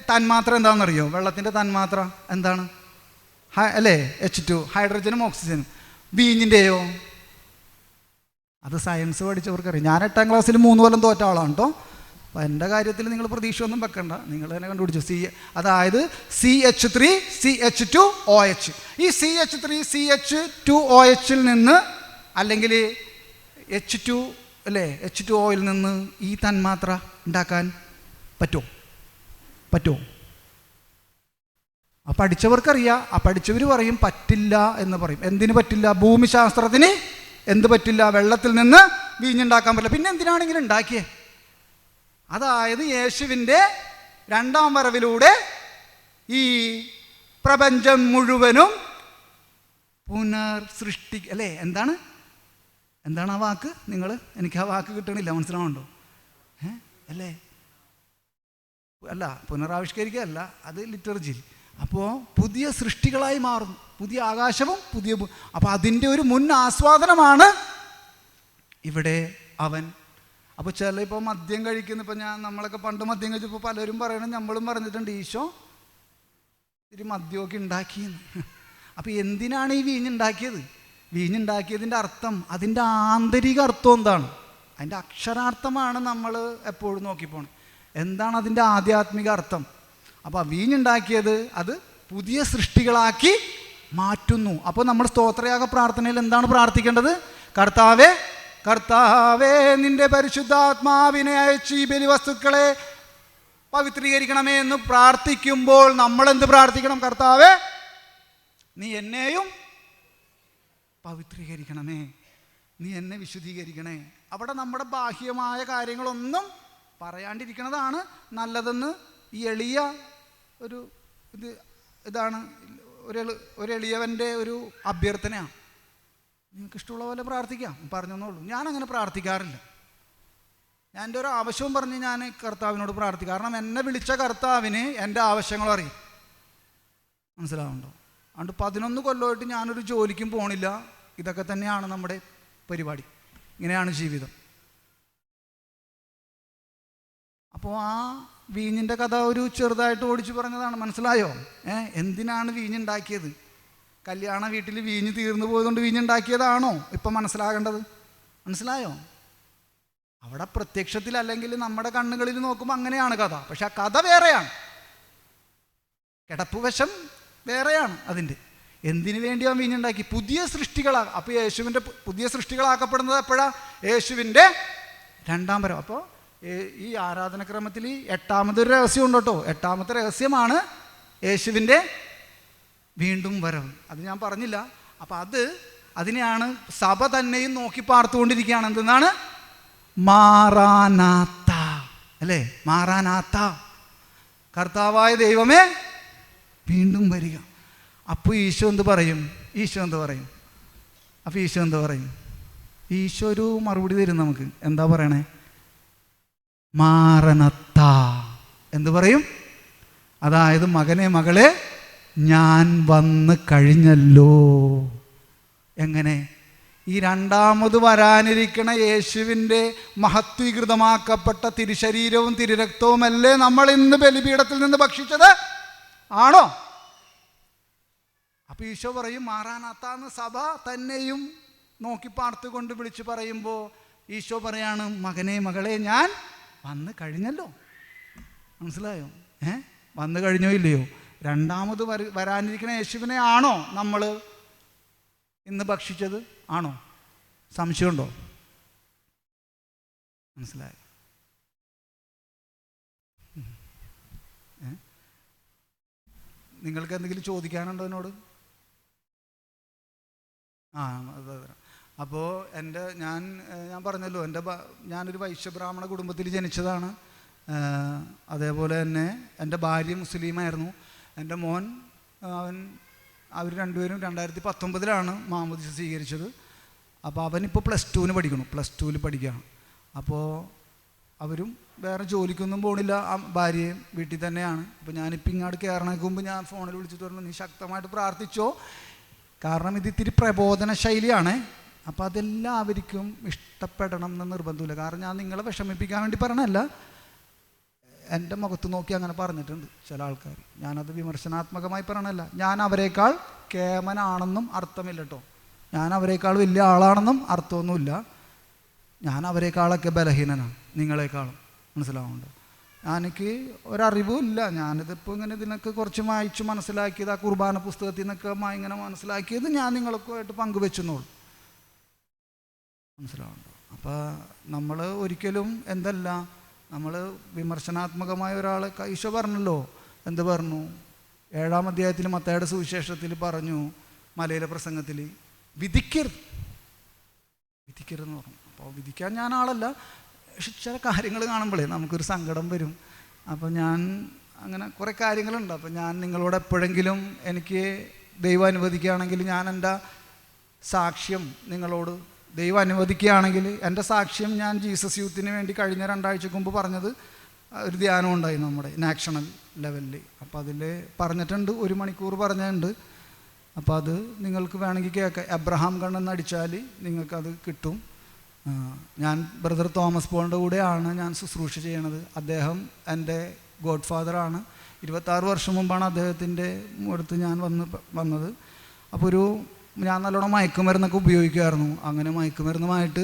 തന്മാത്ര എന്താണെന്നറിയോ? വെള്ളത്തിൻ്റെ തന്മാത്ര എന്താണ്? അല്ലേ, H2, ഹൈഡ്രജനും ഓക്സിജനും. വീഞ്ഞിൻ്റെയോ? അത് സയൻസ് പഠിച്ചവർക്കറിയാം. ഞാൻ 8ാം ക്ലാസ്സിൽ 3 കൊല്ലം തോറ്റ ആളാണ് കേട്ടോ. അപ്പോൾ എൻ്റെ കാര്യത്തിൽ നിങ്ങൾ പ്രതീക്ഷ ഒന്നും വെക്കണ്ട, നിങ്ങൾ തന്നെ കണ്ടുപിടിച്ചു. അതായത് CH3 CH2OH. ഈ CH3 CH2OH നിന്ന് അല്ലെങ്കിൽ H2 അല്ലേ, H2Oയിൽ നിന്ന് ഈ തന്മാത്ര ഉണ്ടാക്കാൻ പറ്റുമോ? ആ പഠിച്ചവർക്കറിയാം. ആ പഠിച്ചവർ പറയും പറ്റില്ല എന്ന് പറയും. എന്തിന് പറ്റില്ല? ഭൂമിശാസ്ത്രത്തിന് എന്ത് പറ്റില്ല? വെള്ളത്തിൽ നിന്ന് വീഞ്ഞുണ്ടാക്കാൻ പറ്റില്ല. പിന്നെ എന്തിനാണ് ഇങ്ങനെ ഉണ്ടാക്കിയേ? അതായത് യേശുവിൻ്റെ 2ാം വരവിലൂടെ ഈ പ്രപഞ്ചം മുഴുവനും പുനർസൃഷ്ടി അല്ലേ? എന്താണ് ആ വാക്ക്? എനിക്ക് ആ വാക്ക് കിട്ടണില്ല, മനസ്സിലാവുന്നുണ്ടോ? അല്ലേ, അല്ല, പുനരാവിഷ്കരിക്കുകയല്ല, അത് ലിറ്റർജിയിൽ. അപ്പോൾ പുതിയ സൃഷ്ടികളായി മാറുന്നു, പുതിയ ആകാശവും പുതിയ. അപ്പോൾ അതിൻ്റെ ഒരു മുൻ ആസ്വാദനമാണ് ഇവിടെ അവൻ. അപ്പോൾ ഇപ്പോൾ മദ്യം കഴിക്കുന്ന, ഇപ്പോൾ നമ്മളൊക്കെ പണ്ട് മദ്യം കഴിച്ചപ്പോൾ പലരും പറയണം, നമ്മളും പറഞ്ഞിട്ടുണ്ട്, ഈശോ ഇത്തിരി മദ്യമൊക്കെ ഉണ്ടാക്കിയെന്ന്. അപ്പോൾ എന്തിനാണ് ഈ വീഞ്ഞുണ്ടാക്കിയത്? വീഞ്ഞുണ്ടാക്കിയതിൻ്റെ അർത്ഥം, അതിൻ്റെ ആന്തരിക അർത്ഥം എന്താണ്? അതിൻ്റെ അക്ഷരാർത്ഥമാണ് നമ്മൾ എപ്പോഴും നോക്കിപ്പോണം. എന്താണ് അതിൻ്റെ ആധ്യാത്മിക അർത്ഥം? അപ്പോൾ ആ വീഞ്ഞുണ്ടാക്കിയത് അത് പുതിയ സൃഷ്ടികളാക്കി മാറ്റുന്നു. അപ്പോൾ നമ്മൾ സ്തോത്രയാഗ പ്രാർത്ഥനയിൽ എന്താണ് പ്രാർത്ഥിക്കേണ്ടത്? കർത്താവേ നിൻ്റെ പരിശുദ്ധാത്മാവിനെ അയച്ച് ഈ ബലിവസ്തുക്കളെ പവിത്രീകരിക്കണമേ എന്ന് പ്രാർത്ഥിക്കുമ്പോൾ നമ്മളെന്ത് പ്രാർത്ഥിക്കണം? കർത്താവേ നീ എന്നെയും പവിത്രീകരിക്കണമേ, നീ എന്നെ വിശുദ്ധീകരിക്കണേ. അവിടെ നമ്മുടെ ബാഹ്യമായ കാര്യങ്ങളൊന്നും പറയാണ്ടിരിക്കുന്നതാണ് നല്ലതെന്ന് ഈ എളിയ ഇതാണ് ഒരു എളിയവൻ്റെ ഒരു അഭ്യർത്ഥനയാണ്. നിങ്ങൾക്ക് ഇഷ്ടമുള്ള പോലെ പ്രാർത്ഥിക്കാം, പറഞ്ഞെന്നുള്ളൂ. ഞാനങ്ങനെ പ്രാർത്ഥിക്കാറില്ല. ഞാൻ എൻ്റെ ഒരു ആവശ്യവും പറഞ്ഞ് ഞാൻ കർത്താവിനോട് പ്രാർത്ഥിക്കും. കാരണം എന്നെ വിളിച്ച കർത്താവിന് എൻ്റെ ആവശ്യങ്ങൾ അറിയും. മനസ്സിലാവുന്നുണ്ടോ? അതുകൊണ്ട് 11 കൊല്ലമായിട്ട് ഞാനൊരു ജോലിക്കും പോണില്ല. ഇതൊക്കെ തന്നെയാണ് നമ്മുടെ പരിപാടി. ഇങ്ങനെയാണ് ജീവിതം. അപ്പോൾ ആ വീഞ്ഞിൻ്റെ കഥ ഒരു ചെറുതായിട്ട് ഓടിച്ചു പറഞ്ഞതാണ്. മനസ്സിലായോ? എന്തിനാണ് വീഞ്ഞുണ്ടാക്കിയത്? കല്യാണ വീട്ടിൽ വീഞ്ഞ് തീർന്നു പോയതുകൊണ്ട് വീഞ്ഞുണ്ടാക്കിയതാണോ ഇപ്പം മനസ്സിലാകേണ്ടത്? മനസ്സിലായോ? അവിടെ പ്രത്യക്ഷത്തിൽ അല്ലെങ്കിൽ നമ്മുടെ കണ്ണുകളിൽ നോക്കുമ്പോൾ അങ്ങനെയാണ് കഥ. പക്ഷെ ആ കഥ വേറെയാണ്, കിടപ്പുവശം വേറെയാണ്. അതിൻ്റെ എന്തിനു വേണ്ടിയാണ് വീഞ്ഞുണ്ടാക്കി? പുതിയ സൃഷ്ടികളാണ്. അപ്പോൾ യേശുവിൻ്റെ പുതിയ സൃഷ്ടികളാക്കപ്പെടുന്നത് എപ്പോഴാണ്? യേശുവിൻ്റെ 2ാം വരവ്. അപ്പോൾ ഈ ആരാധനക്രമത്തിൽ 8ാമതൊരു രഹസ്യമുണ്ട് കേട്ടോ. 8ാമത്തെ രഹസ്യമാണ് യേശുവിൻ്റെ വീണ്ടും വരവ്. അത് ഞാൻ പറഞ്ഞില്ല. അപ്പം അതിനെയാണ് സഭ തന്നെയും നോക്കി പാർത്തുകൊണ്ടിരിക്കുകയാണ്. എന്തെന്നാണ്? മാറാനാത്ത, അല്ലേ? മാറാനാത്ത, കർത്താവായ ദൈവമേ വീണ്ടും വരിക. അപ്പോൾ ഈശോ എന്ത് പറയും? അപ്പോൾ ഈശോ എന്ത് പറയും? ഈശോ ഒരു മറുപടി തരും നമുക്ക്. എന്താ പറയണേ? മാറനത്ത. എന്ത് പറയും? അതായത് മകനെ മകളെ ഞാൻ വന്ന് കഴിഞ്ഞല്ലോ. എങ്ങനെ? ഈ 2ാമത് വരാനിരിക്കണ യേശുവിൻ്റെ മഹത്വീകൃതമാക്കപ്പെട്ട തിരുശരീരവും തിരുരക്തവുമല്ലേ നമ്മൾ ഇന്ന് ബലിപീഠത്തിൽ നിന്ന് ഭക്ഷിച്ചത്? ആണോ? അപ്പോൾ ഈശോ പറയും മാറാനാത്താന്ന് സഭ തന്നെയും നോക്കി പാർത്തുകൊണ്ട് വിളിച്ച് പറയുമ്പോൾ ഈശോ പറയാണ് മകനെ മകളെ ഞാൻ വന്ന് കഴിഞ്ഞല്ലോ. മനസ്സിലായോ? വന്നു കഴിഞ്ഞോ ഇല്ലയോ? 2ാമത് വരാനിരിക്കുന്ന യേശുവിനെ ആണോ നമ്മൾ ഇന്ന് ഭക്ഷിച്ചത്? ആണോ? സംശയമുണ്ടോ? മനസ്സിലായോ? നിങ്ങൾക്ക് എന്തെങ്കിലും ചോദിക്കാനുണ്ടോ എന്നോട്? അപ്പോൾ ഞാൻ പറഞ്ഞല്ലോ, ഞാനൊരു വൈശ്യബ്രാഹ്മണ കുടുംബത്തിൽ ജനിച്ചതാണ്. അതേപോലെ തന്നെ എൻ്റെ ഭാര്യ മുസ്ലിമായിരുന്നു. എൻ്റെ മോൻ അവർ രണ്ടുപേരും 2019 മാമോദീസ സ്വീകരിച്ചത്. അപ്പോൾ അവനിപ്പോൾ +2 പഠിക്കണം. +2 പഠിക്കുകയാണ്. അപ്പോൾ അവരും വേറെ ജോലിക്കൊന്നും പോകണില്ല. ആ ഭാര്യയും വീട്ടിൽ തന്നെയാണ്. അപ്പോൾ ഞാനിപ്പോൾ ഇങ്ങോട്ട് കയറണേക്ക് മുമ്പ് ഞാൻ ഫോണിൽ വിളിച്ചിട്ട് പറഞ്ഞു, നീ ശക്തമായിട്ട് പ്രാർത്ഥിച്ചോ, കാരണം ഇത് ഇത്തിരി പ്രബോധന ശൈലിയാണ്. അപ്പോൾ അതെല്ലാവർക്കും ഇഷ്ടപ്പെടണം എന്ന് നിർബന്ധമില്ല. കാരണം ഞാൻ നിങ്ങളെ വിഷമിപ്പിക്കാൻ വേണ്ടി പറയണല്ല, എൻ്റെ മുഖത്ത് നോക്കി അങ്ങനെ പറഞ്ഞിട്ടുണ്ട് ചില ആൾക്കാർ. ഞാനത് വിമർശനാത്മകമായി പറയണല്ല. ഞാൻ അവരെക്കാൾ കേമനാണെന്നും അർത്ഥമില്ല കേട്ടോ. ഞാൻ അവരെക്കാൾ വലിയ ആളാണെന്നും അർത്ഥമൊന്നുമില്ല. ഞാൻ അവരെക്കാളൊക്കെ ബലഹീനനാണ് നിങ്ങളെക്കാളും. മനസ്സിലാവുന്നുണ്ടോ? എനിക്ക് ഒരറിവും ഇല്ല. ഞാനിതിപ്പോൾ ഇങ്ങനെ ഇതിനൊക്കെ കുറച്ച് വായിച്ച് മനസ്സിലാക്കിയത്, ആ കുർബാന പുസ്തകത്തിൽ നിന്നൊക്കെ ഇങ്ങനെ മനസ്സിലാക്കിയത് ഞാൻ നിങ്ങൾക്കുമായിട്ട് പങ്കുവെച്ചെന്നുള്ളൂ. മനസ്സിലാവുന്നുണ്ടോ? അപ്പോൾ നമ്മൾ ഒരിക്കലും നമ്മൾ വിമർശനാത്മകമായ ഒരാളെ ഈശോ പറഞ്ഞല്ലോ. എന്ത് പറഞ്ഞു? 7-ാം അധ്യായത്തിൽ മത്തായിയുടെ സുവിശേഷത്തിൽ പറഞ്ഞു, മലയിലെ പ്രസംഗത്തിൽ, വിധിക്കരുതെന്ന് പറഞ്ഞു. അപ്പോൾ വിധിക്കാൻ ഞാൻ ആളല്ല, പക്ഷെ ചില കാര്യങ്ങൾ കാണുമ്പോഴേ നമുക്കൊരു സങ്കടം വരും. അപ്പോൾ ഞാൻ അങ്ങനെ കുറേ കാര്യങ്ങളുണ്ട്. അപ്പോൾ ഞാൻ നിങ്ങളോട് എപ്പോഴെങ്കിലും എനിക്ക് ദൈവം അനുവദിക്കുകയാണെങ്കിൽ ഞാൻ എൻ്റെ സാക്ഷ്യം നിങ്ങളോട്, ദൈവം അനുവദിക്കുകയാണെങ്കിൽ എൻ്റെ സാക്ഷ്യം ഞാൻ ജീസസ് യൂത്തിന് വേണ്ടി കഴിഞ്ഞ 2 ആഴ്ചക്ക് മുമ്പ് പറഞ്ഞത് ഒരു ധ്യാനം ഉണ്ടായി നമ്മുടെ നാഷണൽ ലെവലിൽ. അപ്പോൾ അതിൽ പറഞ്ഞിട്ടുണ്ട്, 1 മണിക്കൂർ പറഞ്ഞിട്ടുണ്ട്. അപ്പോൾ അത് നിങ്ങൾക്ക് വേണമെങ്കിൽ കേൾക്കാം. എബ്രഹാം കണ്ണെന്ന് അടിച്ചാൽ നിങ്ങൾക്കത് കിട്ടും. ഞാൻ ബ്രദർ തോമസ് പോളിൻ്റെ കൂടെയാണ് ഞാൻ ശുശ്രൂഷ ചെയ്യണത്. അദ്ദേഹം എൻ്റെ ഗോഡ് ഫാദറാണ്. 26 വർഷം മുമ്പാണ് അദ്ദേഹത്തിൻ്റെ അടുത്ത് ഞാൻ വന്നത്. അപ്പോൾ ഞാൻ നല്ലോണം മയക്കുമരുന്നൊക്കെ ഉപയോഗിക്കുമായിരുന്നു. അങ്ങനെ മയക്കുമരുന്നുമായിട്ട്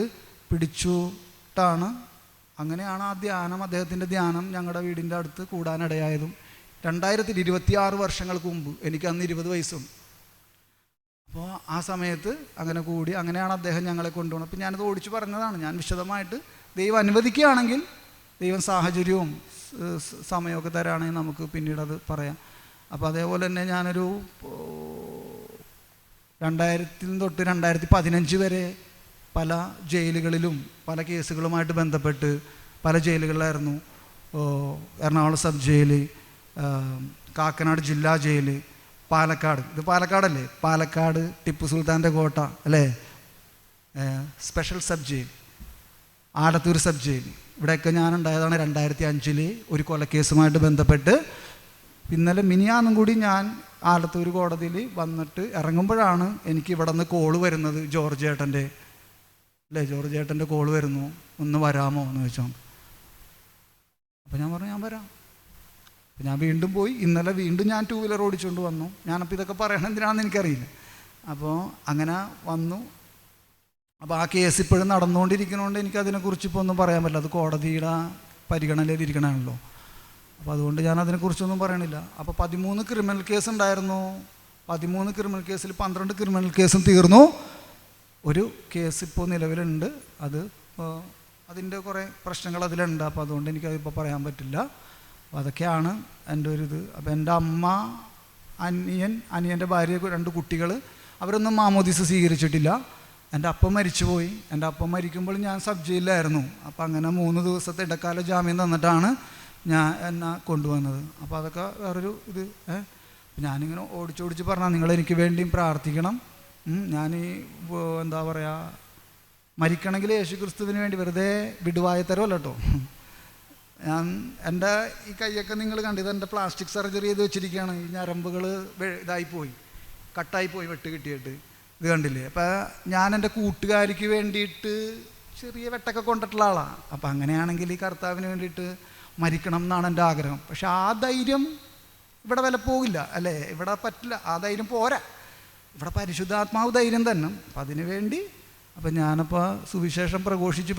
പിടിച്ചിട്ടാണ്, അങ്ങനെയാണ് ആ ധ്യാനം, അദ്ദേഹത്തിൻ്റെ ധ്യാനം ഞങ്ങളുടെ വീടിൻ്റെ അടുത്ത് കൂടാനിടയായതും. 2026 വർഷങ്ങൾക്ക് മുമ്പ്, എനിക്ക് അന്ന് 20 വയസ്സും. അപ്പോൾ ആ സമയത്ത് അങ്ങനെ കൂടി, അങ്ങനെയാണ് അദ്ദേഹം ഞങ്ങളെ കൊണ്ടുപോകുന്നത്. അപ്പോൾ ഞാനത് ഓടിച്ച് പറഞ്ഞതാണ്. ഞാൻ വിശദമായിട്ട് ദൈവം അനുവദിക്കുകയാണെങ്കിൽ, ദൈവം സാഹചര്യവും സമയമൊക്കെ തരാണെങ്കിൽ നമുക്ക് പിന്നീടത് പറയാം. അപ്പോൾ അതേപോലെ തന്നെ ഞാനൊരു 2000 തൊട്ട് 2015 വരെ പല ജയിലുകളിലും പല കേസുകളുമായിട്ട് ബന്ധപ്പെട്ട് പല ജയിലുകളിലായിരുന്നു. എറണാകുളം സബ് ജയിൽ, കാക്കനാട് ജില്ലാ ജയിൽ, പാലക്കാട്, ഇത് പാലക്കാടല്ലേ, പാലക്കാട് ടിപ്പു സുൽത്താൻ്റെ കോട്ട അല്ലേ, special sub jail, Alathur sub jail, ഇവിടെയൊക്കെ ഞാനുണ്ടായതാണ് 2005 ഒരു കൊലക്കേസുമായിട്ട് ബന്ധപ്പെട്ട്. ഇന്നലെ മിനിയാന്നും കൂടി ഞാൻ ആലത്തൂർ കോടതിയിൽ വന്നിട്ട് ഇറങ്ങുമ്പോഴാണ് എനിക്ക് ഇവിടെ നിന്ന് കോള് വരുന്നത്, ജോർജ് ഏട്ടൻ്റെ അല്ലേ, ജോർജ് ഏട്ടൻ്റെ കോള് വരുന്നു, ഒന്ന് വരാമോ എന്ന് ചോദിച്ചോ. അപ്പോൾ ഞാൻ പറഞ്ഞു ഞാൻ വരാം. അപ്പോൾ ഞാൻ വീണ്ടും പോയി. ഇന്നലെ വീണ്ടും ഞാൻ 2 വീലർ ഓടിച്ചുകൊണ്ട് വന്നു. ഞാനപ്പോൾ ഇതൊക്കെ പറയണം എന്തിനാണെന്ന് എനിക്കറിയില്ല. അപ്പോൾ അങ്ങനെ വന്നു. അപ്പോൾ ആ കേസ് ഇപ്പോഴും നടന്നുകൊണ്ടിരിക്കുന്നതുകൊണ്ട് എനിക്കതിനെക്കുറിച്ച് ഇപ്പോൾ ഒന്നും പറയാൻ പറ്റില്ല. അത് കോടതിയുടെ പരിഗണനയിലിരിക്കണമല്ലോ. അപ്പോൾ അതുകൊണ്ട് ഞാൻ അതിനെക്കുറിച്ചൊന്നും പറയണില്ല. അപ്പോൾ 13 ക്രിമിനൽ കേസ് ഉണ്ടായിരുന്നു. 13 ക്രിമിനൽ കേസിൽ 12 ക്രിമിനൽ കേസും തീർന്നു. ഒരു കേസ് ഇപ്പോൾ നിലവിലുണ്ട്. അത് അതിൻ്റെ കുറേ പ്രശ്നങ്ങൾ അതിലുണ്ട്. അപ്പോൾ അതുകൊണ്ട് എനിക്കതിപ്പോൾ പറയാൻ പറ്റില്ല. അപ്പോൾ അതൊക്കെയാണ് എൻ്റെ ഒരു ഇത്. അപ്പോൾ എൻ്റെ അമ്മ, അനിയൻ്റെ ഭാര്യ, 2 കുട്ടികൾ, അവരൊന്നും മാമോദീസ സ്വീകരിച്ചിട്ടില്ല. എൻ്റെ അപ്പം മരിച്ചുപോയി. എൻ്റെ അപ്പം മരിക്കുമ്പോൾ ഞാൻ സബ് ജയിലിലായിരുന്നു. അപ്പോൾ അങ്ങനെ 3 ദിവസത്തെ ഇടക്കാല ജാമ്യം തന്നിട്ടാണ് എന്നെ കൊണ്ടുവന്നത്. അപ്പോൾ അതൊക്കെ വേറൊരു ഇത്. ഞാനിങ്ങനെ ഓടിച്ചോടിച്ച് പറഞ്ഞാൽ നിങ്ങളെനിക്ക് വേണ്ടിയും പ്രാർത്ഥിക്കണം. ഞാൻ എന്താ പറയുക, മരിക്കണമെങ്കിൽ യേശു ക്രിസ്തുവിന് വേണ്ടി വെറുതെ വിടുവായ തരമല്ല കേട്ടോ. ഞാൻ എൻ്റെ ഈ കൈയൊക്കെ നിങ്ങൾ കണ്ടത് എൻ്റെ പ്ലാസ്റ്റിക് സർജറി ചെയ്ത് വെച്ചിരിക്കുകയാണ്. ഈ ഞരമ്പുകൾ ഇതായിപ്പോയി, കട്ടായിപ്പോയി, വെട്ട് കിട്ടിയിട്ട്. ഇത് കണ്ടില്ലേ. അപ്പം ഞാൻ എൻ്റെ കൂട്ടുകാരിക്ക് വേണ്ടിയിട്ട് ചെറിയ വെട്ടൊക്കെ കൊണ്ടിട്ടുള്ള ആളാണ്. അപ്പം അങ്ങനെയാണെങ്കിൽ ഈ കർത്താവിന് വേണ്ടിയിട്ട് മരിക്കണം എന്നാണ് എൻ്റെ ആഗ്രഹം. പക്ഷെ ആ ധൈര്യം ഇവിടെ വില പോകില്ല അല്ലേ, ഇവിടെ പറ്റില്ല, ആ ധൈര്യം പോരാ. ഇവിടെ പരിശുദ്ധാത്മാവ് ധൈര്യം തന്നെ. അപ്പം അതിനു വേണ്ടി അപ്പം ഞാനപ്പോൾ സുവിശേഷം പ്രഘോഷിച്ച്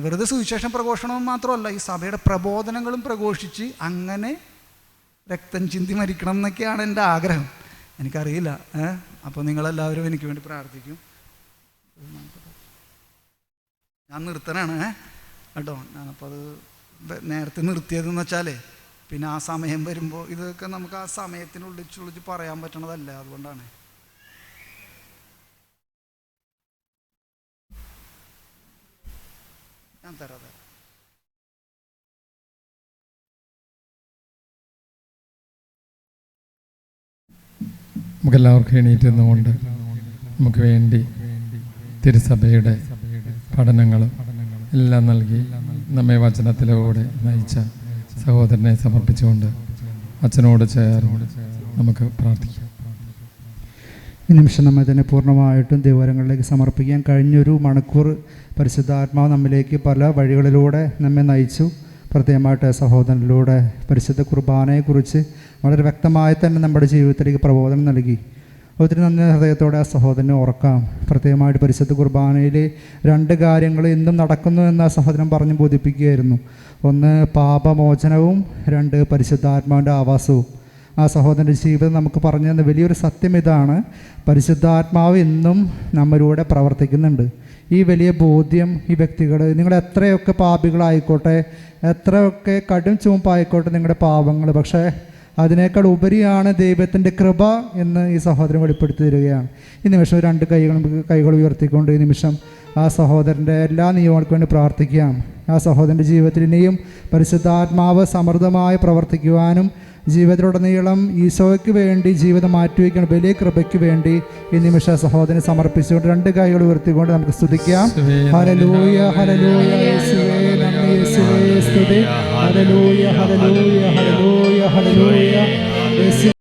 വെറുതെ സുവിശേഷം പ്രഘോഷണമെന്ന് മാത്രമല്ല, ഈ സഭയുടെ പ്രബോധനങ്ങളും പ്രഘോഷിച്ച് അങ്ങനെ രക്തം ചിന്തി മരിക്കണം എന്നൊക്കെയാണ് എൻ്റെ ആഗ്രഹം. എനിക്കറിയില്ല. അപ്പോൾ നിങ്ങളെല്ലാവരും എനിക്ക് വേണ്ടി പ്രാർത്ഥിക്കും. ഞാൻ നിർത്തനാണ് കേട്ടോ. ഞാനപ്പോൾ അത് നേരത്തെ നിർത്തിയതെന്ന് വെച്ചാലേ പിന്നെ ആ സമയം വരുമ്പോൾ ഇതൊക്കെ നമുക്ക് ആ സമയത്തിനുള്ളിച്ച് പറയാൻ പറ്റണതല്ല. അതുകൊണ്ടാണ്. ഞാൻ തരാം. നമുക്കെല്ലാവർക്കും എണീറ്റ് നിന്നുകൊണ്ട് നമുക്ക് വേണ്ടി തിരുസഭയുടെ പഠനങ്ങളും എല്ലാം നൽകി നമ്മെ വചനത്തിലൂടെ നയിച്ച സഹോദരനെ സമർപ്പിച്ചുകൊണ്ട് അച്ഛനോട് ചേർന്ന് നമുക്ക് പ്രാർത്ഥിക്കാം. ഈ നിമിഷം നമ്മൾ തന്നെ പൂർണ്ണമായിട്ടും ദൈവകരങ്ങളിലേക്ക് സമർപ്പിക്കാൻ. കഴിഞ്ഞൊരു മണിക്കൂർ പരിശുദ്ധാത്മാവ് നമ്മിലേക്ക് പല വഴികളിലൂടെ നമ്മെ നയിച്ചു. പ്രത്യേകമായിട്ട് സഹോദരനിലൂടെ പരിശുദ്ധ കുർബാനയെക്കുറിച്ച് വളരെ വ്യക്തമായി തന്നെ നമ്മുടെ ജീവിതത്തിലേക്ക് പ്രബോധനം നൽകി. ഒത്തിരി നന്ദി ഹൃദയത്തോടെ ആ സഹോദരനെ ഓർക്കാം. പ്രത്യേകമായിട്ട് പരിശുദ്ധ കുർബാനയിൽ 2 കാര്യങ്ങൾ ഇന്നും നടക്കുന്നു എന്ന് ആ സഹോദരൻ പറഞ്ഞ് ബോധിപ്പിക്കുകയായിരുന്നു. 1 പാപമോചനവും, 2 പരിശുദ്ധാത്മാവിൻ്റെ ആവാസവും. ആ സഹോദരൻ്റെ ജീവിതം നമുക്ക് പറഞ്ഞു തന്ന വലിയൊരു സത്യം ഇതാണ്: പരിശുദ്ധാത്മാവ് ഇന്നും നമ്മളിലൂടെ പ്രവർത്തിക്കുന്നുണ്ട്. ഈ വലിയ ബോധ്യം ഈ വ്യക്തികൾ, നിങ്ങൾ എത്രയൊക്കെ പാപികളായിക്കോട്ടെ, എത്രയൊക്കെ കടും ചുമപ്പായിക്കോട്ടെ നിങ്ങളുടെ പാപങ്ങൾ, പക്ഷേ അതിനേക്കാൾ ഉപരിയാണ് ദൈവത്തിൻ്റെ കൃപ എന്ന് ഈ സഹോദരൻ വെളിപ്പെടുത്തി തരികയാണ്. ഈ നിമിഷം 2 കൈകൾ ഉയർത്തിക്കൊണ്ട് ഈ നിമിഷം ആ സഹോദരൻ്റെ എല്ലാ നിയമങ്ങൾക്കും വേണ്ടി പ്രാർത്ഥിക്കാം. ആ സഹോദരൻ്റെ ജീവിതത്തിൽ ഇനിയും പരിശുദ്ധാത്മാവ് സമൃദ്ധമായി പ്രവർത്തിക്കുവാനും ജീവിതത്തിലുടനീളം ഈശോയ്ക്ക് വേണ്ടി ജീവിതം മാറ്റിവെക്കണം വലിയ കൃപയ്ക്ക് വേണ്ടി ഈ നിമിഷ സഹോദരനെ സമർപ്പിച്ചുകൊണ്ട് 2 കൈകൾ ഉയർത്തിക്കൊണ്ട് നമുക്ക് സ്തുതിക്കാം. ഹല്ലേലൂയ, ഹല്ലേലൂയ, യേശുവേ നന്ദി, യേശുവേ സ്തുതി. Hallelujah, hallelujah, hallelujah, hallelujah.